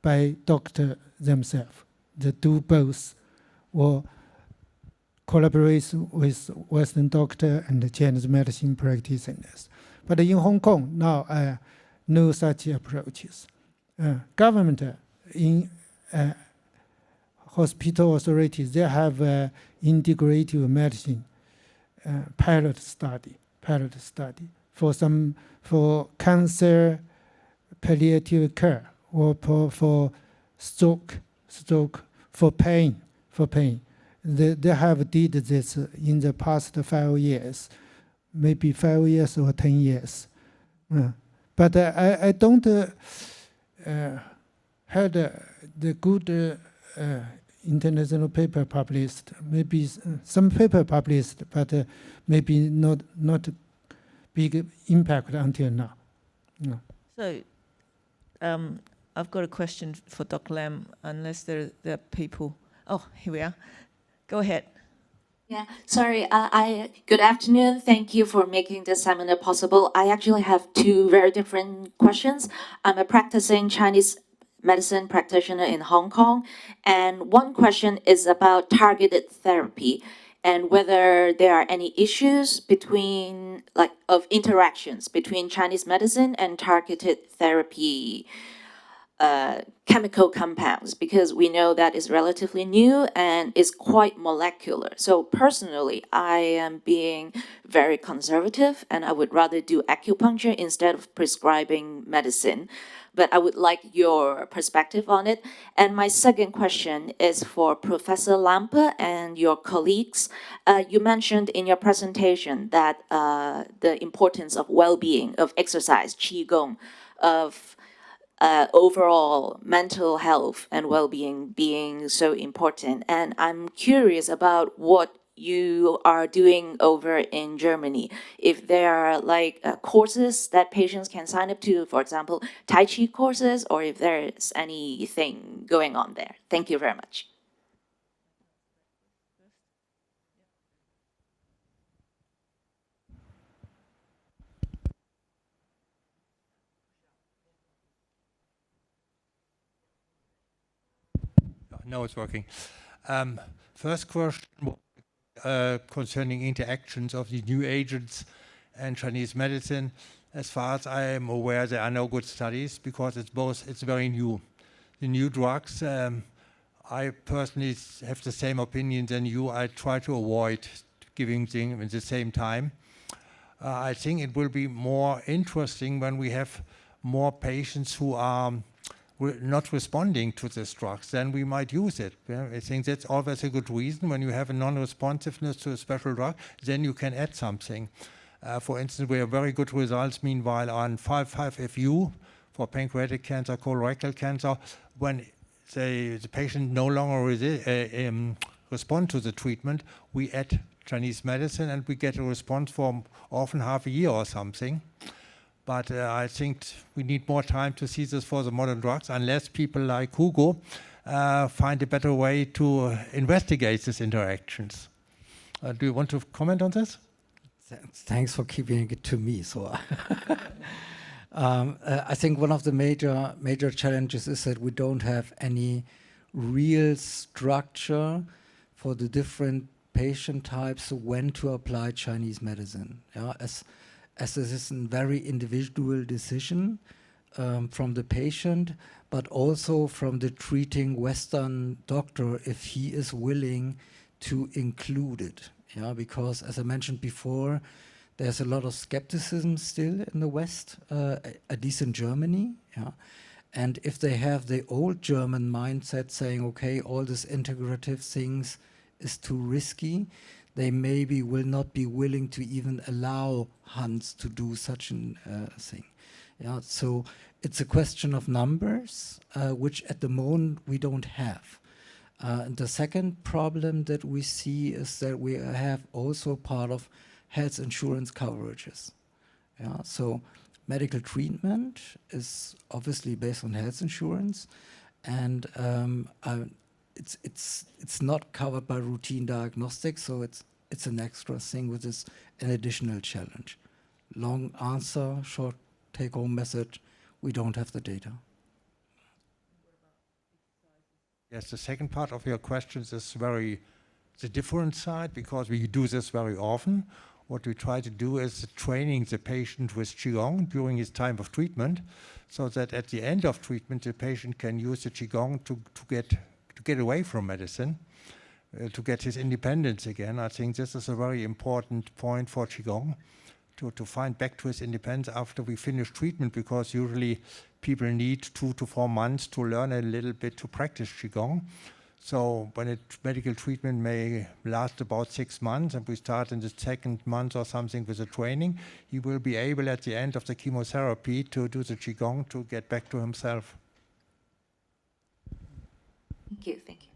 by doctor themselves, they do both, or collaborate with Western doctor and the Chinese medicine practitioners. But in Hong Kong now, no such approaches. Government in hospital authorities, they have integrative medicine pilot study for cancer palliative care, or for stroke, for pain. They have did this in the past 5 years, maybe 5 years or 10 years. But I don't had the good international paper published. Maybe some paper published, but maybe not big impact until now. No. So, I've got a question for Dr. Lam, unless there are people. Oh, here we are. Go ahead. Yeah, sorry. Good afternoon. Thank you for making this seminar possible. I actually have two very different questions. I'm a practicing Chinese medicine practitioner in Hong Kong, and one question is about targeted therapy and whether there are any issues between, of interactions between Chinese medicine and targeted therapy chemical compounds, because we know that is relatively new and is quite molecular. So personally, I am being very conservative and I would rather do acupuncture instead of prescribing medicine. But I would like your perspective on it. And my second question is for Professor Lampe and your colleagues. You mentioned in your presentation that the importance of well-being, of exercise, qigong, of overall mental health and well-being being so important. And I'm curious about what you are doing over in Germany. If there are courses that patients can sign up to, for example, Tai Chi courses, or if there's anything going on there. Thank you very much. Now it's working. First question concerning interactions of the new agents and Chinese medicine. As far as I am aware, there are no good studies because it's very new. The new drugs, I personally have the same opinion than you. I try to avoid giving them at the same time. I think it will be more interesting when we have more patients who are not responding to this drugs, then we might use it. I think that's always a good reason. When you have a non-responsiveness to a special drug, then you can add something. For instance, we have very good results, meanwhile, on 5-FU for pancreatic cancer, colorectal cancer. When the patient no longer respond to the treatment, we add Chinese medicine and we get a response for often half a year or something. But I think we need more time to see this for the modern drugs, unless people like Hugo find a better way to investigate these interactions. Do you want to comment on this? Thanks for keeping it to me. So, I think one of the major challenges is that we don't have any real structure for the different patient types when to apply Chinese medicine. Yeah, as this is a very individual decision from the patient, but also from the treating Western doctor if he is willing to include it. Yeah, because as I mentioned before, there's a lot of skepticism still in the West, at least in Germany. Yeah. And if they have the old German mindset saying, okay, all these integrative things is too risky, they maybe will not be willing to even allow Hans to do such a thing. Yeah, so it's a question of numbers, which at the moment we don't have. And the second problem that we see is that we have also part of health insurance coverages. Yeah, so medical treatment is obviously based on health insurance, and it's not covered by routine diagnostics, so it's an extra thing, which is an additional challenge. Long answer, short take-home message: we don't have the data. Yes, the second part of your questions is the different side, because we do this very often. What we try to do is training the patient with Qigong during his time of treatment, so that at the end of treatment, the patient can use the Qigong to get away from medicine, to get his independence again. I think this is a very important point for Qigong, to find back to his independence after we finish treatment, because usually people need 2 to 4 months to learn a little bit to practice Qigong. So when medical treatment may last about 6 months, and we start in the second month or something with the training, he will be able at the end of the chemotherapy to do the Qigong to get back to himself. Thank you, thank you.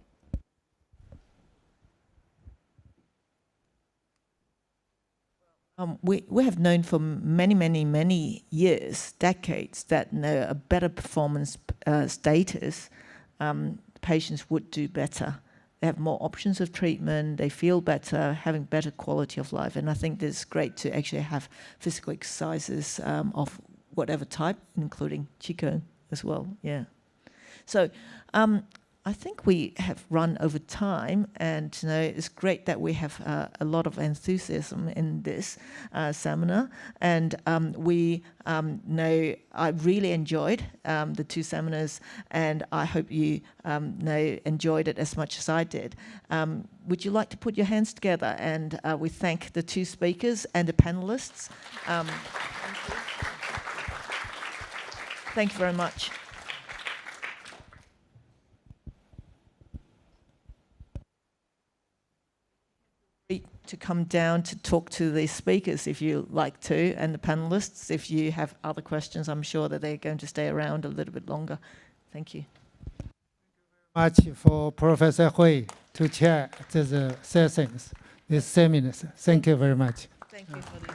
We have known for many years, decades, that a better performance status, patients would do better. They have more options of treatment, they feel better, having better quality of life. And I think it's great to actually have physical exercises of whatever type, including Qigong as well, yeah. So I think we have run over time, and it's great that we have a lot of enthusiasm in this seminar. And we know I really enjoyed the 2 seminars, and I hope you enjoyed it as much as I did. Would you like to put your hands together? And we thank the 2 speakers and the panelists. Thank you very much. To come down to talk to the speakers if you like to, and the panelists. If you have other questions, I'm sure that they're going to stay around a little bit longer. Thank you. Much for Professor Hui to chair these sessions, these seminars. Thank you very much. Thank you for the